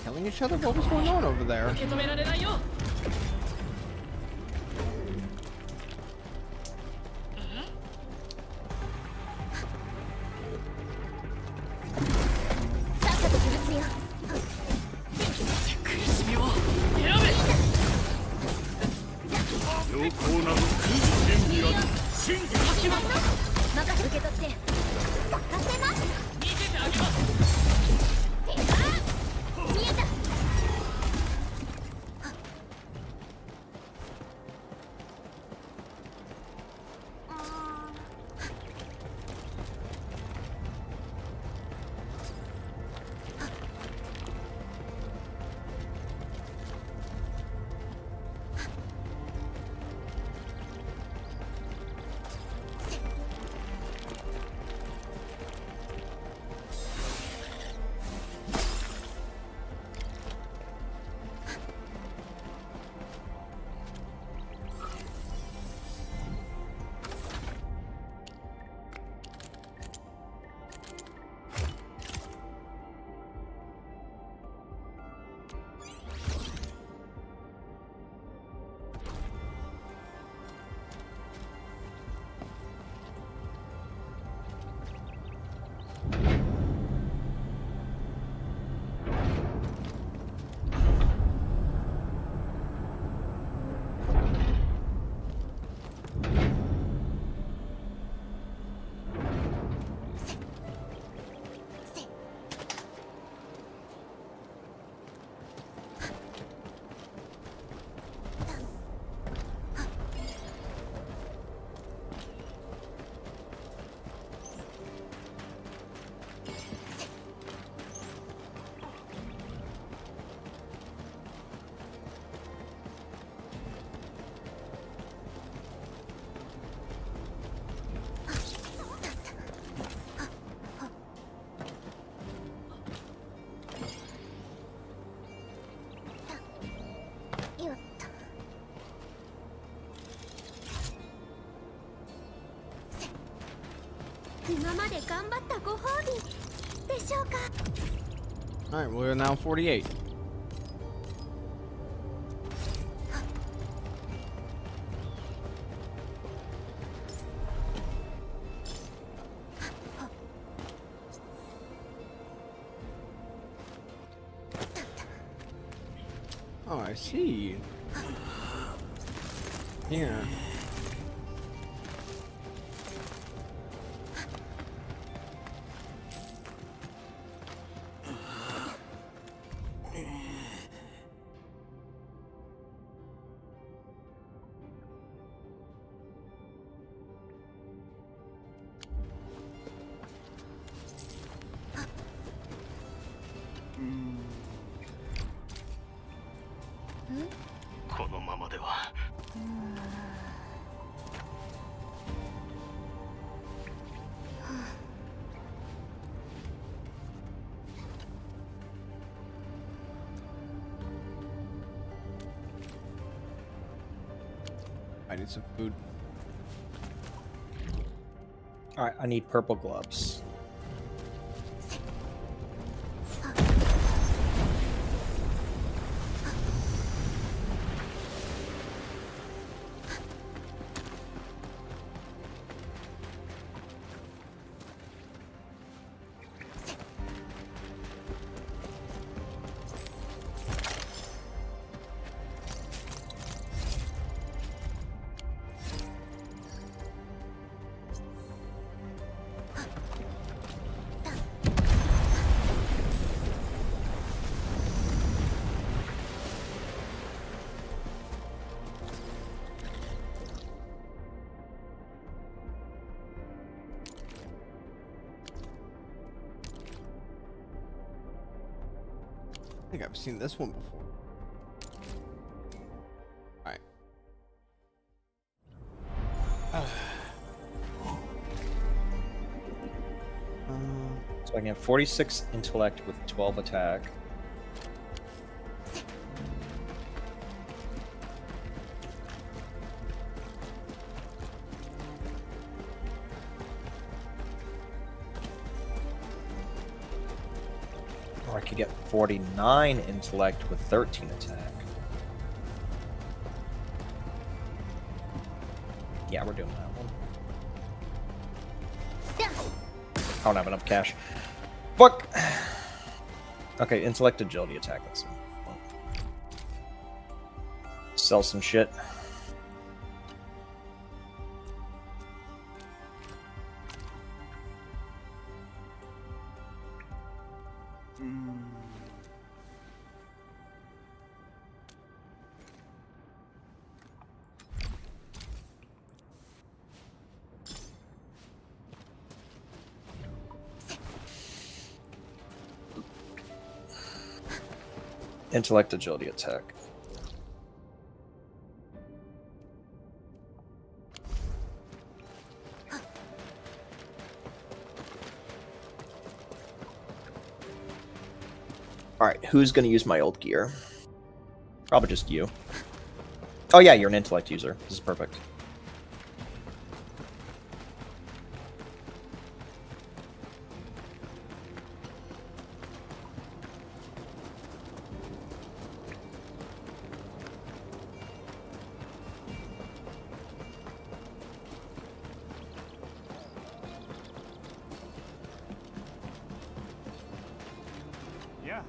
Telling each other what was going on over there. 今まで頑張ったご褒美でしょうか。 Alright, we're now 48. Oh, I see. Here. I need some food. All right, I need purple gloves. I think I've seen this one before. Alright. So I can have 46 intellect with 12 attack. Or I could get 49 intellect with 13 attack. Yeah, we're doing that one. I don't have enough cash. Fuck! Okay, intellect agility attack. That's one. Sell some shit. Intellect agility attack. Alright, who's gonna use my old gear? Probably just you. Oh yeah, you're an intellect user. This is perfect. Yeah.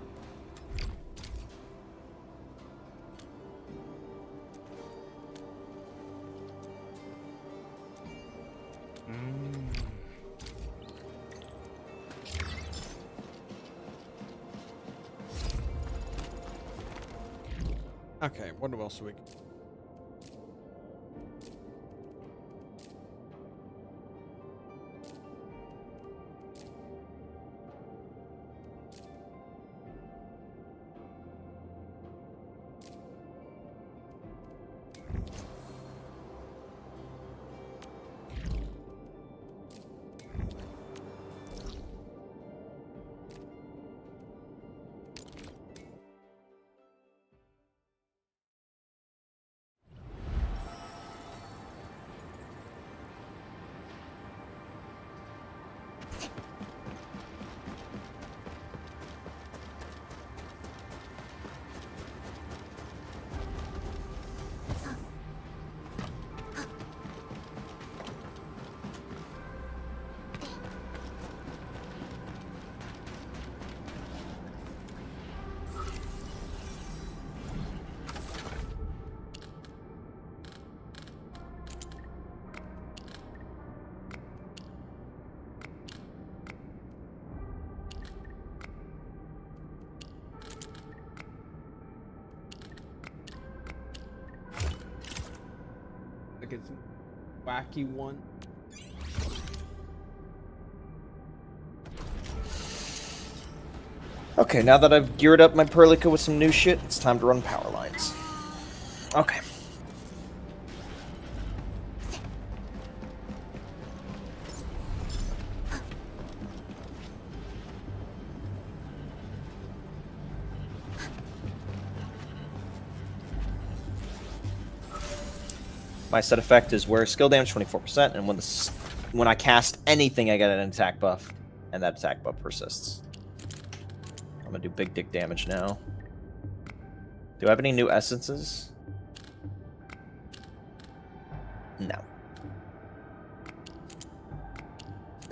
Okay, what else do we Like it's a wacky one. Okay, now that I've geared up my Perlica with some new shit, it's time to run power lines. Okay. My set effect is where skill damage 24%, and when I cast anything, I get an attack buff, and that attack buff persists. I'm gonna do big dick damage now. Do I have any new essences? No.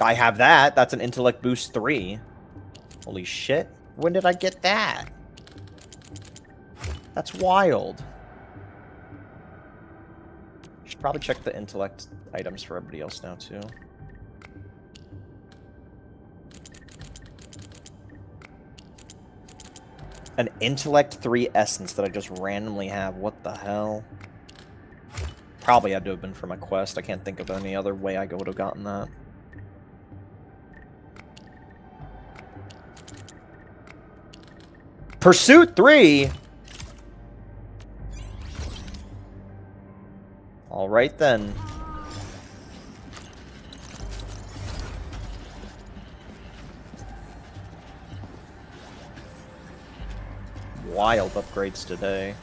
I have that. That's an intellect boost 3. Holy shit. When did I get that? That's wild. Should probably check the intellect items for everybody else now, too. An intellect 3 essence that I just randomly have. What the hell? Probably had to have been for my quest. I can't think of any other way I would have gotten that. Pursuit 3? Alright then. Wild upgrades today.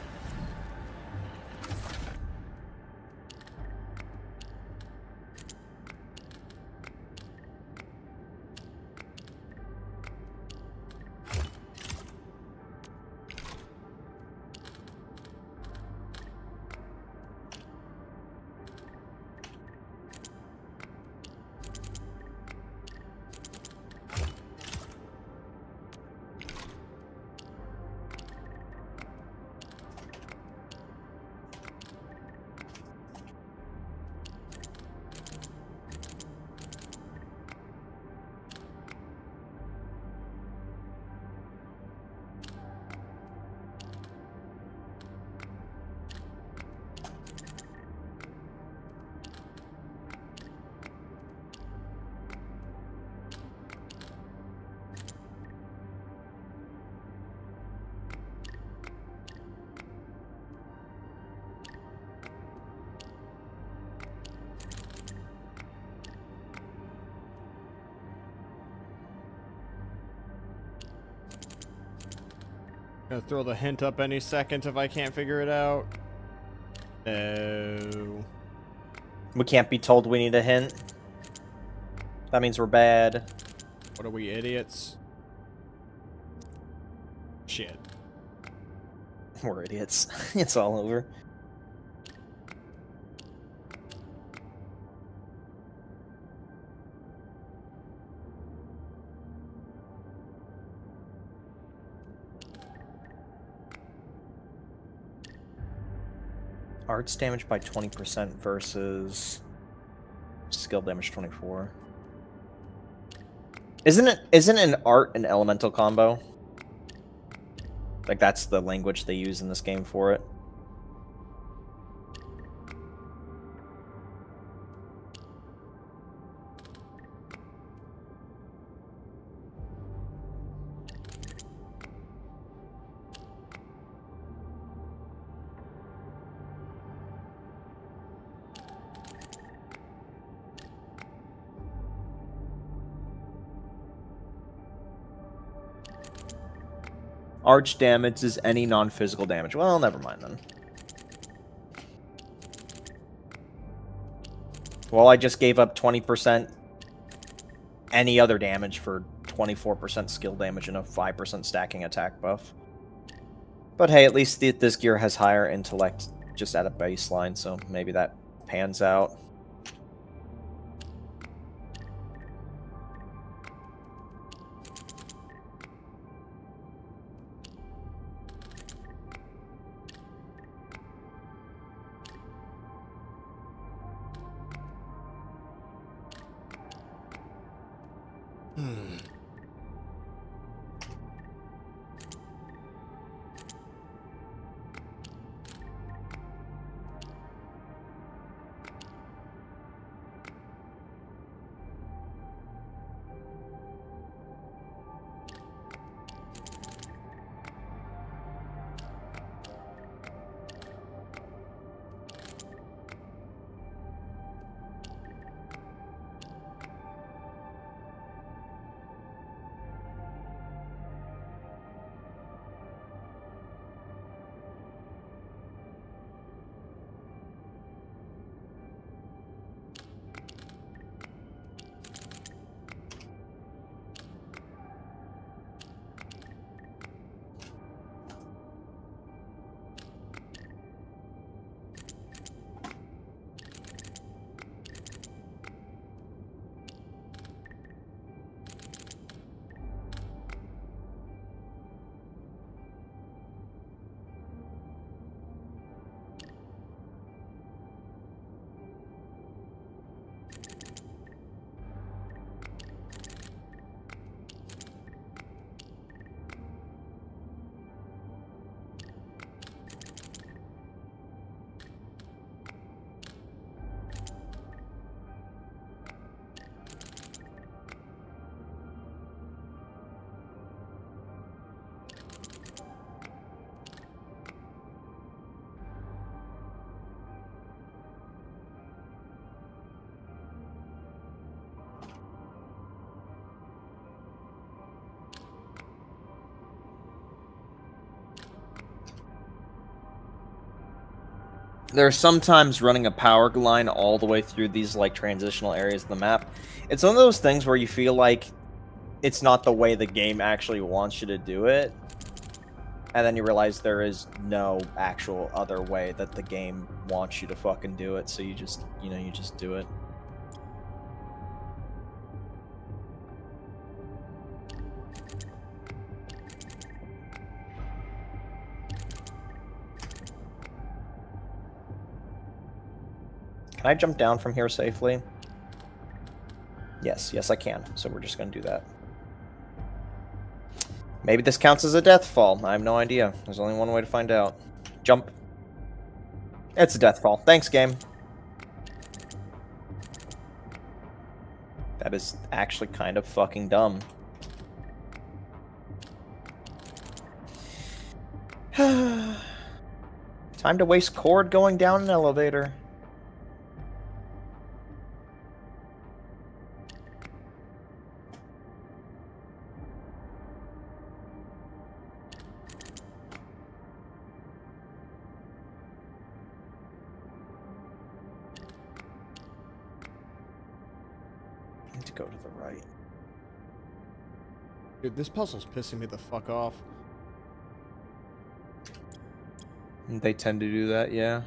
Gonna throw the hint up any second if I can't figure it out. No. We can't be told we need a hint. That means we're bad. What are we, idiots? Shit. We're idiots. It's all over. Arts damage by 20% versus skill damage 24. Isn't an art an elemental combo? Like that's the language they use in this game for it. Arch damage is any non-physical damage. Well, never mind then. Well, I just gave up 20% any other damage for 24% skill damage and a 5% stacking attack buff. But hey, at least this gear has higher intellect just at a baseline, so maybe that pans out. There's sometimes running a power line all the way through these like transitional areas of the map. It's one of those things where you feel like it's not the way the game actually wants you to do it. And then you realize there is no actual other way that the game wants you to fucking do it. So you just, you just do it. Can I jump down from here safely? Yes, I can. So we're just going to do that. Maybe this counts as a death fall. I have no idea. There's only one way to find out. Jump. It's a death fall. Thanks, game. That is actually kind of fucking dumb. Time to waste cord going down an elevator. To go to the right. Dude, this puzzle's pissing me the fuck off. They tend to do that, yeah.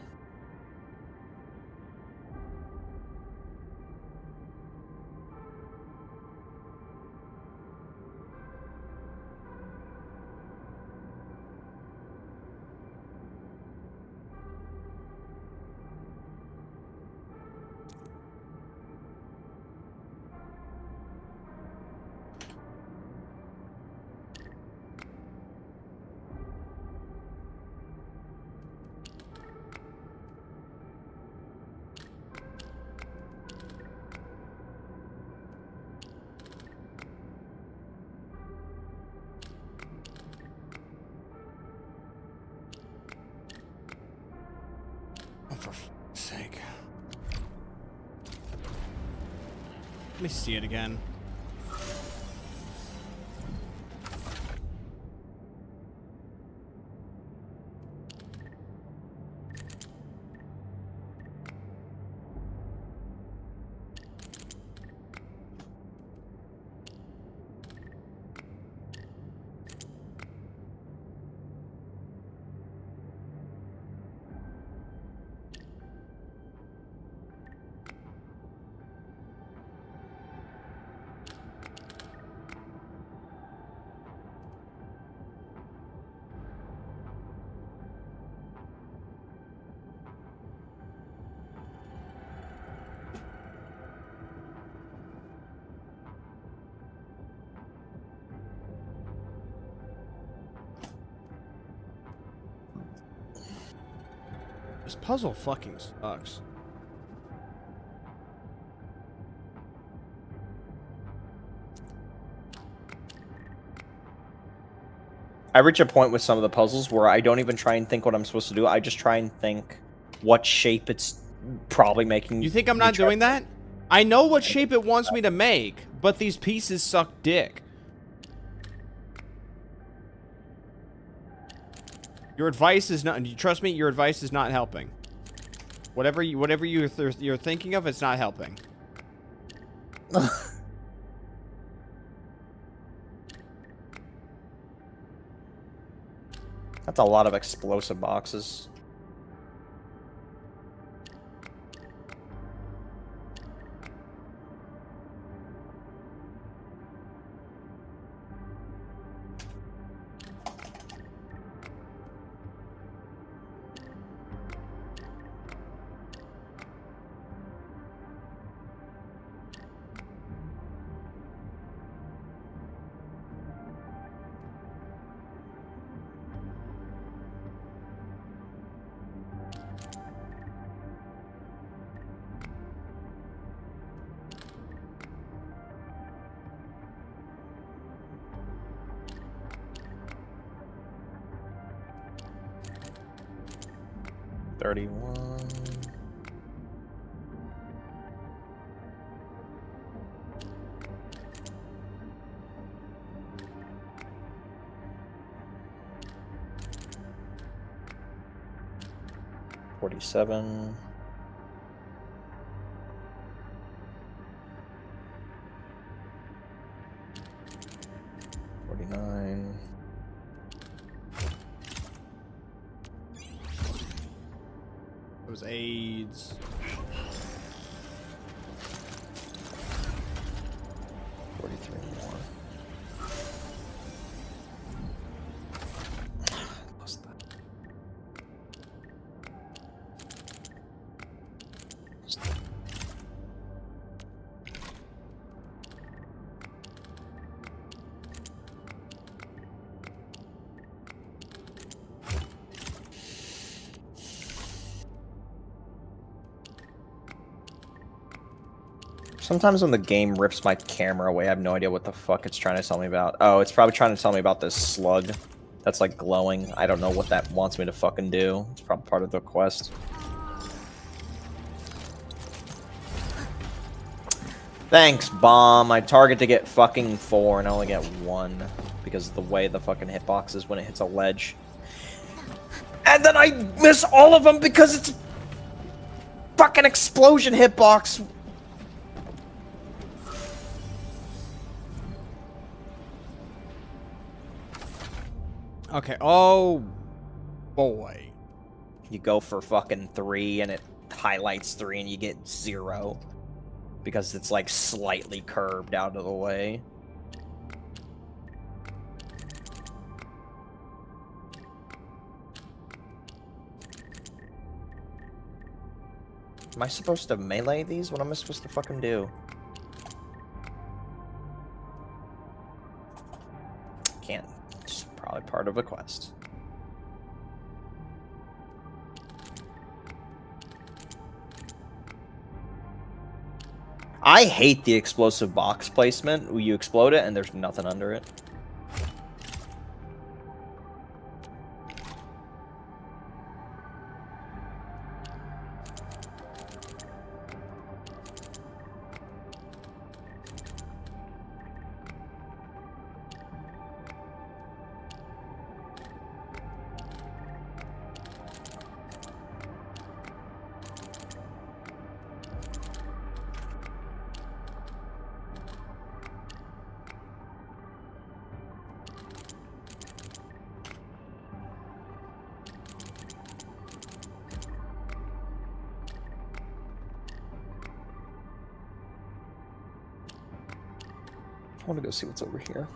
Oh, for fuck's sake. Let me see it again. This puzzle fucking sucks. I reach a point with some of the puzzles where I don't even try and think what I'm supposed to do. I just try and think what shape it's probably making. You think I'm not doing that? I know what shape it wants me to make, but these pieces suck dick. Your advice is not. Trust me, your advice is not helping. Whatever you're thinking of, it's not helping. That's a lot of explosive boxes. 47. 49. Those AIDS. 43 more. What's that? Sometimes when the game rips my camera away, I have no idea what the fuck it's trying to tell me about. Oh, it's probably trying to tell me about this slug that's like glowing. I don't know what that wants me to fucking do. It's probably part of the quest. Thanks, bomb. I target to get fucking 4 and I only get 1 because of the way the fucking hitbox is when it hits a ledge. And then I miss all of them because it's fucking explosion hitbox. Okay. Oh boy. You go for fucking 3 and it highlights 3 and you get 0 because it's like slightly curved out of the way. Am I supposed to melee these? What am I supposed to fucking do? Can't. It's probably part of a quest. I hate the explosive box placement where you explode it and there's nothing under it. I want to go see what's over here.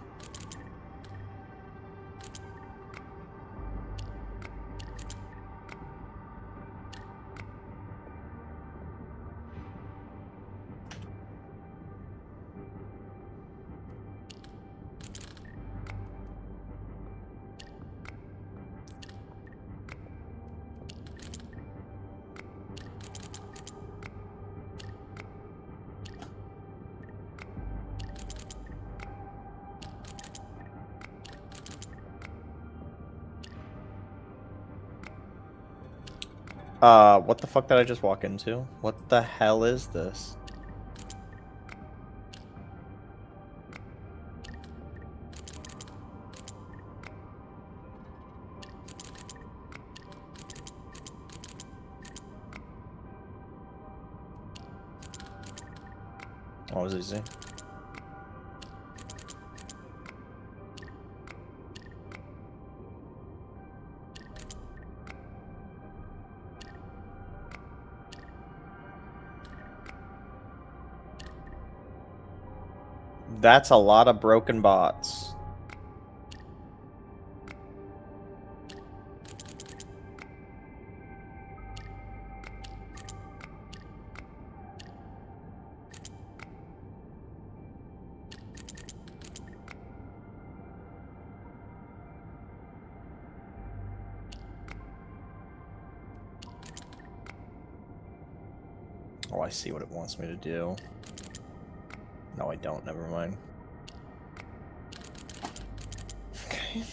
What the fuck did I just walk into? What the hell is this? Oh, it was easy. That's a lot of broken bots. Oh, I see what it wants me to do. No, I don't. Never mind. Okay.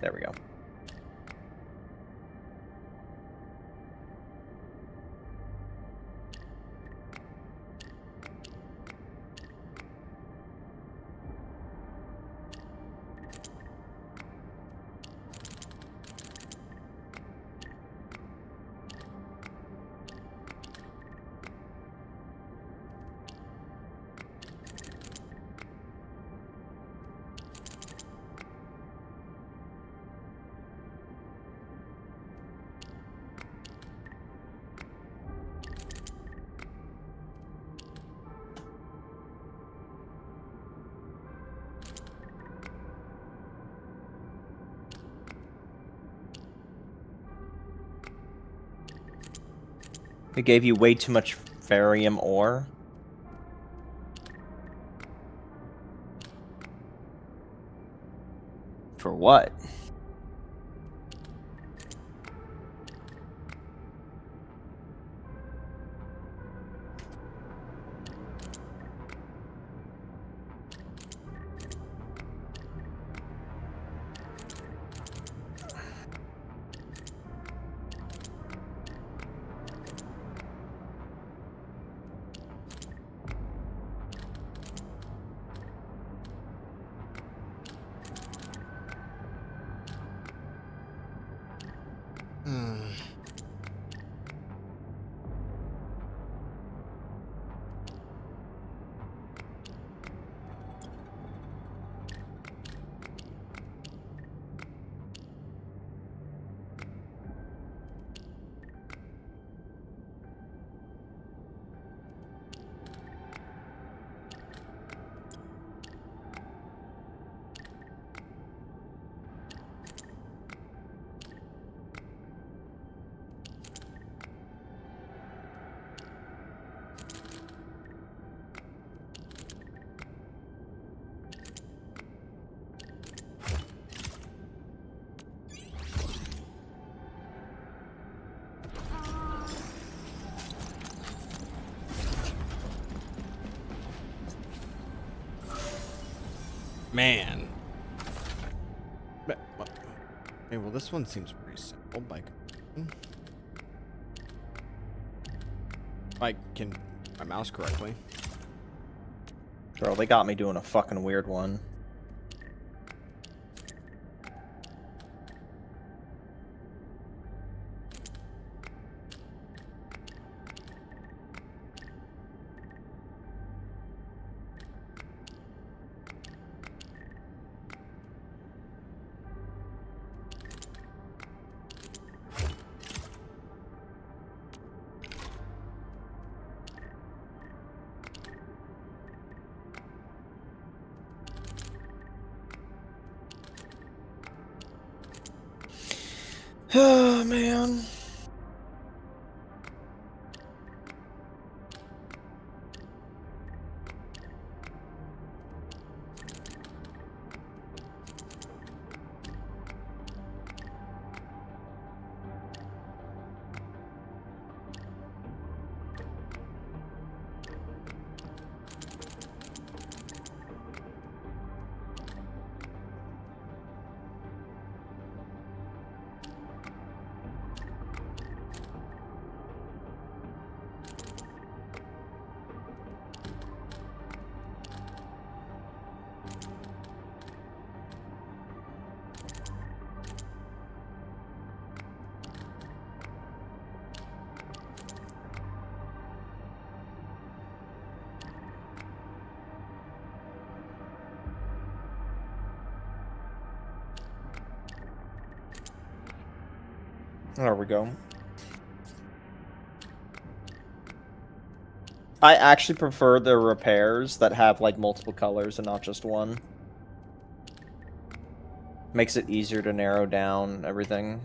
There we go. It gave you way too much Farium ore. For what? Man. Okay, well, this one seems pretty simple. If I can my mouse correctly. Bro, they got me doing a fucking weird one. Oh, man. There we go. I actually prefer the repairs that have like multiple colors and not just one. Makes it easier to narrow down everything.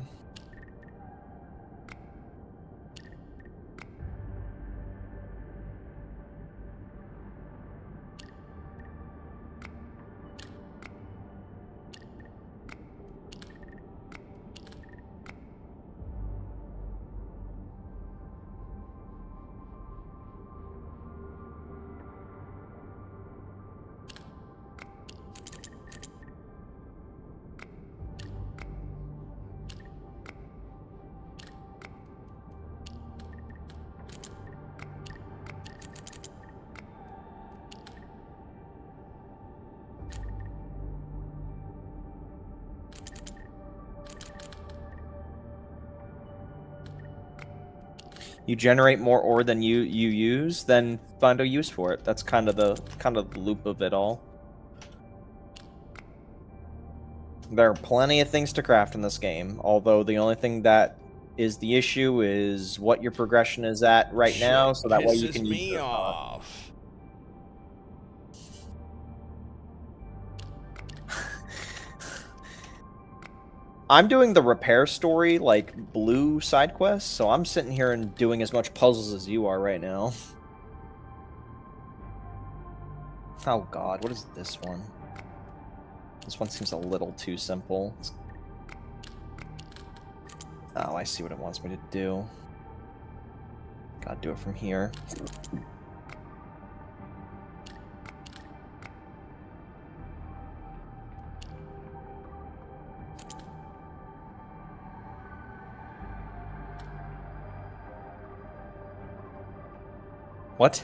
You generate more ore than you use, then find a use for it. That's kind of the loop of it all. There are plenty of things to craft in this game, although the only thing that is the issue is what your progression is at right now, so that way you can use me off. I'm doing the repair story, like, blue side quests, so I'm sitting here and doing as much puzzles as you are right now. Oh god, what is this one? This one seems a little too simple. Oh, I see what it wants me to do. Gotta do it from here. What?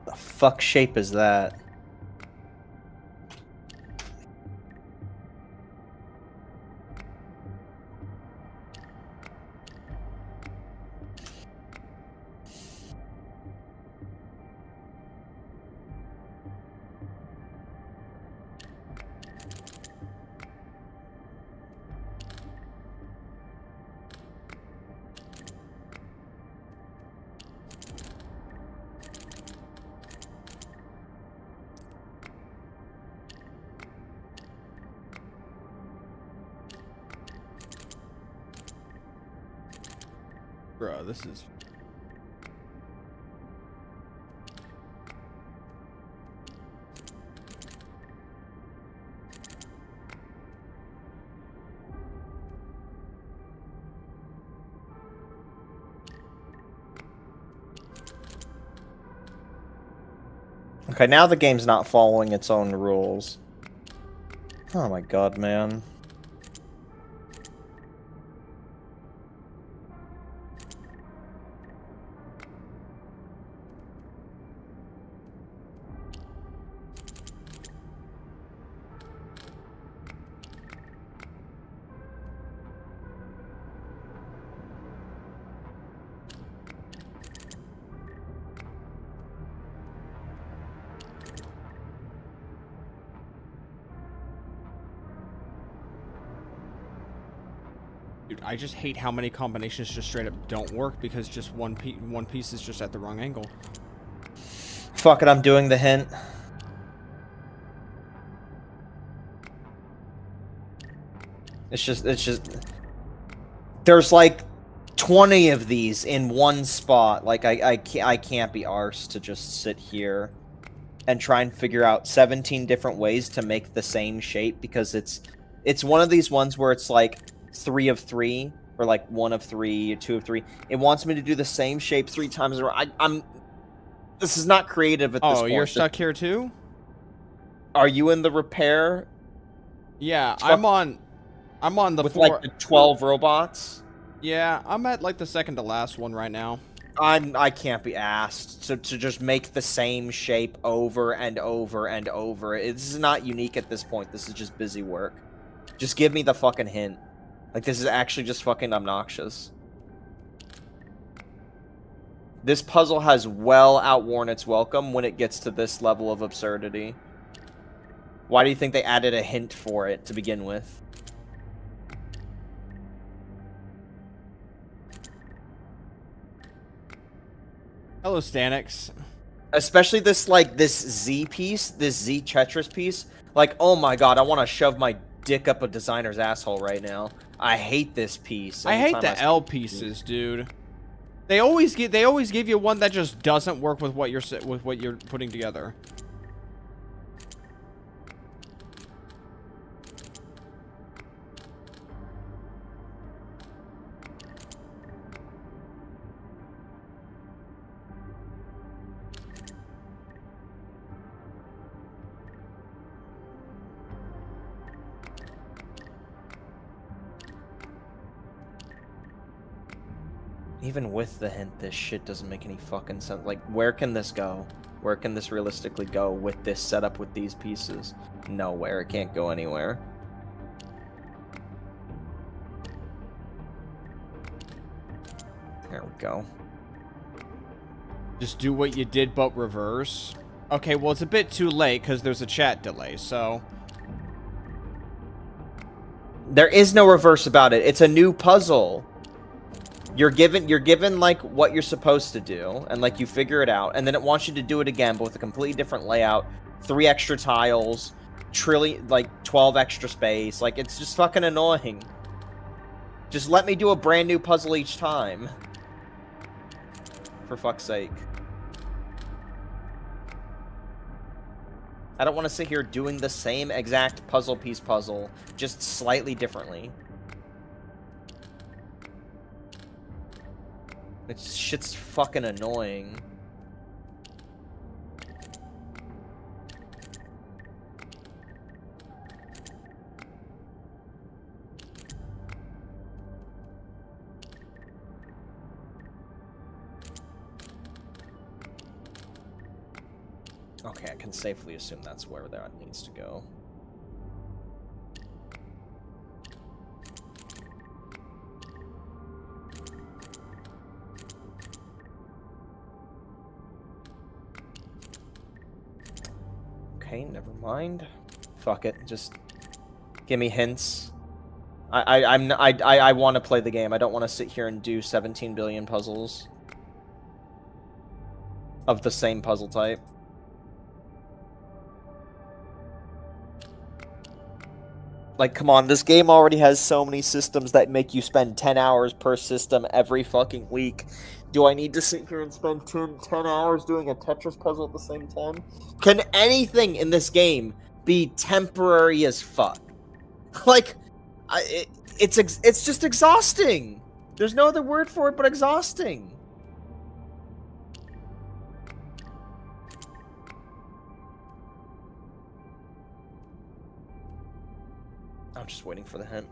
The fuck shape is that? Bro, this is... Okay, now the game's not following its own rules. Oh my god, man. Dude, I just hate how many combinations just straight up don't work because just one piece is just at the wrong angle. Fuck it, I'm doing the hint. It's just... There's like 20 of these in one spot. Like, I can't be arsed to just sit here and try and figure out 17 different ways to make the same shape, because it's one of these ones where it's like 3 of 3, or like 1 of 3, or 2 of 3. It wants me to do the same shape 3 times. I'm This is not creative at this Oh, point. you're stuck here too? Are you in the repair Yeah, Fuck. I'm on the with floor. like the 12 robots? Yeah, I'm at like the second to last one right now. I can't be asked to just make the same shape over and over and over. This is not unique at this point. This is just busy work. Just give me the fucking hint. Like, this is actually just fucking obnoxious. This puzzle has well outworn its welcome when it gets to this level of absurdity. Why do you think they added a hint for it to begin with? Hello, Stanix. Especially this, like, this Z piece, this Z Tetris piece. Like, oh my god, I want to shove my dick up a designer's asshole right now. I hate this piece. I hate anytime the L pieces, dude. They always give you one that just doesn't work with what you're putting together. Even with the hint, this shit doesn't make any fucking sense. Like, where can this go? Where can this realistically go with this setup with these pieces? Nowhere. It can't go anywhere. There we go. Just do what you did, but reverse. Okay, well, it's a bit too late because there's a chat delay, so... There is no reverse about it. It's a new puzzle. You're given like what you're supposed to do, and like you figure it out, and then it wants you to do it again, but with a completely different layout, 3 extra tiles, 12 extra space. Like, it's just fucking annoying. Just let me do a brand new puzzle each time. For fuck's sake. I don't want to sit here doing the same exact puzzle, just slightly differently. It's shit's fucking annoying. Okay, I can safely assume that's where that needs to go. Okay, never mind. Fuck it, just give me hints. I want to play the game. I don't want to sit here and do 17 billion puzzles of the same puzzle type. Like, come on, this game already has so many systems that make you spend 10 hours per system every fucking week. Do I need to sit here and spend 10 hours doing a Tetris puzzle at the same time? Can anything in this game be temporary as fuck? Like, it's just exhausting. There's no other word for it but exhausting. I'm just waiting for the hint.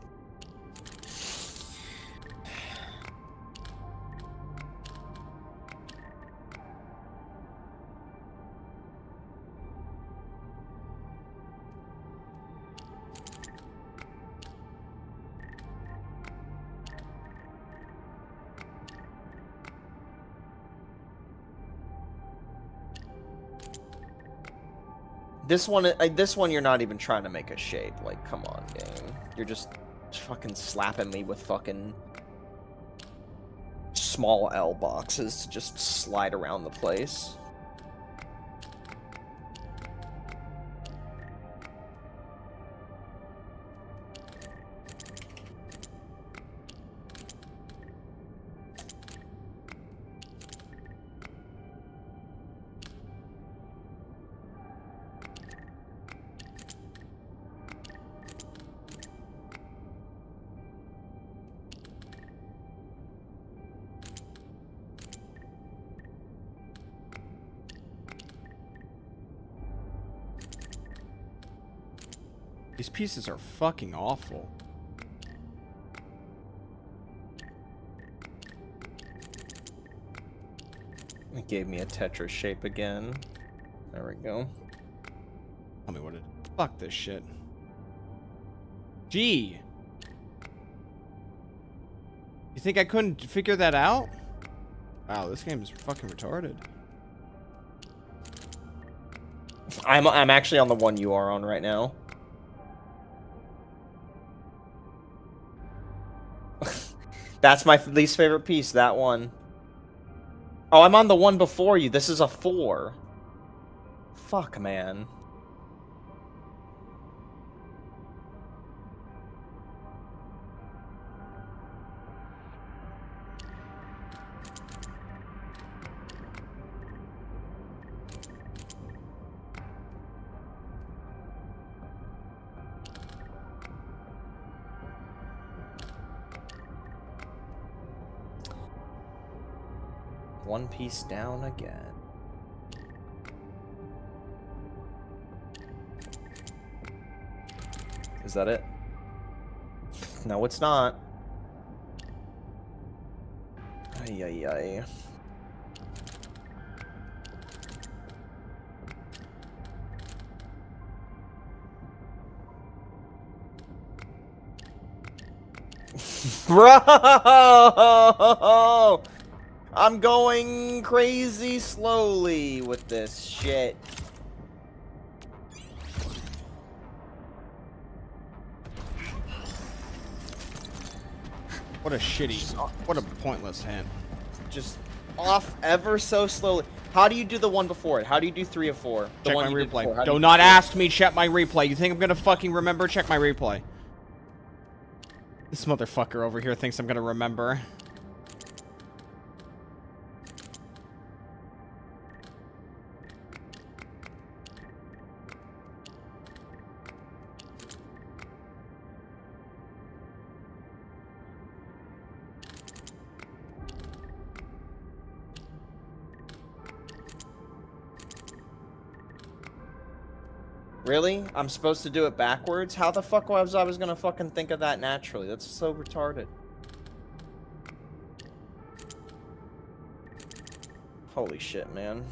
This one you're not even trying to make a shape. Like, come on, game. You're just fucking slapping me with fucking small L boxes to just slide around the place. These pieces are fucking awful. It gave me a Tetris shape again. There we go. Tell me what it... Fuck this shit. Gee. You think I couldn't figure that out? Wow, this game is fucking retarded. I'm actually on the one you are on right now. That's my least favorite piece, that one. Oh, I'm on the one before you. This is a 4. Fuck, man. One piece down again. Is that it? No, it's not. Ay, ay, ay. Bro! I'm going crazy slowly with this shit. What a shitty... What a pointless hand. Just off ever so slowly. How do you do the one before it? How do you do 3 of 4? The Check one my you did before. replay. How do Do you not do it? ask me check my replay. You think I'm gonna fucking remember? Check my replay. This motherfucker over here thinks I'm gonna remember. Really? I'm supposed to do it backwards? How the fuck was I gonna fucking think of that naturally? That's so retarded. Holy shit, man.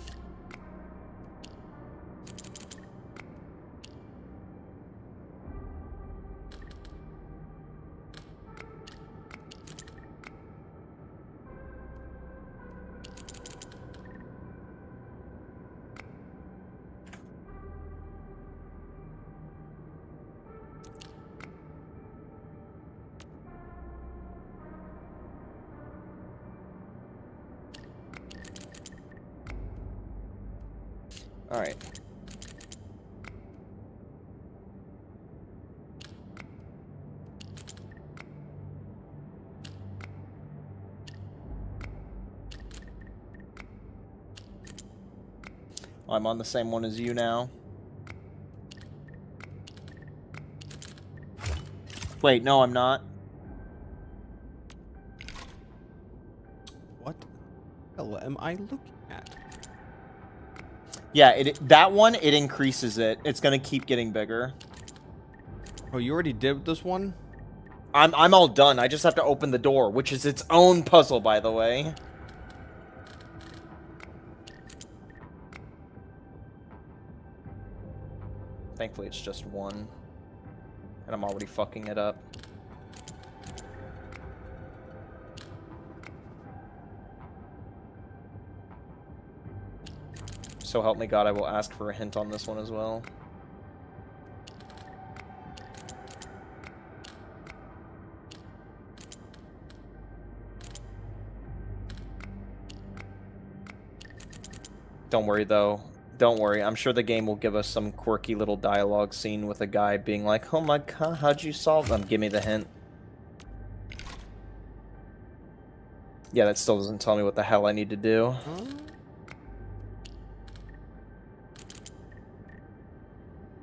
All right. I'm on the same one as you now. Wait, no, I'm not. What the hell am I looking at? Yeah, that one, it increases it. It's gonna keep getting bigger. Oh, you already did this one? I'm all done. I just have to open the door, which is its own puzzle, by the way. Thankfully, it's just one. And I'm already fucking it up. So help me God, I will ask for a hint on this one as well. Don't worry, though. Don't worry. I'm sure the game will give us some quirky little dialogue scene with a guy being like, oh my god, how'd you solve them? Give me the hint. Yeah, that still doesn't tell me what the hell I need to do.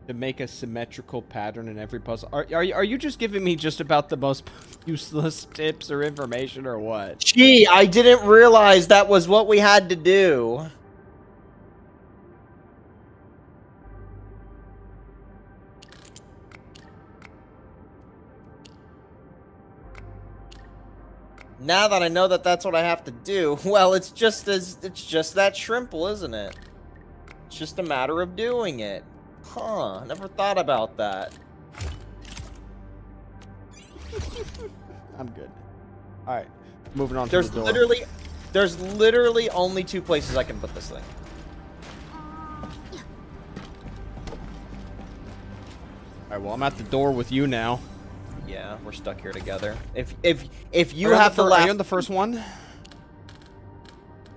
To make a symmetrical pattern in every puzzle. Are you just giving me just about the most useless tips or information or what? Gee, I didn't realize that was what we had to do. Now that I know that that's what I have to do, well, it's just that simple, isn't it? It's just a matter of doing it. Huh, never thought about that. I'm good. All right, moving on to There's the door. literally only 2 places I can put this thing. All right, well, I'm at the door with you now. Yeah, we're stuck here together. If you Are you on have the the fir- Are you last, on the first one?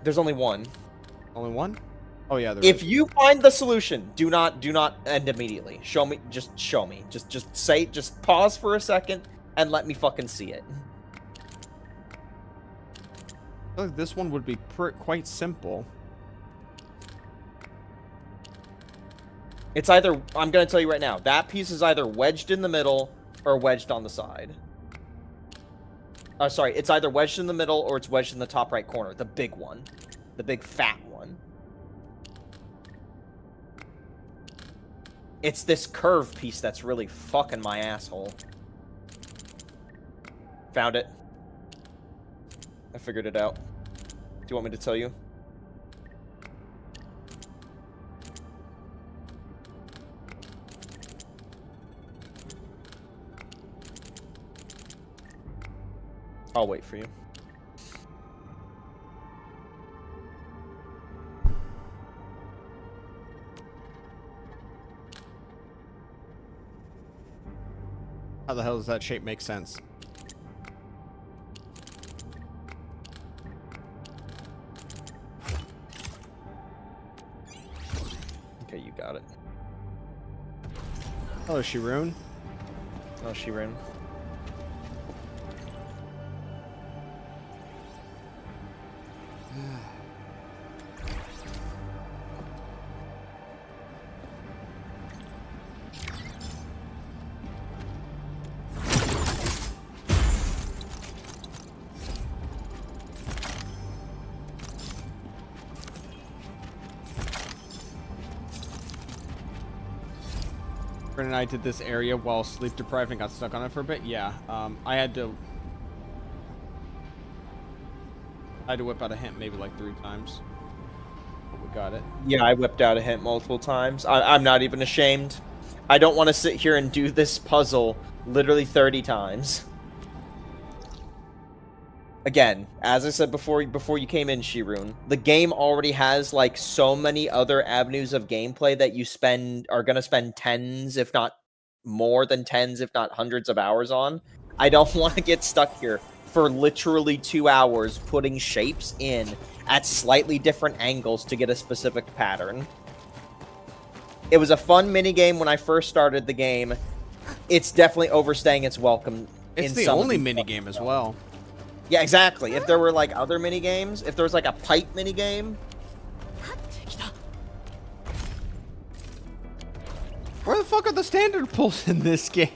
there's only one. Only one? Oh yeah, there If is. you find the solution, do not end immediately. Show me, just show me. Just pause for a second and let me fucking see it. I feel like this one would be quite simple. It's either, I'm gonna tell you right now, that piece is either wedged in the middle or wedged on the side. Sorry, it's either wedged in the middle or it's wedged in the top right corner. The big one. The big fat one. It's this curve piece that's really fucking my asshole. Found it. I figured it out. Do you want me to tell you? I'll wait for you. How the hell does that shape make sense? Okay, you got it. Hello, Shiroon. Oh, she ran. Brent and I did this area while sleep deprived and got stuck on it for a bit. Yeah, I had to whip out a hint maybe like 3 times. But we got it. Yeah, I whipped out a hint multiple times. I'm not even ashamed. I don't want to sit here and do this puzzle literally 30 times. Again, as I said before you came in, Shiroon, the game already has like so many other avenues of gameplay that you are gonna spend tens, if not more than tens, if not hundreds of hours on. I don't want to get stuck here for literally 2 hours putting shapes in at slightly different angles to get a specific pattern. It was a fun minigame when I first started the game. It's definitely overstaying its welcome. It's in the some of only these minigame as well. Yeah, exactly. If there were like other mini games, if there was like a pipe mini game, Where the fuck are the standard pulls in this game?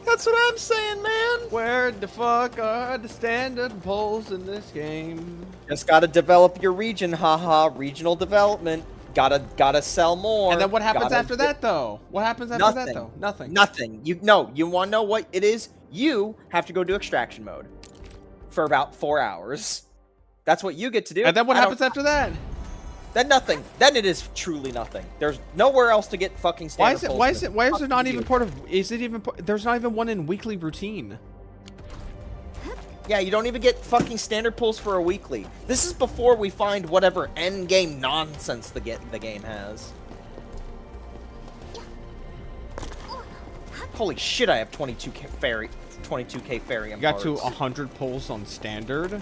that's what I'm saying, man. Where the fuck are the standard pulls in this game? Just gotta develop your region, haha. Regional development. Gotta sell more. And then what happens Gotta after that, though? What happens after that, though? Nothing. Nothing. You want to know what it is? You have to go to extraction mode for about 4 hours. That's what you get to do. And then what I don't- happens after that? Then nothing. Then it is truly nothing. There's nowhere else to get fucking standard Why pulls. is it not even part of, is it even, there's not even one in weekly routine. Yeah, you don't even get fucking standard pulls for a weekly. This is before we find whatever end game nonsense the game has. Holy shit, I have 22k fairy. You got to parts. 100 pulls on standard.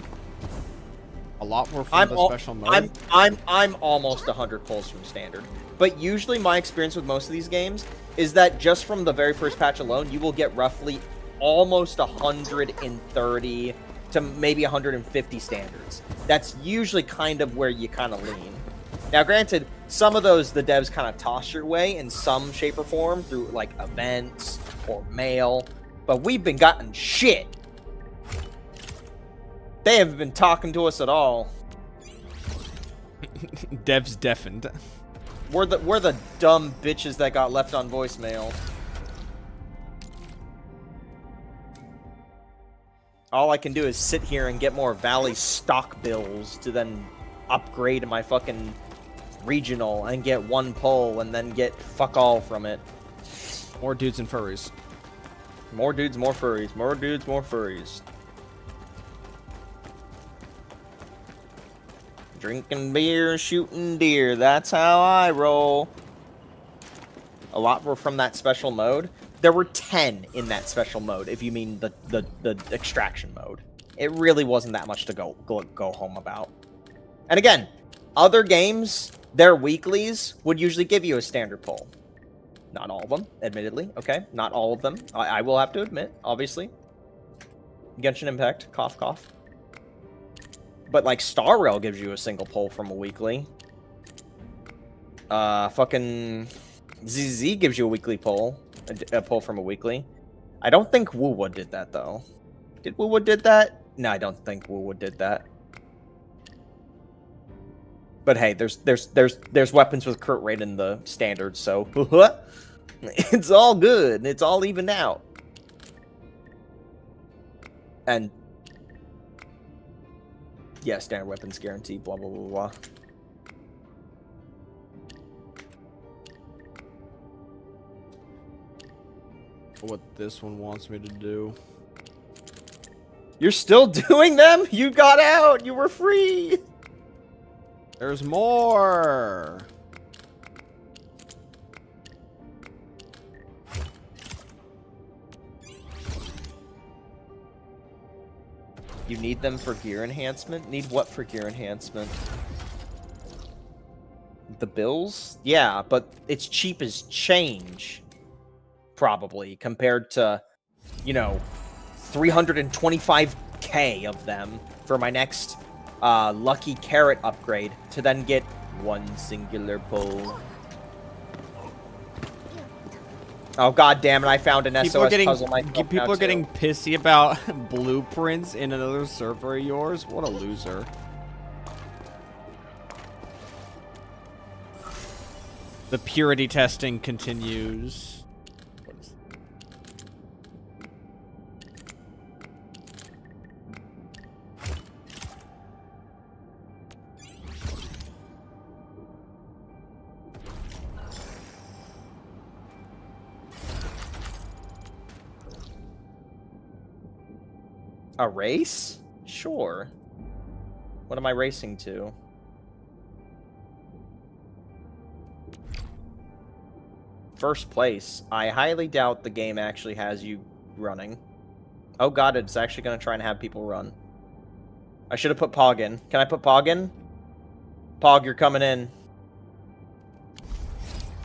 A lot more from the special mode. I'm almost 100 pulls from standard. But usually my experience with most of these games is that just from the very first patch alone, you will get roughly almost 130 to maybe 150 standards. That's usually kind of where you kind of lean. Now, granted, some of those the devs kind of toss your way in some shape or form through like events or mail, but we've been gotten shit. They haven't been talking to us at all. Devs deafened. We're the dumb bitches that got left on voicemail. All I can do is sit here and get more Valley stock bills to then upgrade my fucking regional and get 1 pull and then get fuck all from it. More dudes and furries. More dudes, more furries. More dudes, more furries. Drinking beer, shooting deer. That's how I roll. A lot were from that special mode. There were 10 in that special mode, if you mean the extraction mode. It really wasn't that much to go home about. And again, other games, their weeklies would usually give you a standard pull. Not all of them, admittedly. Okay, not all of them. I will have to admit, obviously. Genshin Impact, cough, cough. But, like, Star Rail gives you a single pull from a weekly. Fucking ZZ gives you a weekly pull. A pull from a weekly. I don't think Woowood did that, though. Did Woowood did that? No, I don't think Woowood did that. But hey, there's weapons with crit rate in the standard, so it's all good. It's all evened out. And yeah, standard weapons guarantee, blah blah blah blah. What this one wants me to do. You're still doing them? You got out! You were free! There's more! You need them for gear enhancement? Need what for gear enhancement? The bills? Yeah, but it's cheap as change. Probably, compared to, you know, 325k of them for my next lucky carrot upgrade to then get 1 singular pull. Oh god damn it! I found an SOS puzzle myself. People are getting pissy about blueprints in another server of yours. What a loser! The purity testing continues. A race? Sure. What am I racing to? First place. I highly doubt the game actually has you running. Oh god, it's actually going to try and have people run. I should have put Pog in. Can I put Pog in? Pog, you're coming in.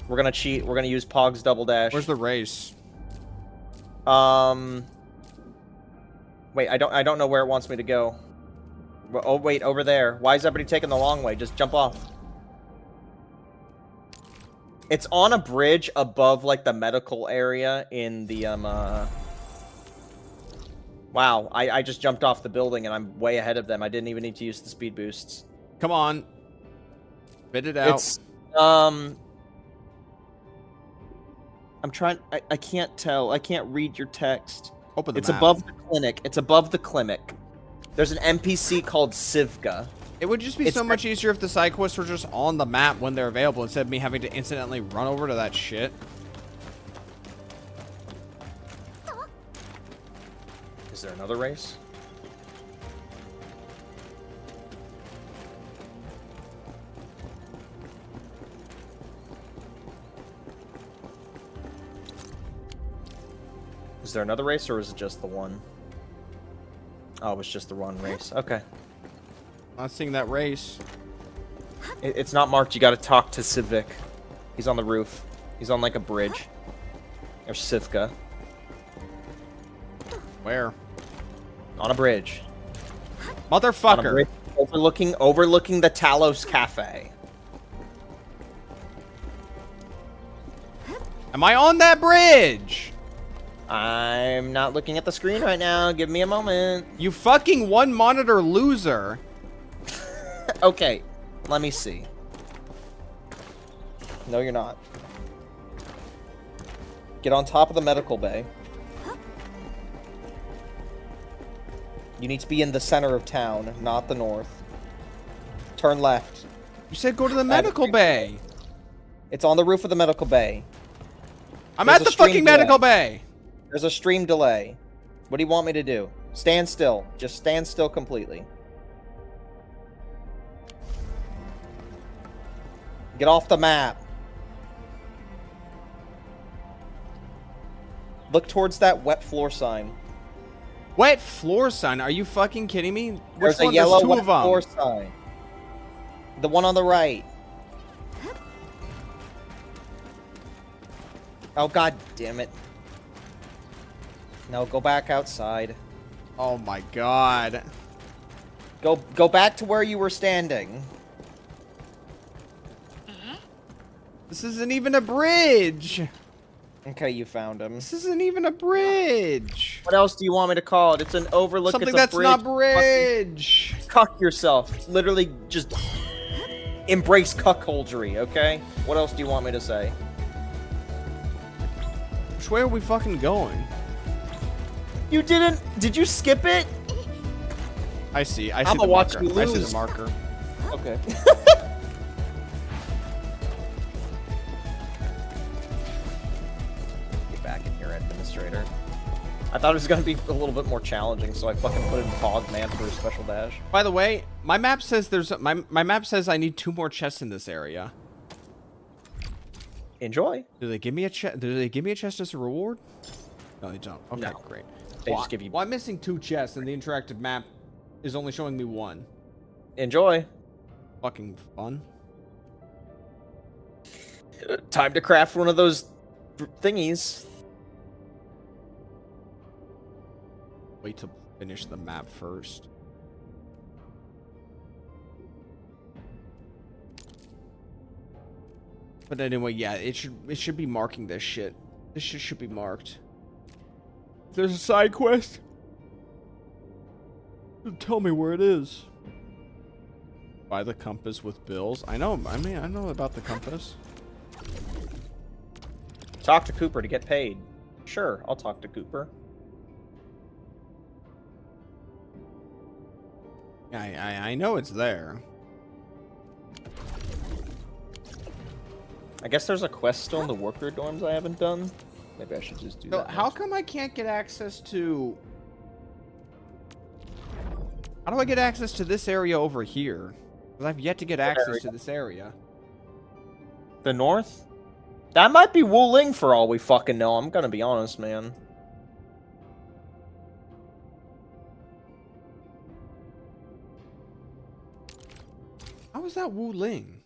We're going to cheat. We're going to use Pog's double dash. Where's the race? Wait, I don't know where it wants me to go. Oh, wait, over there. Why is everybody taking the long way? Just jump off. It's on a bridge above, like, the medical area in the, Wow, I just jumped off the building and I'm way ahead of them. I didn't even need to use the speed boosts. Come on. Spit it out. It's, I'm trying... I can't tell. I can't read your text. Open the It's map. above the clinic. It's above the clinic. There's an NPC called Sivka. It would just be so much easier if the side quests were just on the map when they're available instead of me having to incidentally run over to that shit. Is there another race? Is there another race, or is it just the one? Oh, it's just the one race. Okay. Not seeing that race. It's not marked. You gotta talk to Civic. He's on the roof. He's on, like, a bridge. There's Sivka. Where? On a bridge. Motherfucker. On a bridge overlooking the Talos Cafe. Am I on that bridge? I'm not looking at the screen right now. Give me a moment. You fucking one monitor loser. Okay, let me see. No, you're not. Get on top of the medical bay. You need to be in the center of town, not the north. Turn left. You said go to the medical bay. It's on the roof of the medical bay. I'm There's at a the stream fucking medical bay. There's a stream delay. What do you want me to do? Stand still. Just stand still completely. Get off the map. Look towards that wet floor sign. Wet floor sign? Are you fucking kidding me? There's a one? yellow There's two wet of them. floor sign. The one on the right. Oh, god damn it. No, go back outside. Oh my god. Go back to where you were standing. This isn't even a bridge. Okay, you found him. This isn't even a bridge. What else do you want me to call it? It's an overlook. Something it's a that's bridge. not bridge. Cuck yourself. Literally, just embrace cuckoldry, okay? What else do you want me to say? Which way are we fucking going? You didn't... Did you skip it? I see. I see I'ma the watch marker. you I see the lose. marker. Okay. Get back in here, administrator. I thought it was gonna be a little bit more challenging, so I fucking put in Pog Man for a special dash. By the way, my map says my map says I need 2 more chests in this area. Enjoy. Do they give me a chest? Do they give me a chest as a reward? No, they don't. Okay, No. great. They well, just give you... Well, I'm missing 2 chests, and the interactive map is only showing me 1. Enjoy. Fucking fun. Time to craft one of those thingies. Wait to finish the map first. But anyway, yeah, it should be marking this shit. This shit should be marked. If there's a side quest, tell me where it is. Buy the compass with bills. I know. I mean, I know about the compass. Talk to Cooper to get paid. Sure, I'll talk to Cooper. I know it's there. I guess there's a quest still in the worker dorms I haven't done. Maybe I should just do So that. how next. come I can't get access to... How do I get access to this area over here? Because I've yet to get access to this area. The north? That might be Wu Ling for all we fucking know. I'm gonna be honest, man. How is that Wu Ling?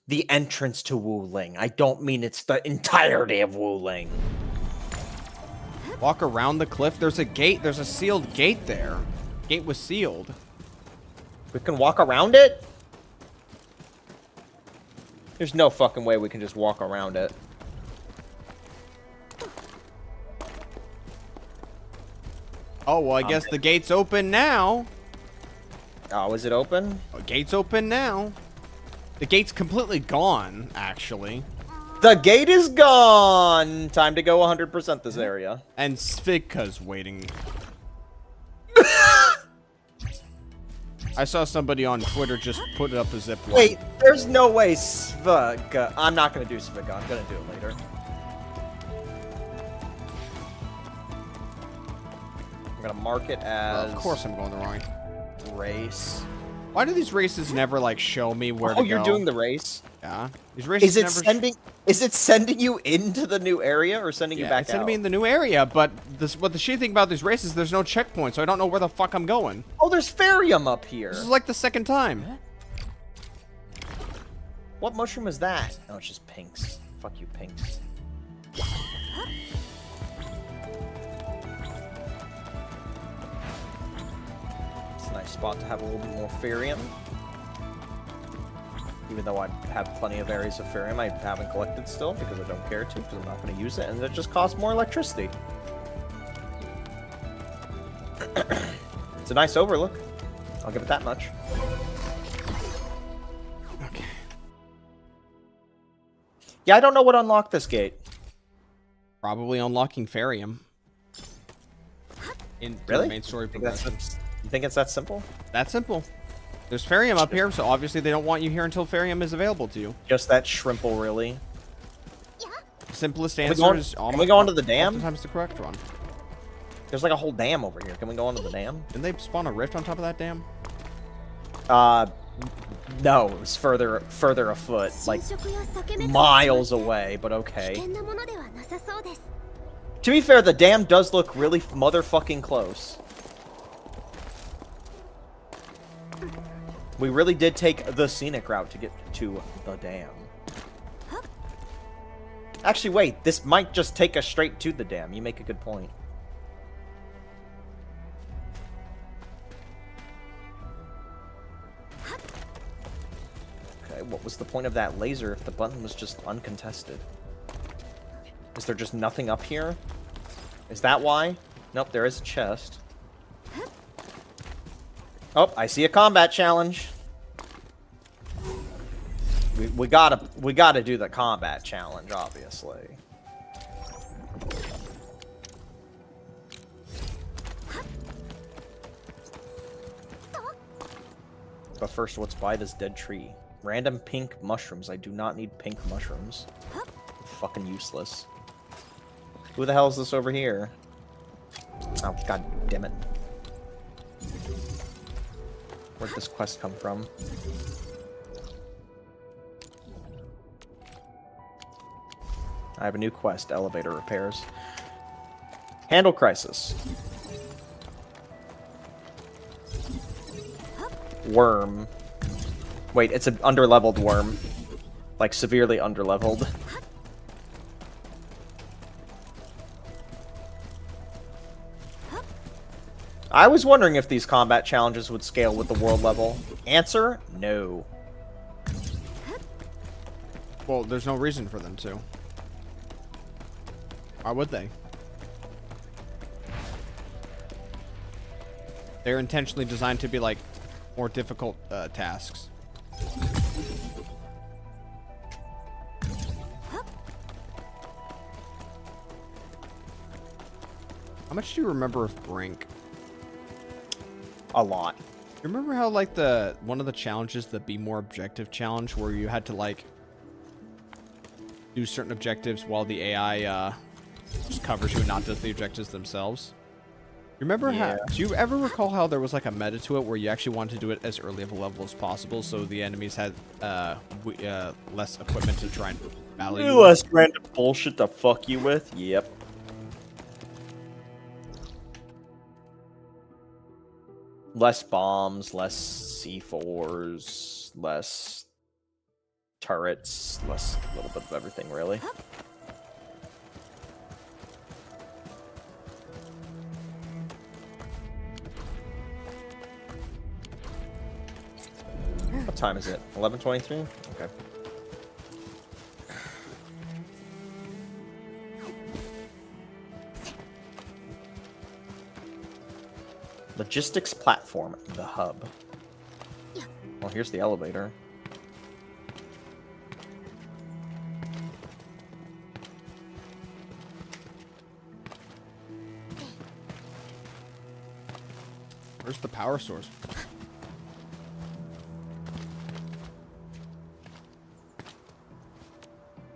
The entrance to Wu Ling. I don't mean it's the entirety of Wu Ling. Walk around the cliff. There's a gate. There's a sealed gate there. Gate was sealed. We can walk around it? There's no fucking way we can just walk around it. Oh, well, I guess the gate's open now. Oh, is it open? Oh, gate's open now. The gate's completely gone, actually. The gate is gone! Time to go 100% this area. And Svika's waiting. I saw somebody on Twitter just put up a zip line. Wait, there's no way Svika... I'm not gonna do Svika, I'm gonna do it later. I'm gonna mark it as... Of course I'm going the wrong way. Race. Why do these races never, like, show me where to go? Oh, you're doing the race? Yeah. These races Is it never sending... Is it sending you into the new area or sending you Yeah, back it's out? sending me in the new area, but what the shitty thing about these races, there's no checkpoint, so I don't know where the fuck I'm going. Oh, there's Ferium up here. This is like the second time. What mushroom is that? Oh, it's just pinks. Fuck you, pinks. It's a nice spot to have a little bit more Ferium. Even though I have plenty of areas of Ferium I haven't collected still because I don't care to, because I'm not going to use it, and it just costs more electricity. It's a nice overlook. I'll give it that much. Okay. Yeah, I don't know what unlocked this gate. Probably unlocking Ferium. In the Really? main story I think that's progression. You think it's that simple? That simple. There's Farium up here, so obviously they don't want you here until Farium is available to you. Just that shrimple, really? Simplest we answer go on- is can we go onto the dam? Sometimes the correct one. There's like a whole dam over here. Can we go onto the dam? Didn't they spawn a rift on top of that dam? No, it was further afoot, like 侵食や裂け目が miles away, but 危 okay. 険なものではなさそうです To be fair, the dam does look really motherfucking close. We really did take the scenic route to get to the dam. Actually, wait, this might just take us straight to the dam. You make a good point. Okay, what was the point of that laser if the button was just uncontested? Is there just nothing up here? Is that why? Nope, there is a chest. Oh, I see a combat challenge. We gotta do the combat challenge, obviously. But first, let's buy this dead tree. Random pink mushrooms. I do not need pink mushrooms. Fucking useless. Who the hell is this over here? Oh, god damn it. Where'd this quest come from? I have a new quest, elevator repairs. Handle crisis. Worm. Wait, it's an underleveled worm. Like, severely underleveled. I was wondering if these combat challenges would scale with the world level. Answer, no. Well, there's no reason for them to. Why would they? They're intentionally designed to be like more difficult tasks. How much do you remember of Brink? A lot. You remember how like one of the challenges, the Be More Objective challenge, where you had to like do certain objectives while the AI just covers you and not does the objectives themselves? You remember how? Do you ever recall how there was like a meta to it where you actually wanted to do it as early of a level as possible, so the enemies had less equipment to try and battle you? Less random bullshit to fuck you with. Yep. Less bombs, less C4s, less turrets, less a little bit of everything, really. What time is it? 11:23? Okay. Logistics platform, the hub. Well, here's the elevator. Where's the power source?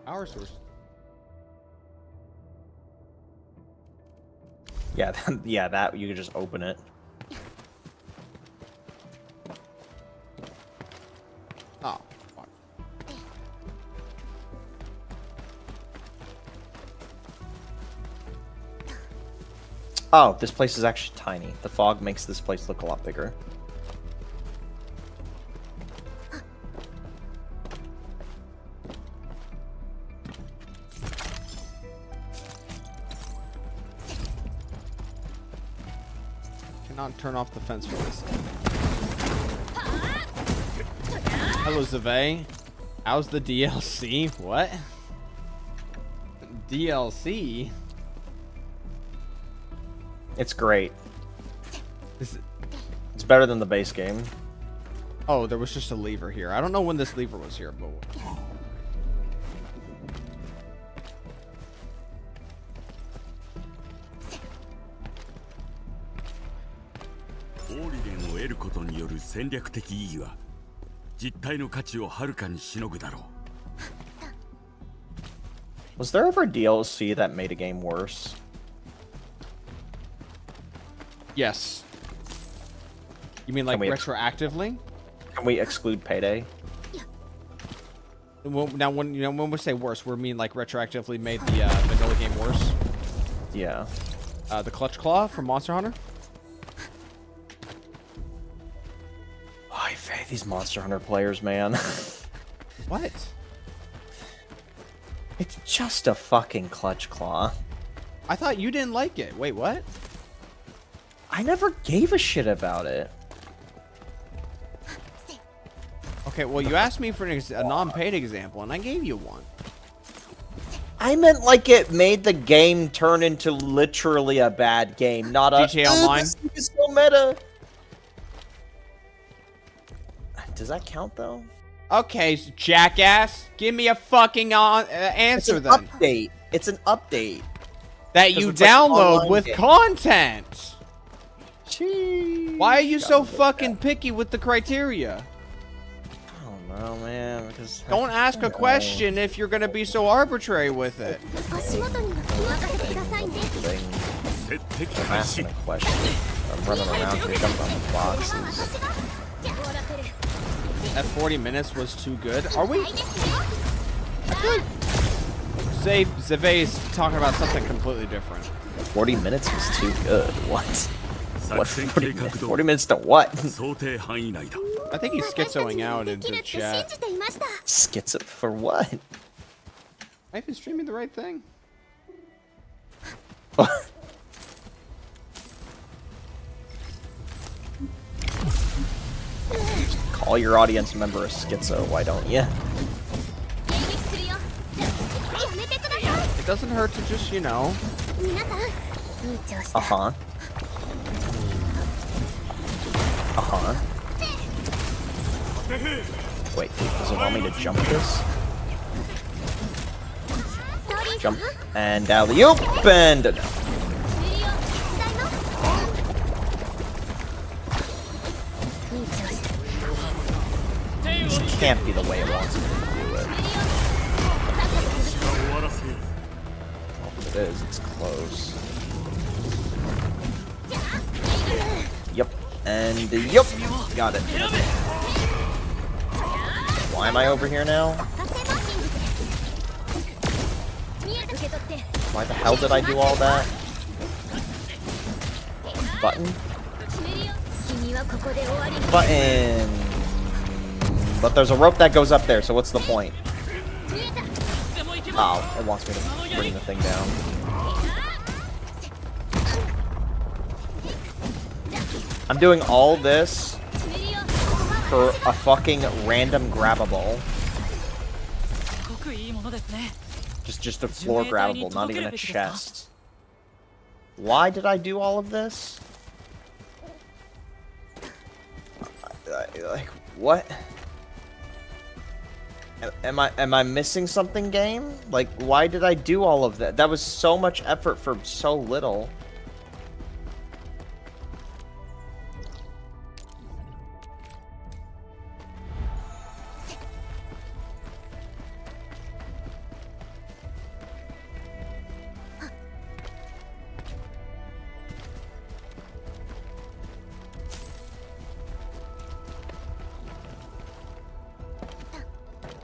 Power source. Yeah, yeah, that you could just open it. Oh, fuck. Oh, this place is actually tiny. The fog makes this place look a lot bigger. Cannot turn off the fence for this. Hello, Zave. How's the DLC? What? DLC? It's great. Is it... It's better than the base game. Oh, there was just a lever here. I don't know when this lever was here, but... 得ることによる戦略的意義は実体の価値をはるかにしのぐだろう。 Was there ever DLC that made a game worse? Yes. You mean like Can we retroactively? Can we exclude Payday? Well, now, when we say worse, we mean like retroactively made the vanilla game worse. Yeah. The Clutch Claw from Monster Hunter. Oh, I hate these Monster Hunter players, man. What? It's just a fucking Clutch Claw. I thought you didn't like it. Wait, what? I never gave a shit about it. Okay, well, you asked me for a non-paid example, and I gave you one. I meant like it made the game turn into literally a bad game, not a GTA Online? This is so meta. Does that count though? Okay, jackass, give me a fucking answer It's an then. update. It's an update. That you it's like an download online with game. content. Jeez. Why are you so Gotta get fucking that. picky with the criteria? I don't know, man. Because Don't ask a question if you're gonna be so arbitrary with it. 足元には気をつけてくださいね。 接敵 I'm 開始 asking a question. I'm running around here jumping on the boxes. That 40 minutes was too good. Are we? Say Zeve's talking about something completely different. 40 minutes was too good. What? What? 作戦 40 計画 minutes, 通 40 り minutes to what? 想定範囲内だ。 I think he's 私たち schizoing に out でき into るって信 chat. じていました。 Schizo for what? Am I even streaming the right thing? Call your audience member a schizo, why don't you? 迎撃するよ。やめてください。 It doesn't hurt to just, you know. 皆さん、いい調子だ。 Uh-huh. Uh-huh. Wait, does it want me to jump this? トーリーさん、 Jump. And alley-oop, and... 無理よ。手伝います。いい調子だ。 This can't be the way it wants me to do it. 終わらせよう。 It is, it's close. Yep. And yep. Got it. Why am I over here now? 達成マシン見えた。受け取って。 Why the hell did I do all that? Button? 決めるよ。君はここで終わり。 Button. But there's a rope that goes up there, so what's the point? 見えた。 Oh, it wants me to bring the thing down. I'm doing all this 決めるよ。 for a fucking random grabbable. すごくいいものですね。 Just a floor grabbable, not even a chest. Why did I do all of this? Like, what? Am I missing something, game? Like, why did I do all of that? That was so much effort for so little.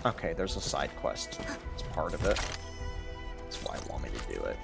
Okay, there's a side quest. It's part of it. That's why I want me to do it.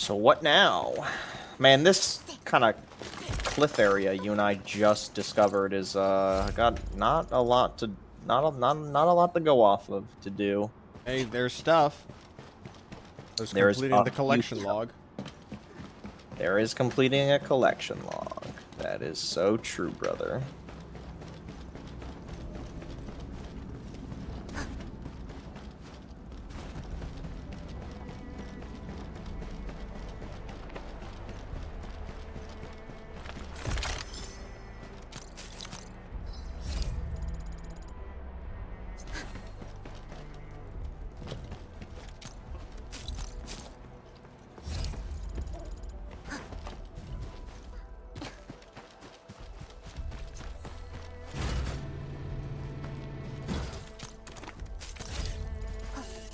So what now? Man, this kind of cliff area you and I just discovered is got not a lot to go off of to do. Hey, there's stuff. There's There's completing the a collection huge- log. There is completing a collection log. That is so true, brother.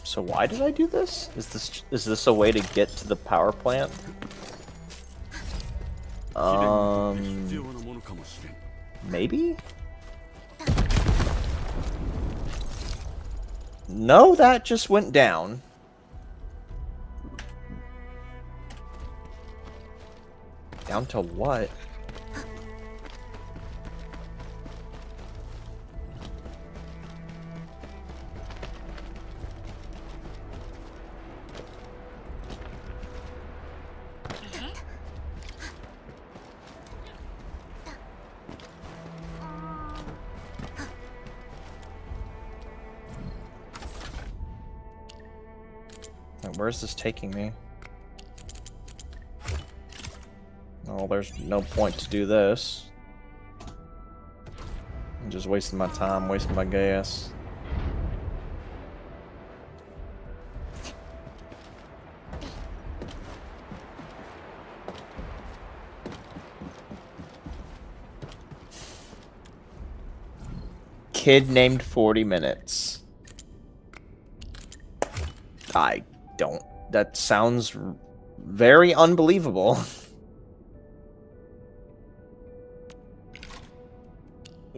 So why did I do this? Is this a way to get to the power plant? 必要なものかもしれん Maybe? No, that just went down. Down to what? Where's this taking me? Oh, there's no point to do this. I'm just wasting my time, wasting my gas. Kid named 40 minutes. I don't. That sounds very unbelievable.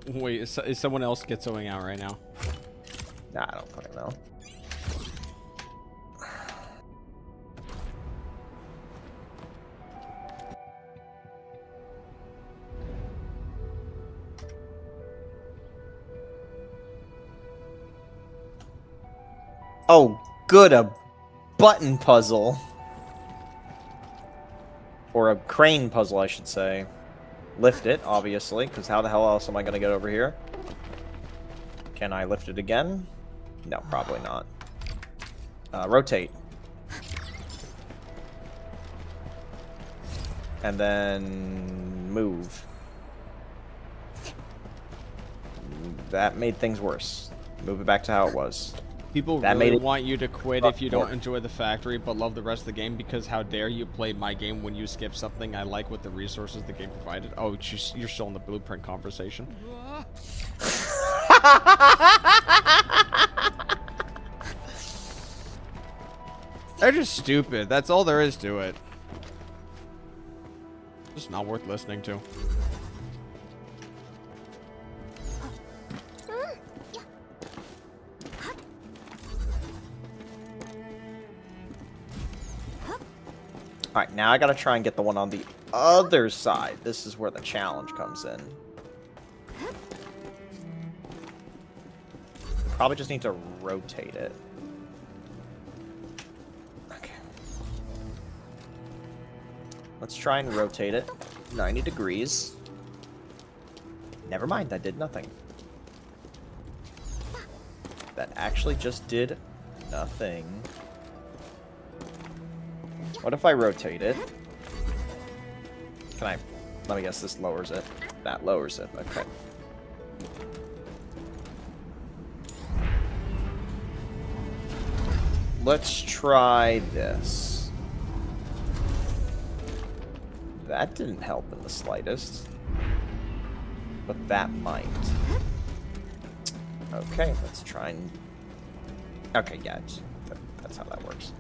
Wait, is someone else schizoing out right now? Nah, I don't fucking know. Oh, good, a button puzzle. Or a crane puzzle, I should say. Lift it, obviously, because how the hell else am I going to get over here? Can I lift it again? No, probably not. Rotate. And then move. That made things worse. Move it back to how it was. People That really made it want you to quit fuck if you more. don't enjoy the factory but love the rest of the game, because how dare you play my game when you skip something I like with the resources the game provided. Oh, you're still in the blueprint conversation. They're just stupid. That's all there is to it. Just not worth listening to. Alright, now I gotta try and get the one on the other side. This is where the challenge comes in. Probably just need to rotate it. Okay. Let's try and rotate it 90 degrees. Never mind, that did nothing. That actually just did nothing. What if I rotate it? Can I... Let me guess, this lowers it. That lowers it, okay. Let's try this. That didn't help in the slightest. But that might. Okay, let's try and... Okay, yeah, that's how that works.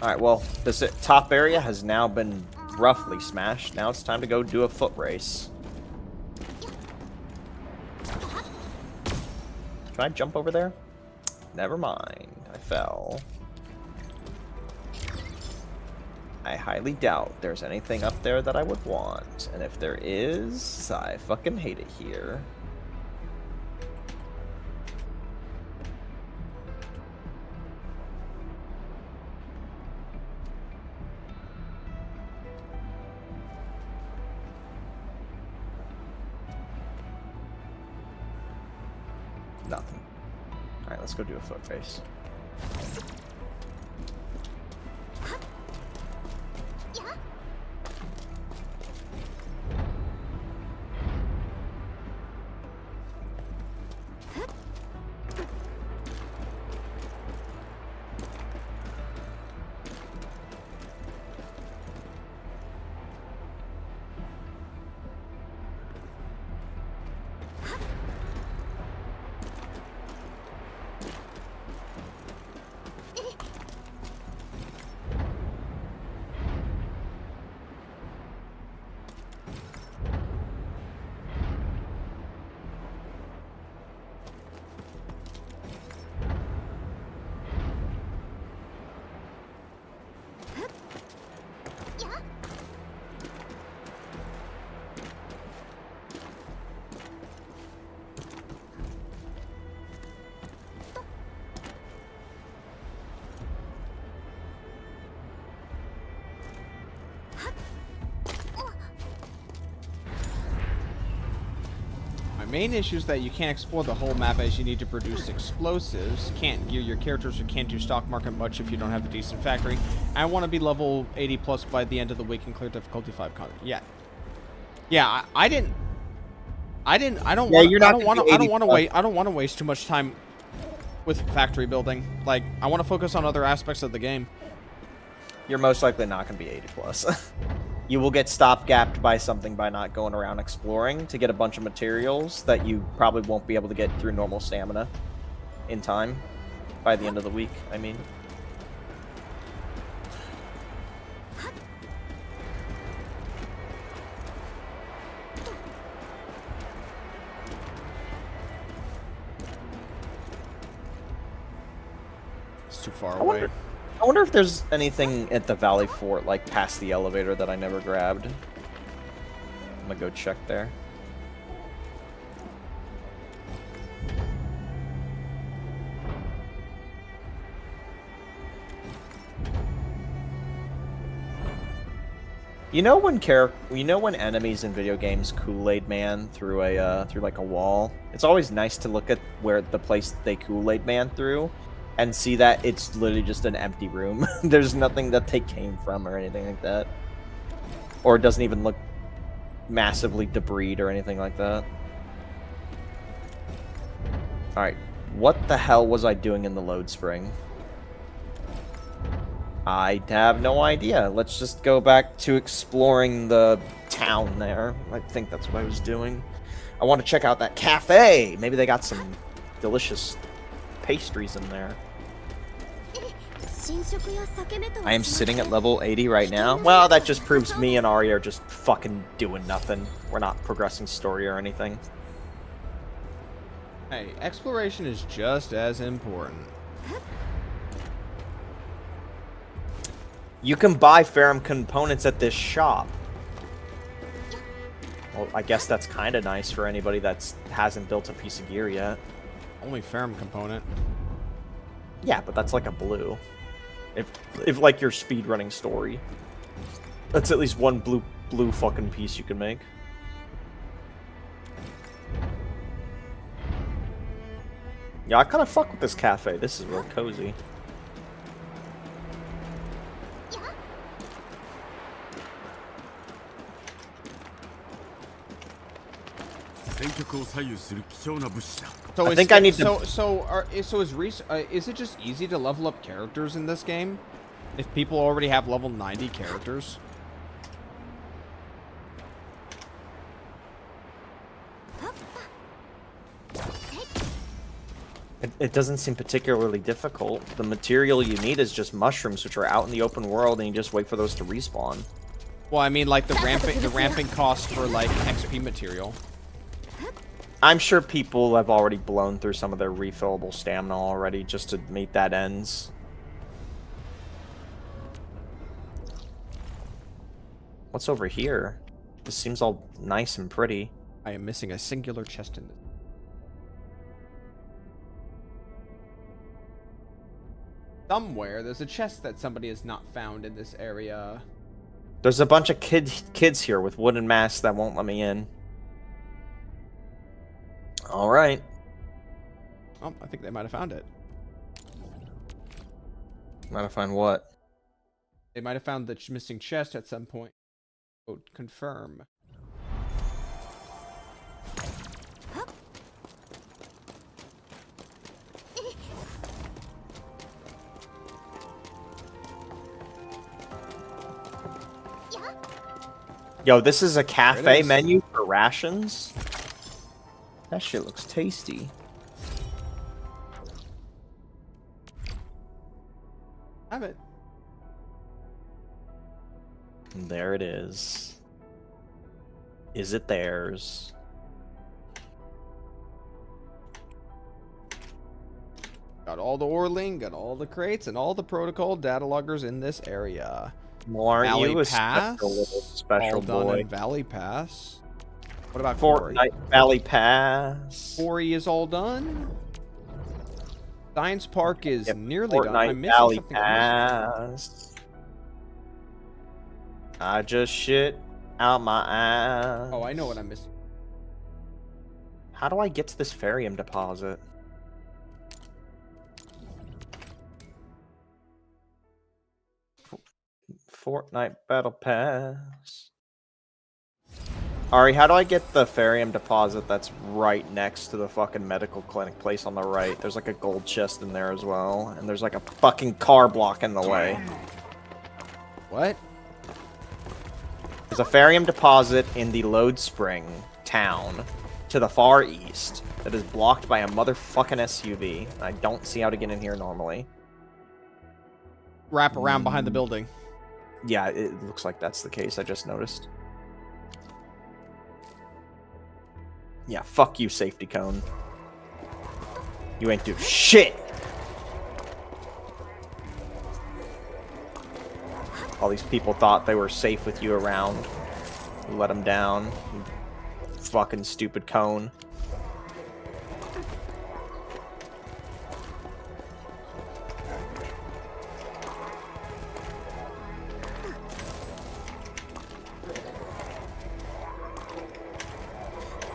Alright, well, this top area has now been roughly smashed. Now it's time to go do a foot race. Can I jump over there? Never mind. I fell. I highly doubt there's anything up there that I would want. And if there is, I fucking hate it here. Nothing. Alright, let's go do a foot race. Main issue is that you can't explore the whole map as you need to produce explosives, can't gear your characters, or can't do stock market much if you don't have a decent factory. I want to be level 80 plus by the end of the week and clear difficulty 5 content. Yeah, I don't want to waste too much time with factory building. Like, I want to focus on other aspects of the game. You're most likely not going to be 80 plus. You will get stopgapped by something by not going around exploring to get a bunch of materials that you probably won't be able to get through normal stamina in time by the end of the week, I mean. It's too far away. I wonder if there's anything at the Valley Fort, like past the elevator, that I never grabbed. I'm gonna go check there. You know when enemies in video games Kool-Aid Man through like a wall? It's always nice to look at where the place they Kool-Aid Man through and see that it's literally just an empty room. There's nothing that they came from or anything like that. Or it doesn't even look massively debris or anything like that. Alright, what the hell was I doing in the load spring? I have no idea. Let's just go back to exploring the town there. I think that's what I was doing. I want to check out that cafe. Maybe they got some delicious pastries in there. I am sitting at level 80 right now. Well, that just proves me and Ari are just fucking doing nothing. We're not progressing story or anything. Hey, exploration is just as important. You can buy Ferrum components at this shop. Well, I guess that's kind of nice for anybody that hasn't built a piece of gear yet. Only Ferrum component. Yeah, but that's like a blue. If like your speedrunning story, that's at least one blue fucking piece you can make. Yeah, I kind of fuck with this cafe. This is real cozy. So I think I need to. Is it just easy to level up characters in this game? If people already have level 90 characters? It doesn't seem particularly difficult. The material you need is just mushrooms, which are out in the open world, and you just wait for those to respawn. Well, I mean, like the ramping cost for like XP material. I'm sure people have already blown through some of their refillable stamina already just to meet that ends. What's over here? This seems all nice and pretty. I am missing a singular chest in this. Somewhere there's a chest that somebody has not found in this area. There's a bunch of kids here with wooden masks that won't let me in. All right. Oh, I think they might have found it. Might have found what? They might have found the missing chest at some point. Quote, confirm. Yo, this is a cafe is. menu for rations? That shit looks tasty. Have it. There it is. Is it theirs? Got all the Orling, got all the crates, and all the protocol data loggers in this area. Well, aren't Valley you a Pass, special little special all done boy? in Valley Pass. What about Quarry? Fortnite Valley Pass. Quarry is all done. Science Park is Yep, nearly done. Fortnite I'm missing Valley something. Pass. I just shit out my ass. Oh, I know what I'm missing. How do I get to this Ferium deposit? Fortnite Battle Pass. Ari, how do I get the Ferium deposit that's right next to the fucking medical clinic place on the right? There's like a gold chest in there as well, and there's like a fucking car block in the way. What? There's a Ferium deposit in the Lode Spring town to the far east that is blocked by a motherfucking SUV. I don't see how to get in here normally. Wrap around behind the building. Yeah, it looks like that's the case. I just noticed. Yeah, fuck you, safety cone. You ain't do shit! All these people thought they were safe with you around. You let them down. You fucking stupid cone.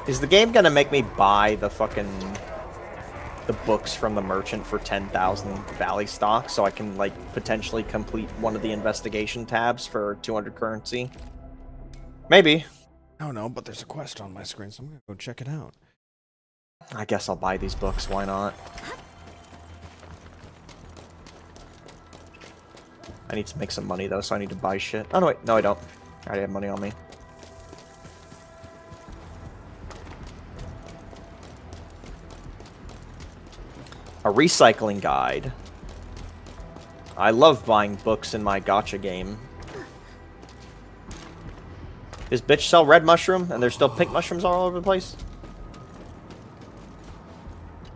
Is the game gonna make me buy the books from the merchant for 10,000 Valley stock so I can like potentially complete one of the investigation tabs for 200 currency? Maybe. I don't know, but there's a quest on my screen, so I'm gonna go check it out. I guess I'll buy these books. Why not? I need to make some money though, so I need to buy shit. Oh no, wait, no, I don't. I already have money on me. A recycling guide. I love buying books in my gacha game. Does bitch sell red mushroom and there's still pink mushrooms all over the place?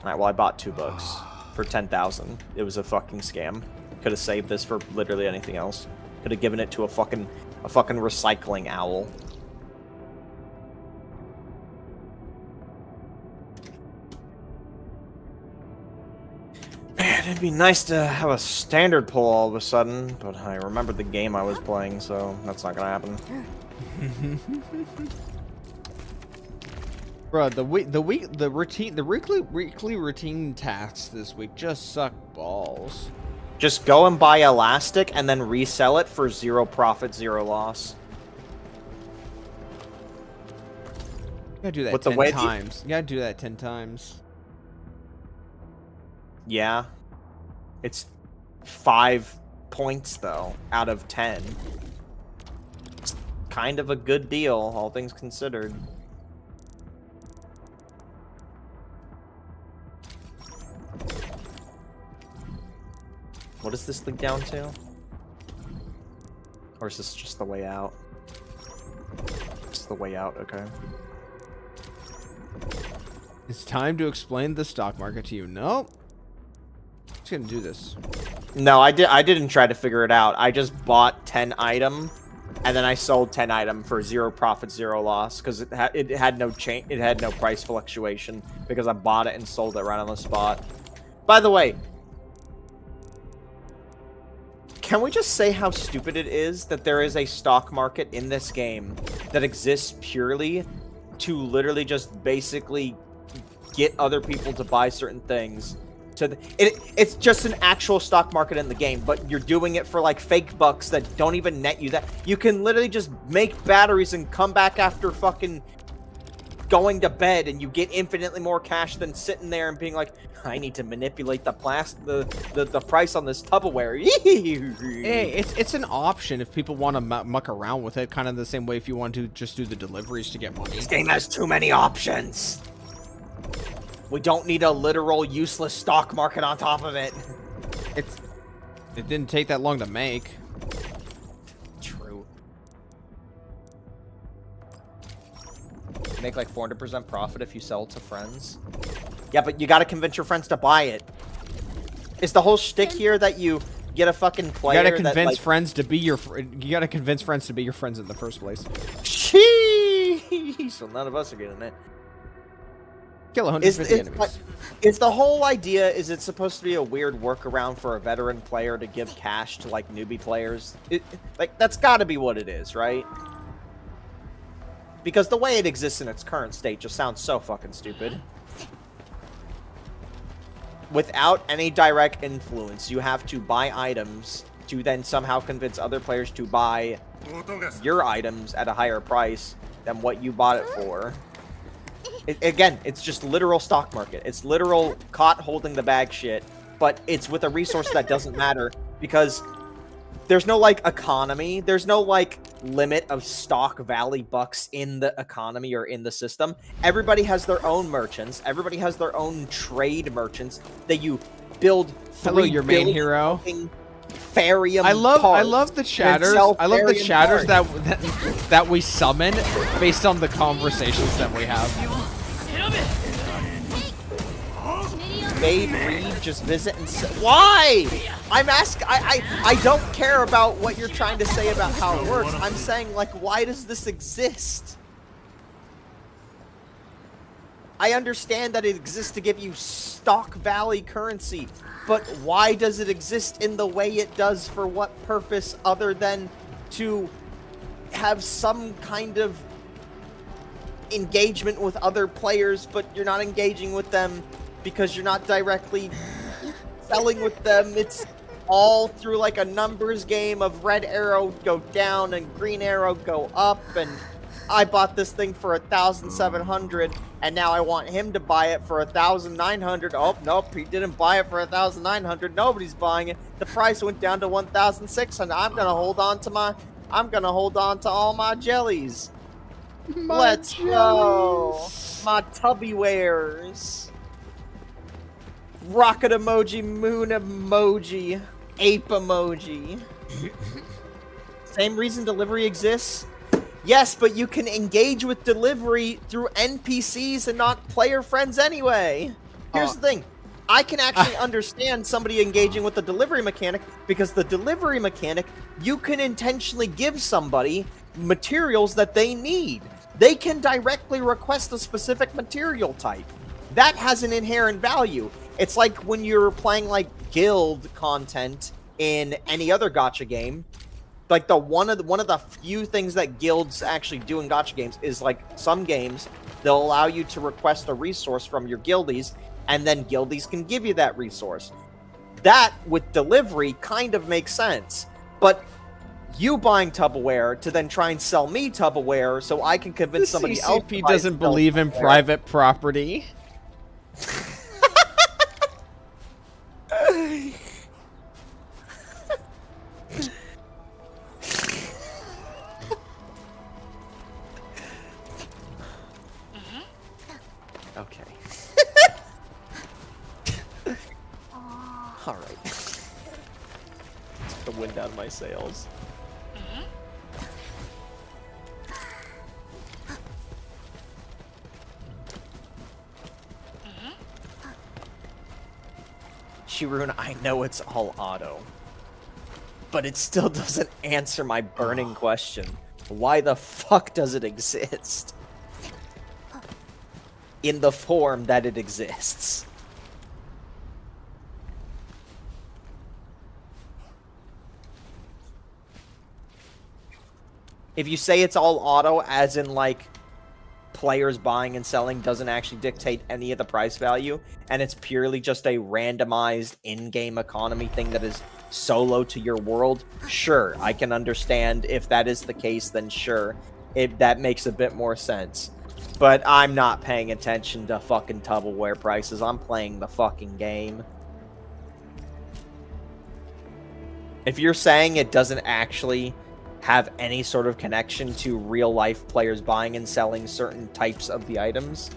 Alright, well I bought 2 books for 10,000. It was a fucking scam. Could have saved this for literally anything else. Could have given it to a fucking recycling owl. Man, it'd be nice to have a standard pull all of a sudden, but I remembered the game I was playing, so that's not gonna happen. Bro, the weekly routine tasks this week just suck balls. Just go and buy elastic and then resell it for 0 profit, 0 loss. You gotta do that With the 10 way times. You gotta do that 10 times. Yeah. It's 5 points, though, out of 10. It's kind of a good deal, all things considered. What does this lead down to? Or is this just the way out? It's the way out, okay. It's time to explain the stock market to you. Nope. Just gonna do this. No, I didn't try to figure it out. I just bought 10 item, and then I sold 10 item for 0 profit, 0 loss, because it had no change. It had no price fluctuation because I bought it and sold it right on the spot. By the way, can we just say how stupid it is that there is a stock market in this game that exists purely to literally just basically get other people to buy certain things? It's just an actual stock market in the game, but you're doing it for like fake bucks that don't even net you that. You can literally just make batteries and come back after fucking going to bed, and you get infinitely more cash than sitting there and being like, I need to manipulate the price on this Tupperware. Hey, it's an option if people want to muck around with it, kind of the same way if you want to just do the deliveries to get money. This game has too many options. We don't need a literal useless stock market on top of it. It didn't take that long to make. True. Make like 400% profit if you sell it to friends. Yeah, but you gotta convince your friends to buy it. Is the whole shtick here that you get a fucking player? You gotta convince that, like, friends to be your. You gotta convince friends to be your friends in the first place. Sheesh! So none of us are getting it. Kill 150 enemies. Is the whole idea, is it supposed to be a weird workaround for a veteran player to give cash to, like, newbie players? Like, that's gotta be what it is, right? Because the way it exists in its current state just sounds so fucking stupid. Without any direct influence, you have to buy items to then somehow convince other players to buy your items at a higher price than what you bought it for. Again, it's just literal stock market. It's literal caught holding the bag shit, but it's with a resource that doesn't matter because there's no, like, economy. There's no, like, limit of stock valley bucks in the economy or in the system. Everybody has their own merchants. Everybody has their own trade merchants that you build. Hello, your main hero. Farium. I love the chatters. I love the chatters that we summon based on the conversations that we have. Babe Reed, just visit and say, why? I'm asking. I don't care about what you're trying to say about how it works. I'm saying, like, why does this exist? I understand that it exists to give you stock valley currency, but why does it exist in the way it does? For what purpose other than to have some kind of engagement with other players, but you're not engaging with them because you're not directly selling with them. It's all through, like, a numbers game of red arrow go down and green arrow go up, and I bought this thing for 1,700, and now I want him to buy it for 1,900. Oh, nope, he didn't buy it for 1,900. Nobody's buying it. The price went down to 1,600. I'm gonna hold on to all my jellies. Let's go. My tubby wares. Rocket emoji, moon emoji, ape emoji. Same reason delivery exists? Yes, but you can engage with delivery through NPCs and not player friends anyway. Here's the thing. I can actually understand somebody engaging with the delivery mechanic because the delivery mechanic, you can intentionally give somebody materials that they need. They can directly request a specific material type. That has an inherent value. It's like when you're playing, like, guild content in any other gacha game. Like, one of the few things that guilds actually do in gacha games is, like, some games they'll allow you to request a resource from your guildies, and then guildies can give you that resource. That with delivery kind of makes sense, but you buying Tupperware to then try and sell me Tupperware so I can convince somebody else. CCP doesn't believe in private property. Okay. All right. Took the wind out of my sails. Shirun, I know it's all auto. But it still doesn't answer my burning question. Why the fuck does it exist? In the form that it exists. If you say it's all auto, as in, like, players buying and selling doesn't actually dictate any of the price value, and it's purely just a randomized in-game economy thing that is solo to your world, sure, I can understand. If that is the case, then sure, that makes a bit more sense. But I'm not paying attention to fucking Tupperware prices. I'm playing the fucking game. If you're saying it doesn't actually have any sort of connection to real-life players buying and selling certain types of the items,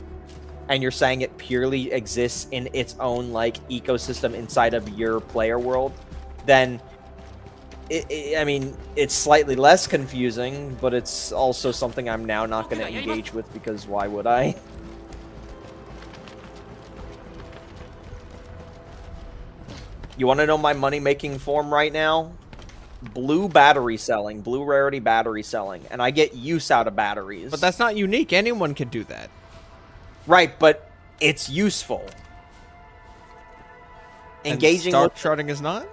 and you're saying it purely exists in its own, like, ecosystem inside of your player world, then, I mean, it's slightly less confusing, but it's also something I'm now not going to engage with, because why would I? You want to know my money-making form right now? Blue battery selling, blue rarity battery selling, and I get use out of batteries. But that's not unique. Anyone can do that. Right, but it's useful. Engaging Star with... charting is not?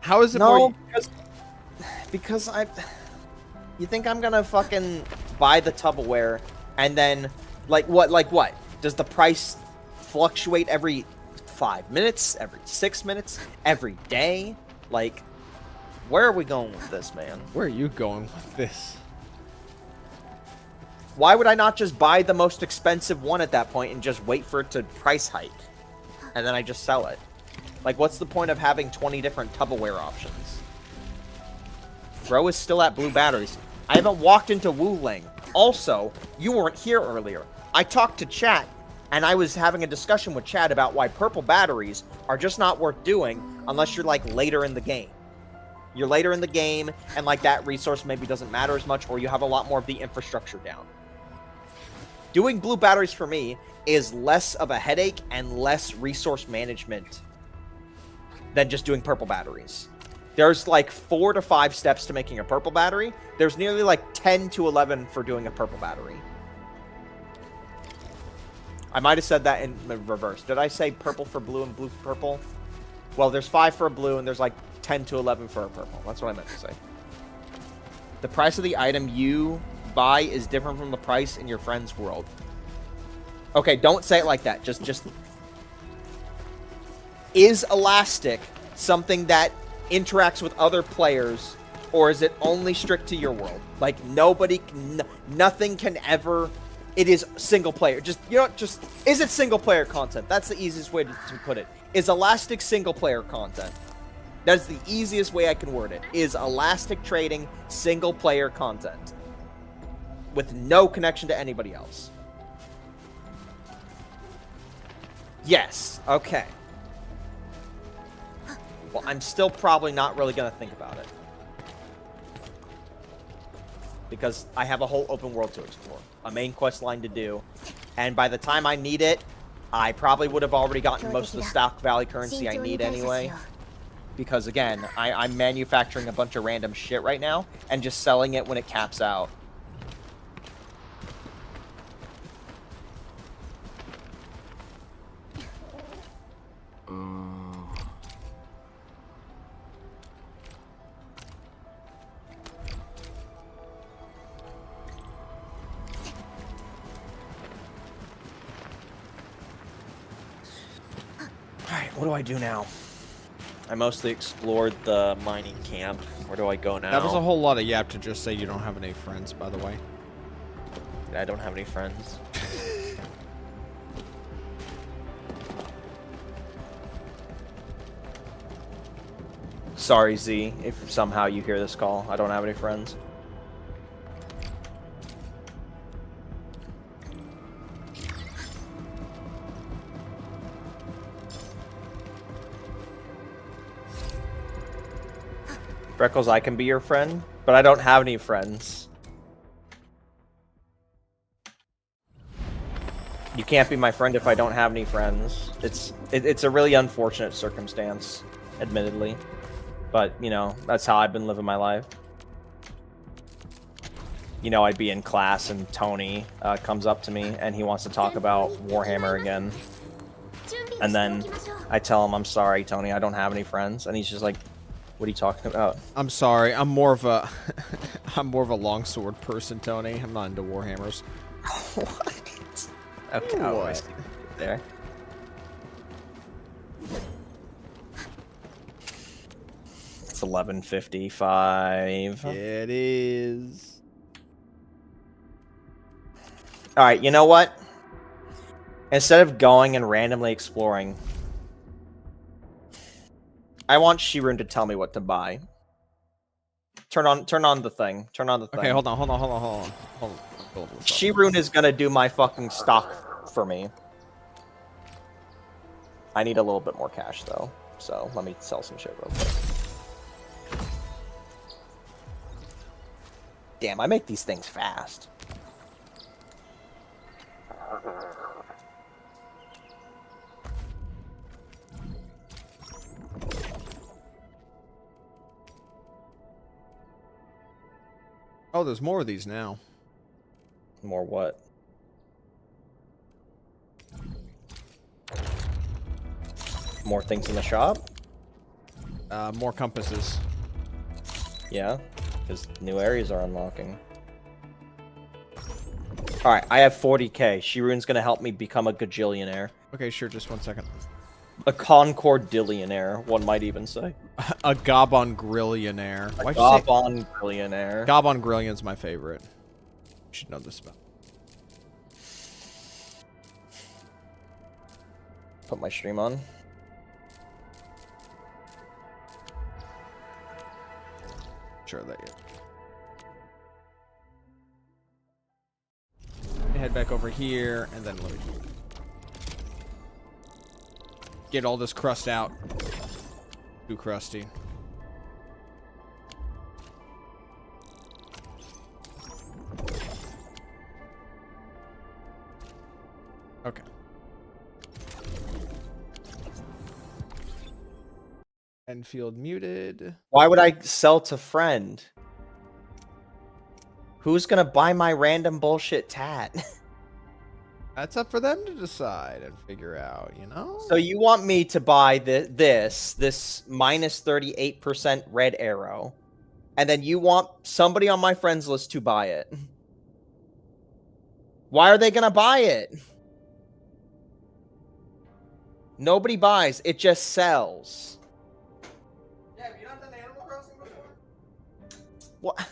How is it No, more... because I... You think I'm gonna fucking buy the Tupperware, and then, like what? Does the price fluctuate every 5 minutes, every 6 minutes, every day? Like, where are we going with this, man? Where are you going with this? Why would I not just buy the most expensive one at that point and just wait for it to price hike? And then I just sell it. Like, what's the point of having 20 different Tupperware options? Bro is still at blue batteries. I haven't walked into Wuling. Also, you weren't here earlier. I talked to chat, and I was having a discussion with chat about why purple batteries are just not worth doing unless you're, like, later in the game. You're later in the game, and, like, that resource maybe doesn't matter as much, or you have a lot more of the infrastructure down. Doing blue batteries for me is less of a headache and less resource management than just doing purple batteries. There's like 4 to 5 steps to making a purple battery. There's nearly like 10 to 11 for doing a purple battery. I might have said that in the reverse. Did I say purple for blue and blue for purple? Well, there's 5 for a blue and there's like 10 to 11 for a purple. That's what I meant to say. The price of the item you buy is different from the price in your friend's world. Okay, don't say it like that. Just... Is Elastic something that interacts with other players, or is it only strict to your world? Like, nothing can ever... It is single player. Just, you know, is it single player content? That's the easiest way to put it. Is Elastic single player content? That's the easiest way I can word it. Is Elastic trading single player content? With no connection to anybody else. Yes. Okay. Well, I'm still probably not really going to think about it. Because I have a whole open world to explore. A main quest line to do. And by the time I need it, I probably would have already gotten most of the stock Valley currency I need anyway. Because again, I'm manufacturing a bunch of random shit right now and just selling it when it caps out. Alright, what do I do now? I mostly explored the mining camp. Where do I go now? That was a whole lot of yap to just say you don't have any friends, by the way. I don't have any friends. Sorry, Z, if somehow you hear this call. I don't have any friends. Freckles, I can be your friend, but I don't have any friends. You can't be my friend if I don't have any friends. It's a really unfortunate circumstance, admittedly. But, you know, that's how I've been living my life. You know, I'd be in class and Tony comes up to me and he wants to talk about Warhammer again. And then I tell him, I'm sorry, Tony, I don't have any friends. And he's just like, what are you talking about? I'm sorry. I'm more of a I'm more of a longsword person, Tony. I'm not into Warhammers. What? Okay, I What? always see there. It's 11:55. It is. All right, you know what? Instead of going and randomly exploring, I want Shirun to tell me what to buy. Turn on the thing. Turn on the thing. Okay, hold on. Shirun is gonna do my fucking stock for me. I need a little bit more cash though, so let me sell some shit real quick. Damn, I make these things fast. Oh, there's more of these now. More what? More things in the shop? More compasses. Yeah, because new areas are unlocking. Alright, I have 40k. Shirun's gonna help me become a gajillionaire. Okay, sure. Just 1 second. A Concordillionaire, one might even say. A Gabon Grillionaire. A Why'd you say Gabon Grillionaire. Gabon Grillion's my favorite? You should know this about. Put my stream on. Sure that you. Head back over here, and then let me get all this crust out. Too crusty. Okay. Endfield muted. Why would I sell to friend? Who's gonna buy my random bullshit tat? That's up for them to decide and figure out, you know? So you want me to buy this minus 38% red arrow, and then you want somebody on my friends list to buy it. Why are they gonna buy it? Nobody buys, it just sells. Yeah, have you not done Animal Crossing before? What?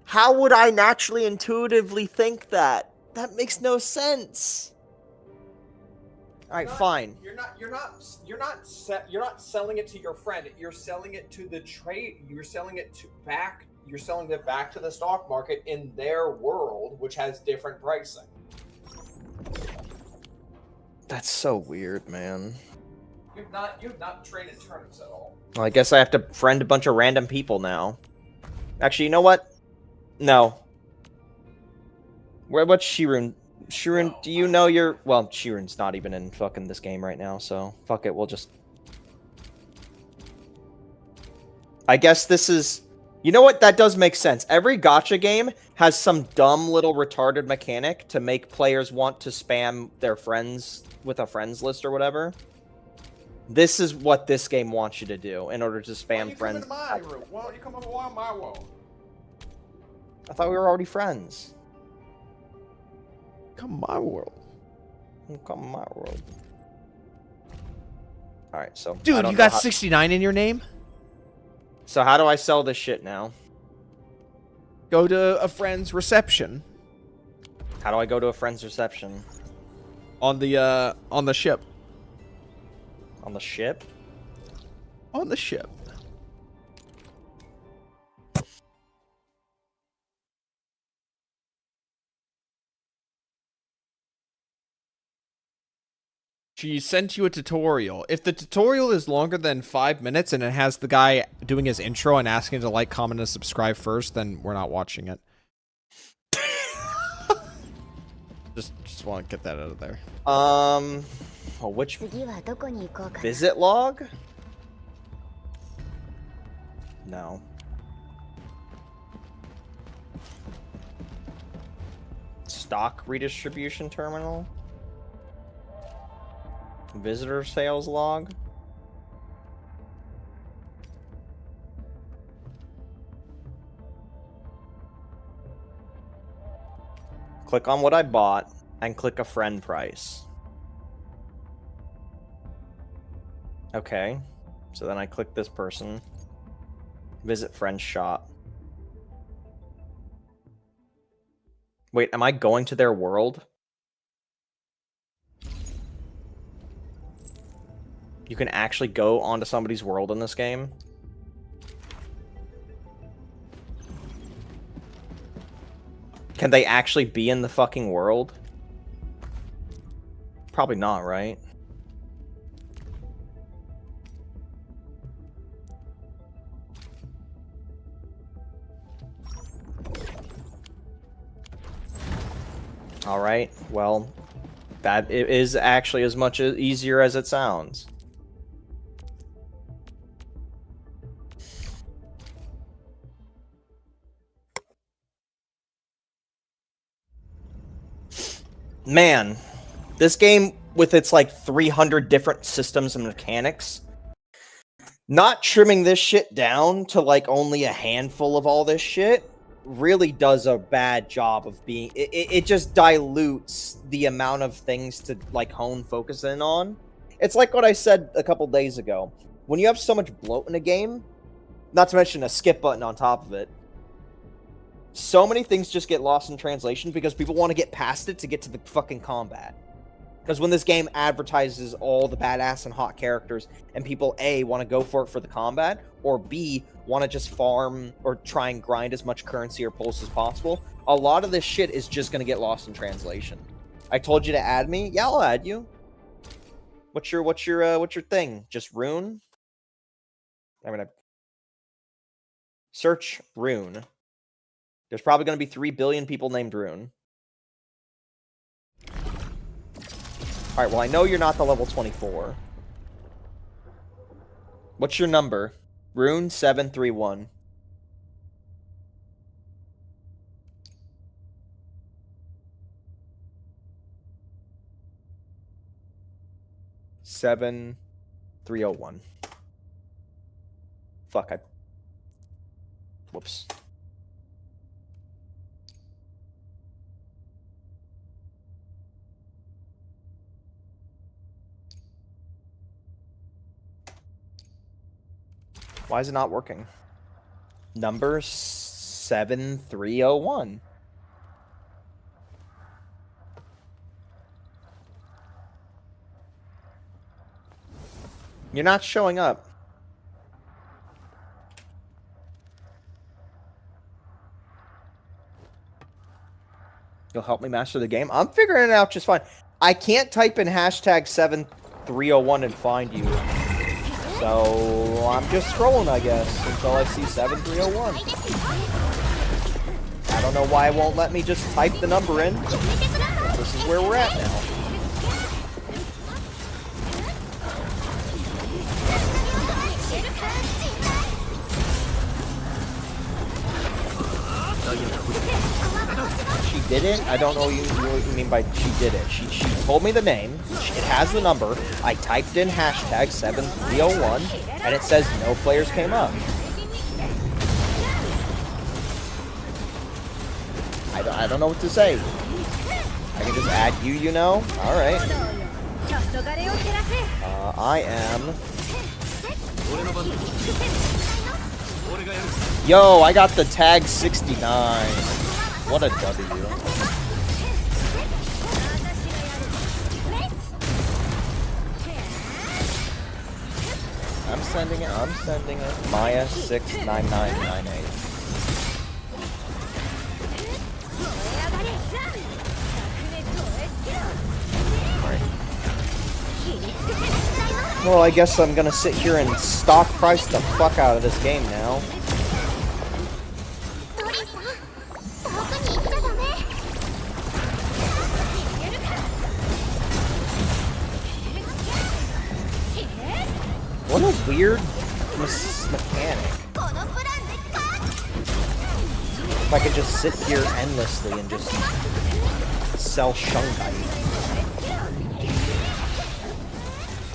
How would I naturally, intuitively think that? That makes no sense. All right, fine. You're not selling it to your friend. You're selling it to the trade. You're selling it back to the stock market in their world, which has different pricing. That's so weird, man. You've not traded turnips at all. Well, I guess I have to friend a bunch of random people now. Actually, you know what? No. What's Shirun? Shirun, do you know your... Well, Shirun's not even in fucking this game right now, so fuck it, we'll just... I guess this is... You know what? That does make sense. Every gacha game has some dumb little retarded mechanic to make players want to spam their friends with a friends list or whatever. This is what this game wants you to do in order to spam friends. Why don't you come over my world? I thought we were already friends. Come my world. Come my world. Alright, so... Dude, you got 69 in your name? So how do I sell this shit now? Go to a friend's reception. How do I go to a friend's reception? On the ship. On the ship? On the ship. She sent you a tutorial. If the tutorial is longer than 5 minutes and it has the guy doing his intro and asking to like, comment, and subscribe first, then we're not watching it. Just want to get that out of there. Oh, which 次はどこに行こうかな。 visit log? No. Stock redistribution terminal? Visitor sales log? Click on what I bought and click a friend price. Okay. So then I click this person. Visit friend's shop. Wait, am I going to their world? You can actually go onto somebody's world in this game? Can they actually be in the fucking world? Probably not, right? Alright, well, that it is actually as much easier as it sounds. Man, this game with its like 300 different systems and mechanics, not trimming this shit down to like only a handful of all this shit really does a bad job of being it just dilutes the amount of things to like hone focus in on. It's like what I said a couple days ago. When you have so much bloat in a game, not to mention a skip button on top of it, so many things just get lost in translation because people want to get past it to get to the fucking combat. Because when this game advertises all the badass and hot characters, and people A, want to go for it for the combat, or B, want to just farm or try and grind as much currency or pulse as possible, a lot of this shit is just going to get lost in translation. I told you to add me? Yeah, I'll add you. What's your thing? Just Rune? I'm gonna search Rune. There's probably going to be 3 billion people named Rune. Alright, well, I know you're not the level 24. What's your number? Rune 731. Seven 301. Fuck, whoops. Why is it not working? Number 7301. You're not showing up. You'll help me master the game? I'm figuring it out just fine. I can't type in hashtag 7301 and find you. So I'm just scrolling, I guess, until I see 7301. I don't know why it won't let me just type the number in. This is where we're at now. She did it? I don't know what you mean by she did it. She told me the name. It has the number. I typed in hashtag 7301, and it says no players came up. I don't know what to say. I can just add you, you know? Alright. I am... Yo, I got the tag 69. What a W. I'm sending it. Maya 69998. Alright. Well, I guess I'm gonna sit here and stock price the fuck out of this game now. What a weird mechanic. このプランで勝つ If I could just sit here endlessly and just sell shungite.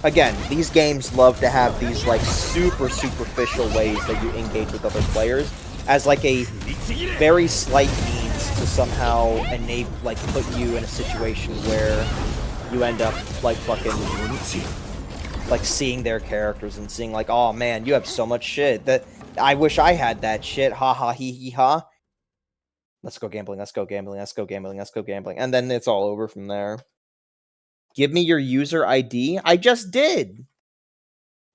Again, these games love to have these like super superficial ways that you engage with other players as like a very slight means to somehow enable, like, put you in a situation where you end up like fucking like seeing their characters and seeing like, oh man, you have so much shit that I wish I had that shit. Ha ha hee hee ha. Let's go gambling, let's go gambling, let's go gambling, let's go gambling. And then it's all over from there. Give me your user ID. I just did.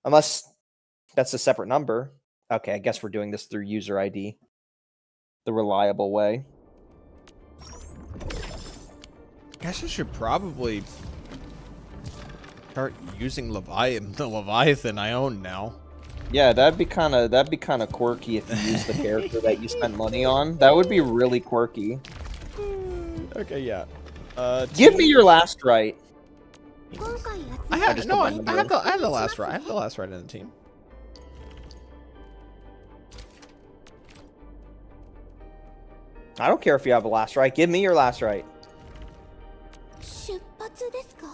Unless that's a separate number. Okay, I guess we're doing this through user ID. The reliable way. Guess I should probably start using the Leviathan I own now. Yeah, that'd be kind of quirky if you use the character that you spent money on. That would be really quirky. Okay, yeah. Give me your last right. 今回集 I め have 've the last right. I have the last right in the team. I don't care if you have a last right. Give me your last right. 出発ですか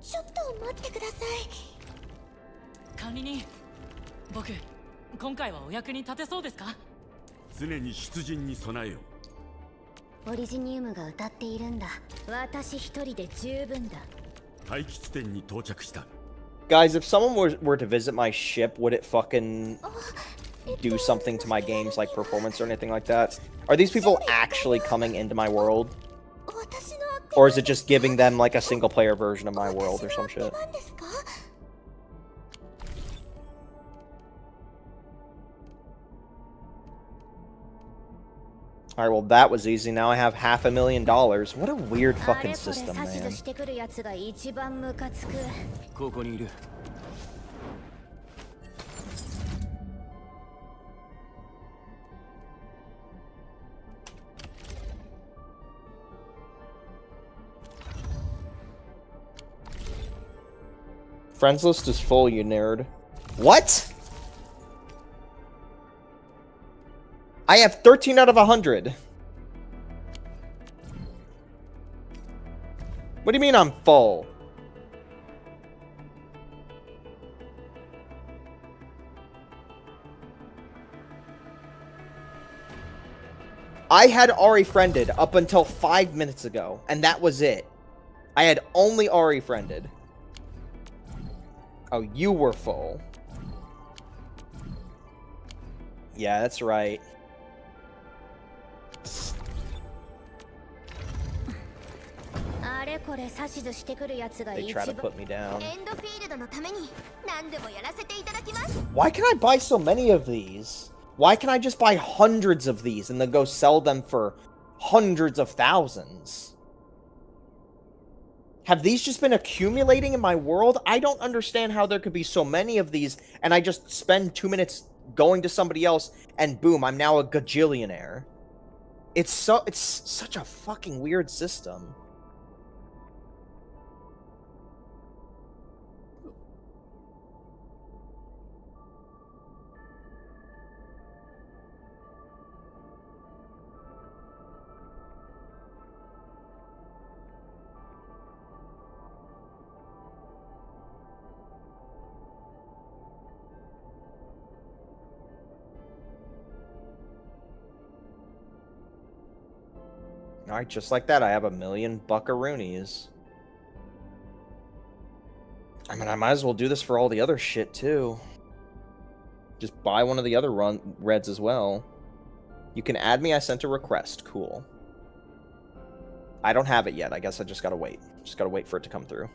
ちょっと待ってください管理人僕今回はお役に立てそうですか常に出陣に備えよ。オリジニウムが歌っているんだ私一人で十分だ待機地点に到着した。 Guys, if someone were to visit my ship, would it fucking do something to my game's like performance or anything like that? Are these people actually coming into my world? 私の Or is it just giving them like a single player version of my world or some shit? なんですか Alright, well that was easy. Now I have $500,000. What a weird fucking system, あれこれ指 man. 図してくるやつが一番ムカつくここにいる。 Friends list is full, you nerd. What? I have 13 out of 100. What do you mean I'm full? I had Ari friended up until 5 minutes ago, and that was it. I had only Ari friended. Oh, you were full. Yeah, that's right. They try to put me down. エンドフィールドのために何でもやらせていただきます Why can I buy so many of these? Why can I just buy hundreds of these and then go sell them for hundreds of thousands? Have these just been accumulating in my world? I don't understand how there could be so many of these and I just spend 2 minutes going to somebody else and boom, I'm now a gajillionaire. It's such a fucking weird system. Alright, just like that, I have 1,000,000 buckaroonies. I mean, I might as well do this for all the other shit, too. Just buy one of the other reds as well. You can add me, I sent a request. Cool. I don't have it yet, I guess I just gotta wait. Just gotta wait for it to come through.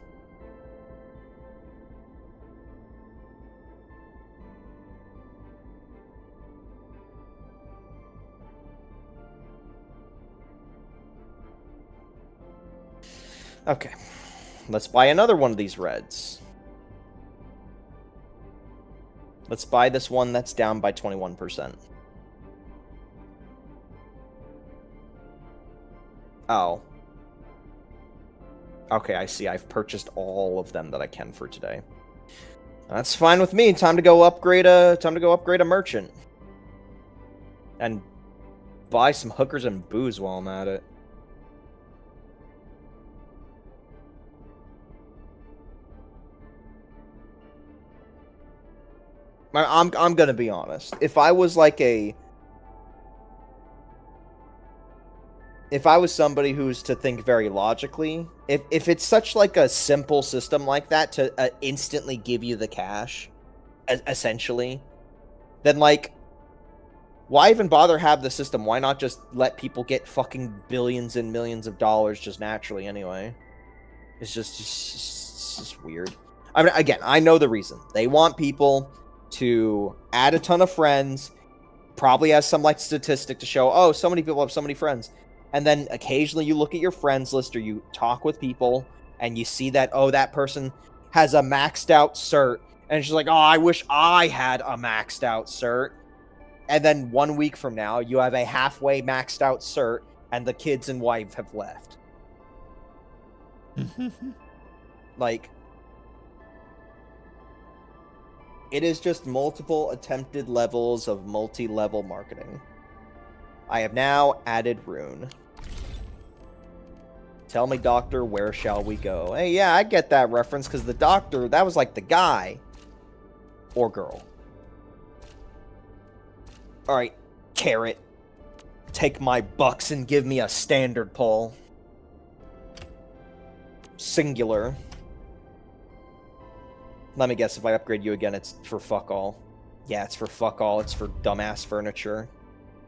Okay, let's buy another one of these reds. Let's buy this one that's down by 21%. Oh. Okay, I see. I've purchased all of them that I can for today. That's fine with me. Time to go upgrade a merchant. And buy some hookers and booze while I'm at it. I'm gonna be honest. If I was somebody who's to think very logically, if it's such like a simple system like that to instantly give you the cash, essentially, then like, why even bother have the system? Why not just let people get fucking billions and millions of dollars just naturally anyway? It's just weird. I mean, again, I know the reason. They want people to add a ton of friends, probably has some like statistic to show, oh, so many people have so many friends. And then occasionally you look at your friends list or you talk with people and you see that, oh, that person has a maxed out cert. And it's just like, oh, I wish I had a maxed out cert. And then 1 week from now, you have a halfway maxed out cert and the kids and wife have left. Like, it is just multiple attempted levels of multi-level marketing. I have now added Rune. Tell me, doctor, where shall we go? Hey, yeah, I get that reference, because the doctor, that was like the guy. Or girl. Alright, Carrot. Take my bucks and give me a standard pull. Singular. Let me guess, if I upgrade you again, it's for fuck all. Yeah, it's for fuck all. It's for dumbass furniture.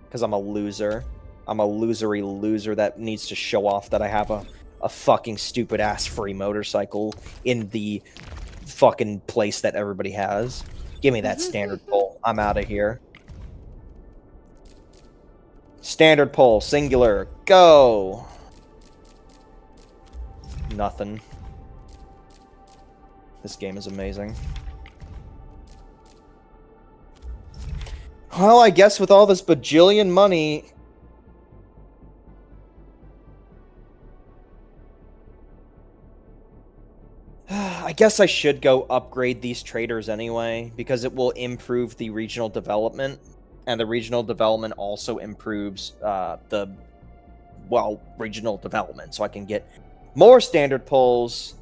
Because I'm a loser. I'm a losery loser that needs to show off that I have a fucking stupid-ass free motorcycle in the fucking place that everybody has. Give me that standard pull. I'm out of here. Standard pull. Singular. Go! Nothing. This game is amazing. Well, I guess with all this bajillion money... I guess I should go upgrade these traders anyway, because it will improve the regional development, and the regional development also improves regional development, so I can get more standard pulls.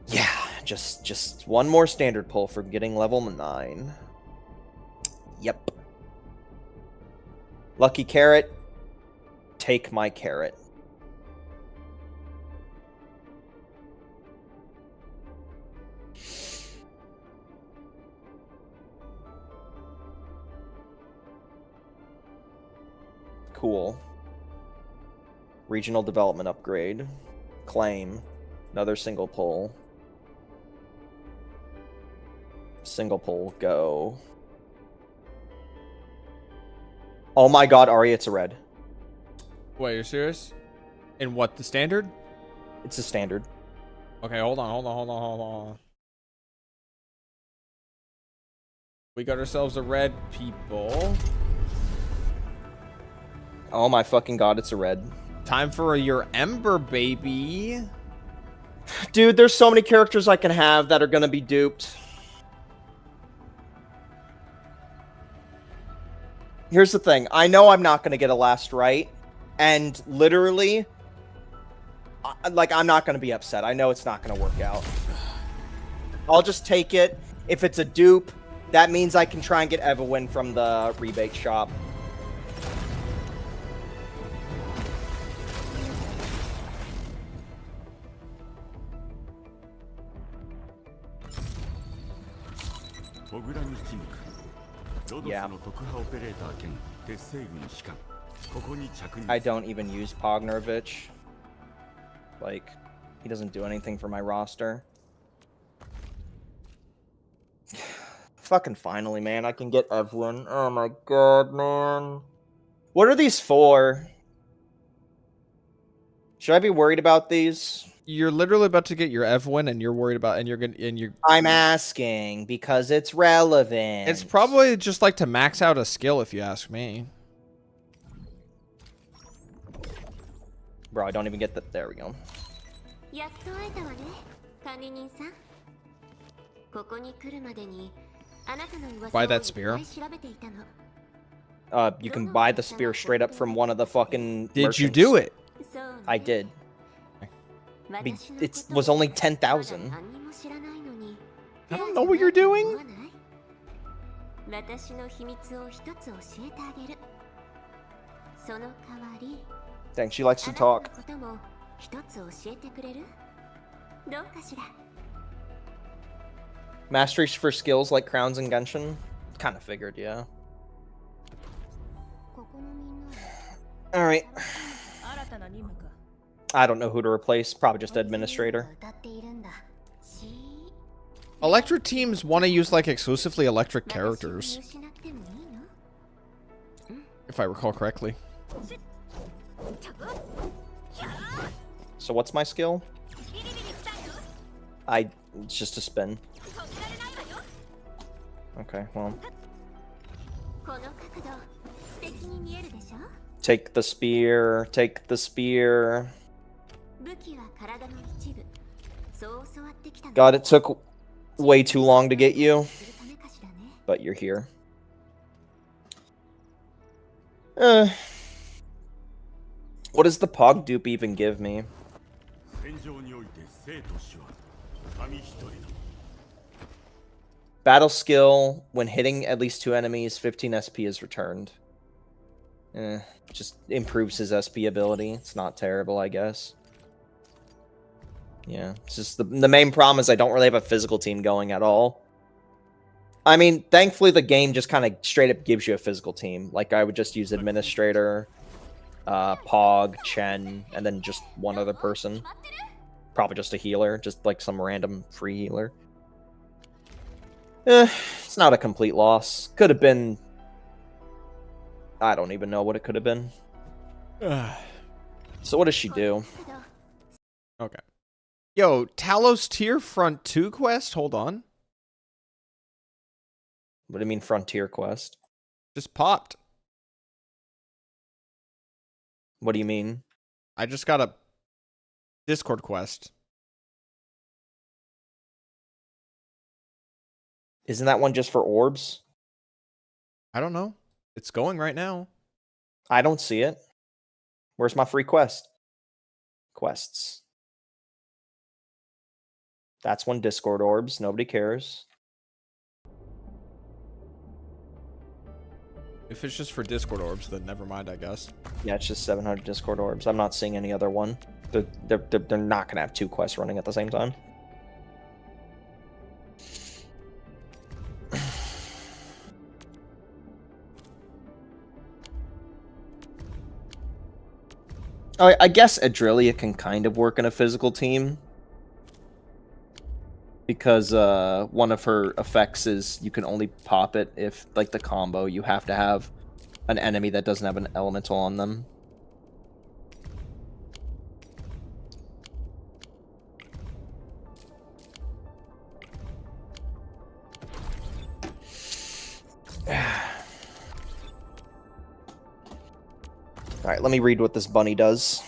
Yeah, just one more standard pull for getting level 9. Yep. Lucky Carrot. Take my carrot. Cool. Regional development upgrade. Claim. Another single pull. Single pull. Go. Oh my god, Ari, it's a red. Wait, you're serious? In what, the standard? It's a standard. Okay, hold on. We got ourselves a red, people. Oh my fucking god, it's a red. Time for your Ember, baby. Dude, there's so many characters I can have that are gonna be duped. Here's the thing. I know I'm not gonna get a last right. And literally, like, I'm not gonna be upset. I know it's not gonna work out. I'll just take it. If it's a dupe, that means I can try and get Evelyn from the rebate shop. Yeah. I don't even use Pognerovich. Like, he doesn't do anything for my roster. Fucking finally, man. I can get Evelyn. Oh my god, man. What are these for? Should I be worried about these? You're literally about to get your F-win and you're worried about, I'm asking because it's relevant. It's probably just like to max out a skill if you ask me. Bro, I don't even get that. There we go. Buy that spear. You can buy the spear straight up from one of the fucking Did you merchants. do it? I did. It was only 10,000. I don't know what you're doing. Dang, she likes to talk. Masteries for skills like crowns and Genshin? Kind of figured, yeah. Alright. I don't know who to replace. Probably just administrator. Electric teams want to use like exclusively electric characters, if I recall correctly. So what's my skill? It's just a spin. Okay, well. Take the spear, take the spear. God, it took way too long to get you. But you're here. What does the Pog dupe even give me? Battle skill, when hitting at least 2 enemies, 15 SP is returned. Just improves his SP ability. It's not terrible, I guess. Yeah, it's just the main problem is I don't really have a physical team going at all. I mean, thankfully the game just kind of straight up gives you a physical team. Like, I would just use Administrator, Pog, Chen, and then just one other person. Probably just a healer, just like some random free healer. It's not a complete loss. Could have been... I don't even know what it could have been. So what does she do? Okay. Yo, Talos Tier Front 2 quest? Hold on. What do you mean Frontier quest? Just popped. What do you mean? I just got a Discord quest. Isn't that one just for orbs? I don't know. It's going right now. I don't see it. Where's my free quest? Quests. That's one Discord orbs. Nobody cares. If it's just for Discord orbs, then never mind, I guess. Yeah, it's just 700 Discord orbs. I'm not seeing any other one. They're not gonna have 2 quests running at the same time. I guess Adrillia can kind of work in a physical team. Because one of her effects is you can only pop it if, like, the combo, you have to have an enemy that doesn't have an elemental on them. Alright, let me read what this bunny does.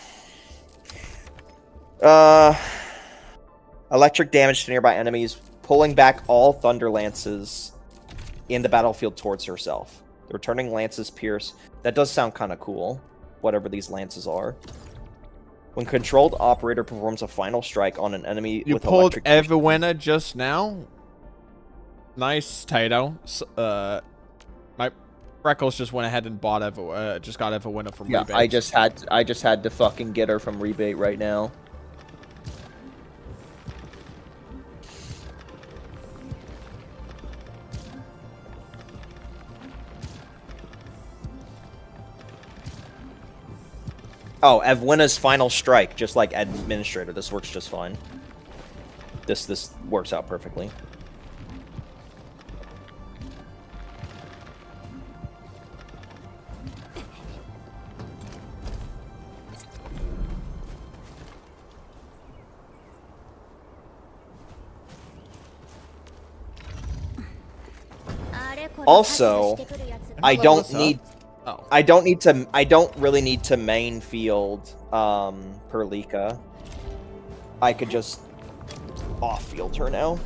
Electric damage to nearby enemies, pulling back all thunder lances in the battlefield towards herself. The returning lances pierce. That does sound kind of cool, whatever these lances are. When controlled operator performs a final strike on an enemy You with pulled electric... Evewena just now? Nice, Tato. My Freckles just went ahead and bought just got Evewena from rebate. I just had to fucking get her from rebate right now. Oh, Evwena's final strike, just like Administrator. This works just fine. This works out perfectly. Also, I don't really need to main field Perlika. I could just off field her now.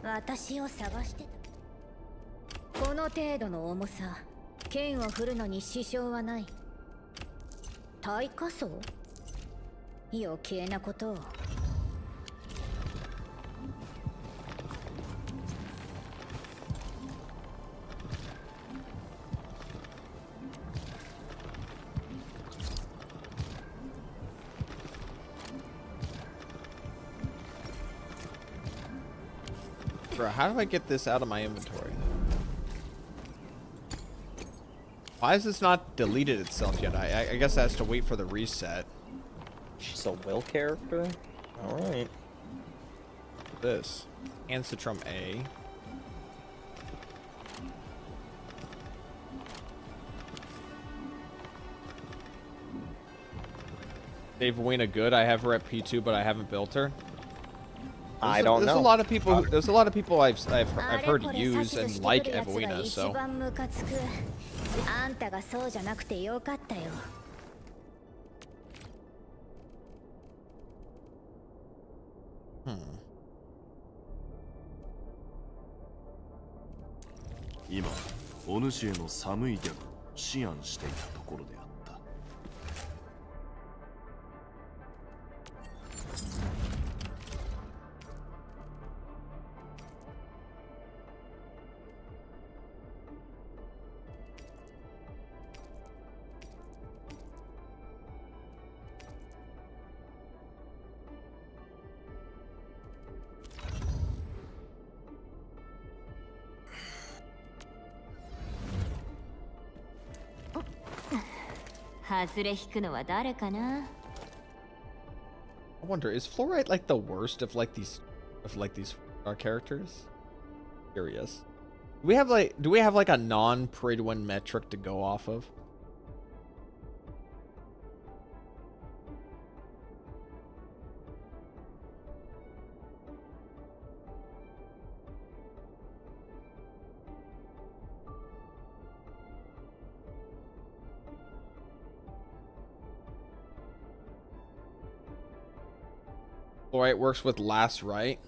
私を探してた。この程度の重さ、剣を振るのに支障はない。耐火層？余計なことを。Bro, how do I get this out of my inventory? Why is this not deleted itself yet? I guess it has to wait for the reset. She's a will character? Alright. This. Ancitrum A. Dave Wayne good. I have her at P2, but I haven't built her. I don't know. There's a lot of people. There's a lot of people I've heard use and like Evelina. So. あんたがそうじゃなくてよかったよ。今、お主への寒いギャグを思案していたところであった。外れ引くのは誰かな。 I wonder, is Fluorite like the worst of like these characters? Curious. Do we have like a non-Pridwin metric to go off of? Fluorite works with last right.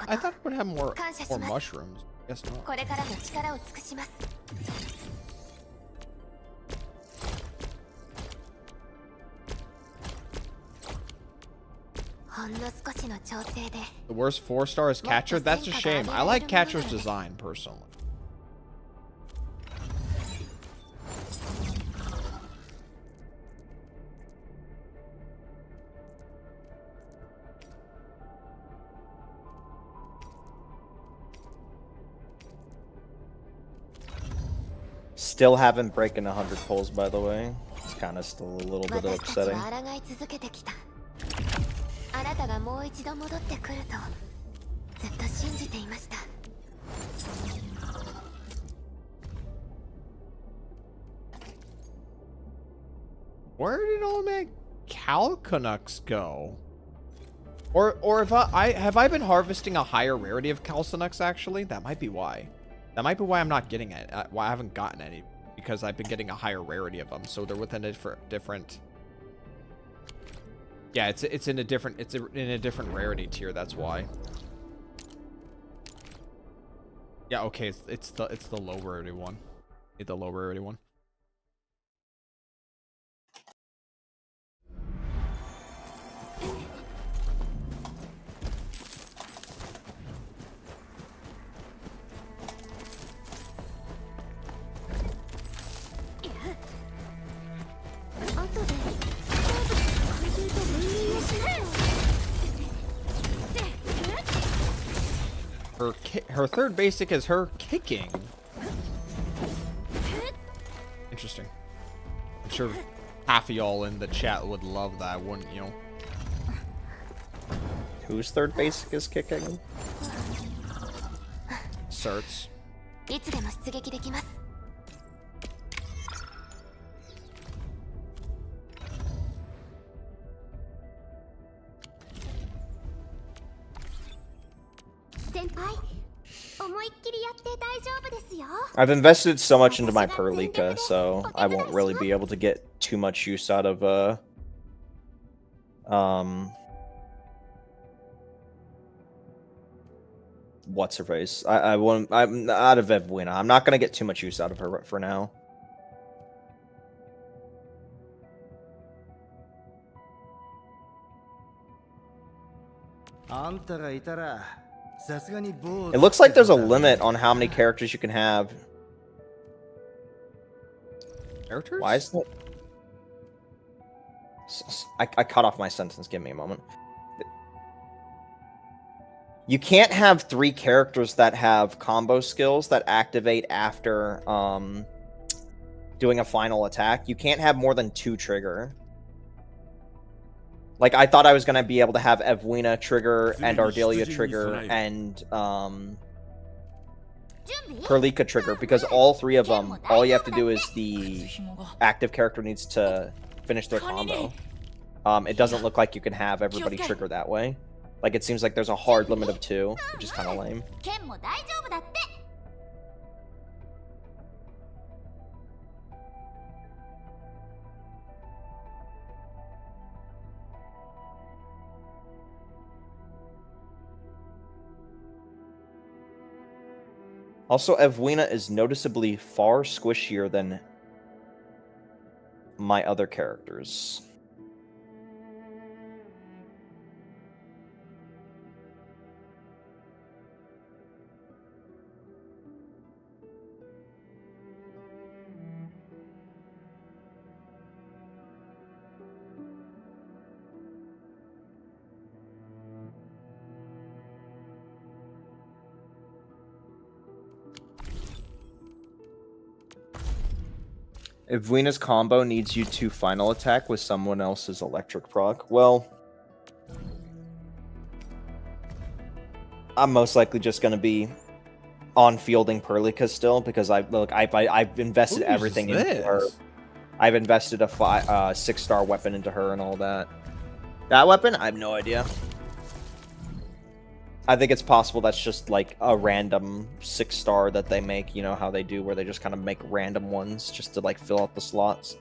I thought it would have more mushrooms. Guess not. これからも力を尽くします。ほんの少しの調整で。 The worst 4-star is Catcher? That's a shame. I like Catcher's design personally. Still haven't broken 100 pulls, by the way. It's kind of still a little bit upsetting. あなたがもう一度戻ってくるとずっと信じていました。 Where did all my Calcanucks go? Or if I been harvesting a higher rarity of Calcanucks actually? That might be why. That might be why I'm not getting it. Why I haven't gotten any, because I've been getting a higher rarity of them. So they're within a different. Yeah, it's in a different rarity tier. That's why. Yeah, okay, it's the low rarity one. The low rarity one. Her third basic is her kicking. Interesting. I'm sure half of y'all in the chat would love that, wouldn't you? Whose third basic is kicking? Certs. いつでも出撃できます。先輩、思いっきりやって大丈夫ですよ。 I've invested so much into my Perlika, so I won't really be able to get too much use out of what's her face? I'm out of Evwina. I'm not gonna get too much use out of her for now. It looks like there's a limit on how many characters you can have. Characters? Why is that? I cut off my sentence. Give me a moment. You can't have 3 characters that have combo skills that activate after doing a final attack. You can't have more than 2 trigger. Like, I thought I was going to be able to have Evwina trigger and Ardelia trigger and Perlika trigger, because all 3 of them, all you have to do is the active character needs to finish their combo. It doesn't look like you can have everybody trigger that way. Like, it seems like there's a hard limit of 2, which is kind of lame. Also, Evwina is noticeably far squishier than my other characters. Evwina's combo needs you to final attack with someone else's electric proc. Well, I'm most likely just going to be on fielding Perlika still, because I've invested everything into her. I've invested a 6-star weapon into her and all that. That weapon? I have no idea. I think it's possible that's just like a random 6-star that they make, you know how they do, where they just kind of make random ones just to like fill out the slots.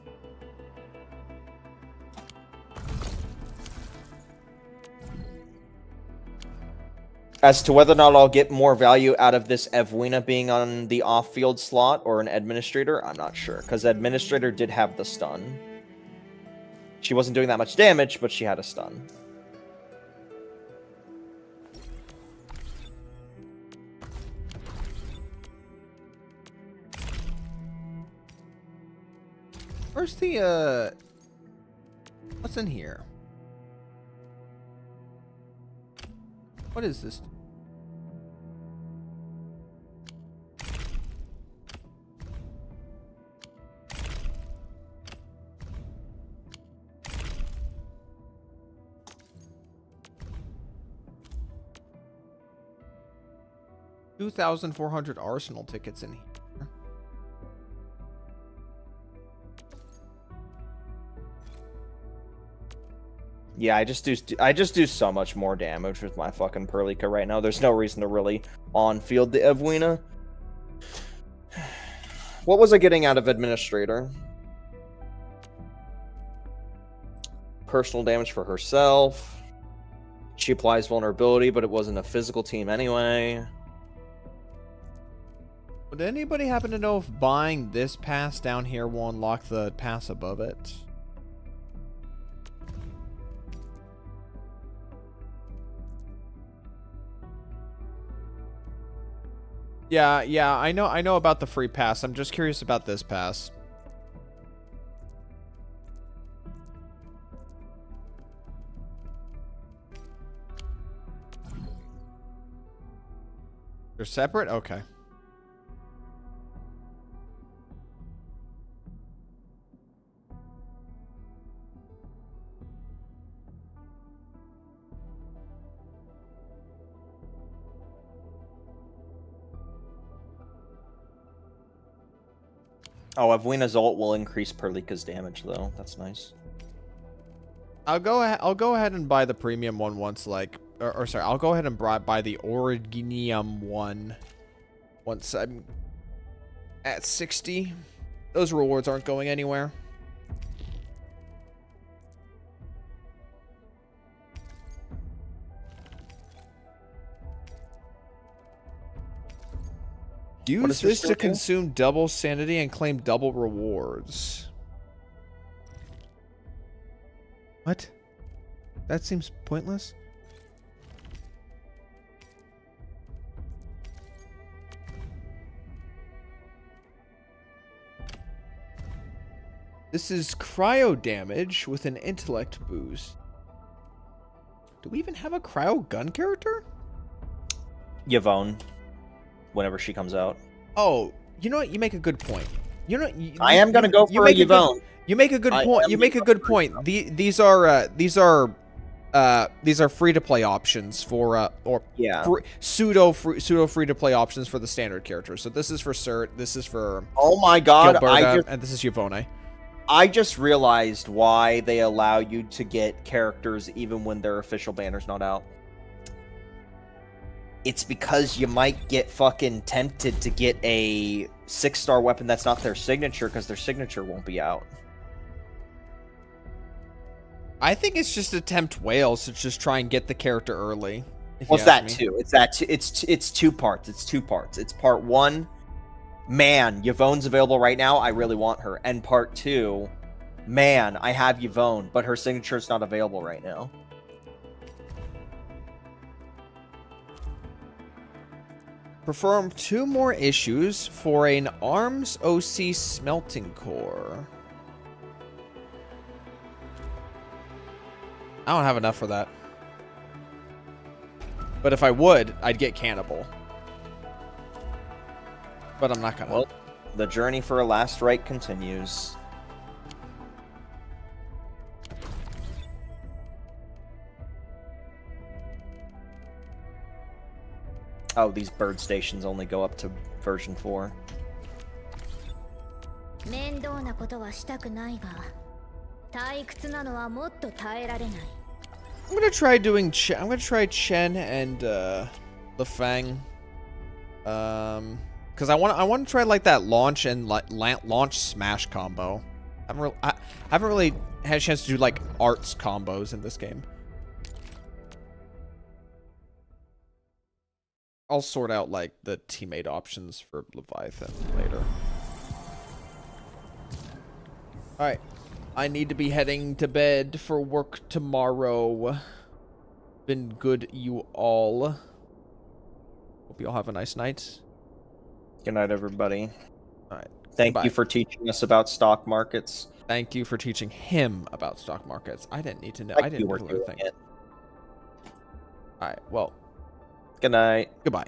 As to whether or not I'll get more value out of this Evwina being on the off-field slot or an Administrator, I'm not sure, because Administrator did have the stun. She wasn't doing that much damage, but she had a stun. Where's the, what's in here? What is this? $2,400 Arsenal tickets in here. Yeah, I just do so much more damage with my fucking Perlika right now. There's no reason to really on-field the Evwina. What was I getting out of Administrator? Personal damage for herself. She applies vulnerability, but it wasn't a physical team anyway. Would anybody happen to know if buying this pass down here will unlock the pass above it? Yeah, I know about the free pass. I'm just curious about this pass. They're separate? Okay. Oh, Avwina's ult will increase Perlika's damage, though. That's nice. I'll go ahead and buy the premium one once, like, or sorry, I'll go ahead and buy the Originium one once I'm at 60. Those rewards aren't going anywhere. Use this to consume double sanity and claim double rewards. What? That seems pointless. This is cryo damage with an intellect boost. Do we even have a cryo gun character? Yvonne, whenever she comes out. Oh, you know what? You make a good point. You know, I am gonna go for Yvonne. You make a good point. You make a good point. These are free to play options for pseudo free to play options for the standard characters. So this is for Cert, this is for Oh my god, Gilberta, and this is Yvonne. I just realized why they allow you to get characters even when their official banner's not out. It's because you might get fucking tempted to get a 6-star weapon that's not their signature because their signature won't be out. I think it's just to tempt whales to just try and get the character early. Well, it's that too. It's two parts. It's two parts. It's part one, man, Yvonne's available right now. I really want her. And part two, man, I have Yvonne, but her signature's not available right now. Perform 2 more issues for an ARMS OC smelting core. I don't have enough for that. But if I would, I'd get Cannibal. But I'm not gonna. Well, the journey for a last right continues. Oh, these bird stations only go up to version 4. 面倒なことはしたくないが、退屈なのはもっと耐えられない。I'm gonna try doing. I'm gonna try Chen and the Fang. Because I want to try like that launch and launch smash combo. I haven't really had a chance to do like arts combos in this game. I'll sort out like the teammate options for Leviathan later. Alright. I need to be heading to bed for work tomorrow. Been good, you all. Hope you all have a nice night. Good night, everybody. Alright. Thank you for teaching us about stock markets. Thank you for teaching him about stock markets. I didn't need to know. Like I didn't you were know doing things. it. Alright, well. Good night. Goodbye.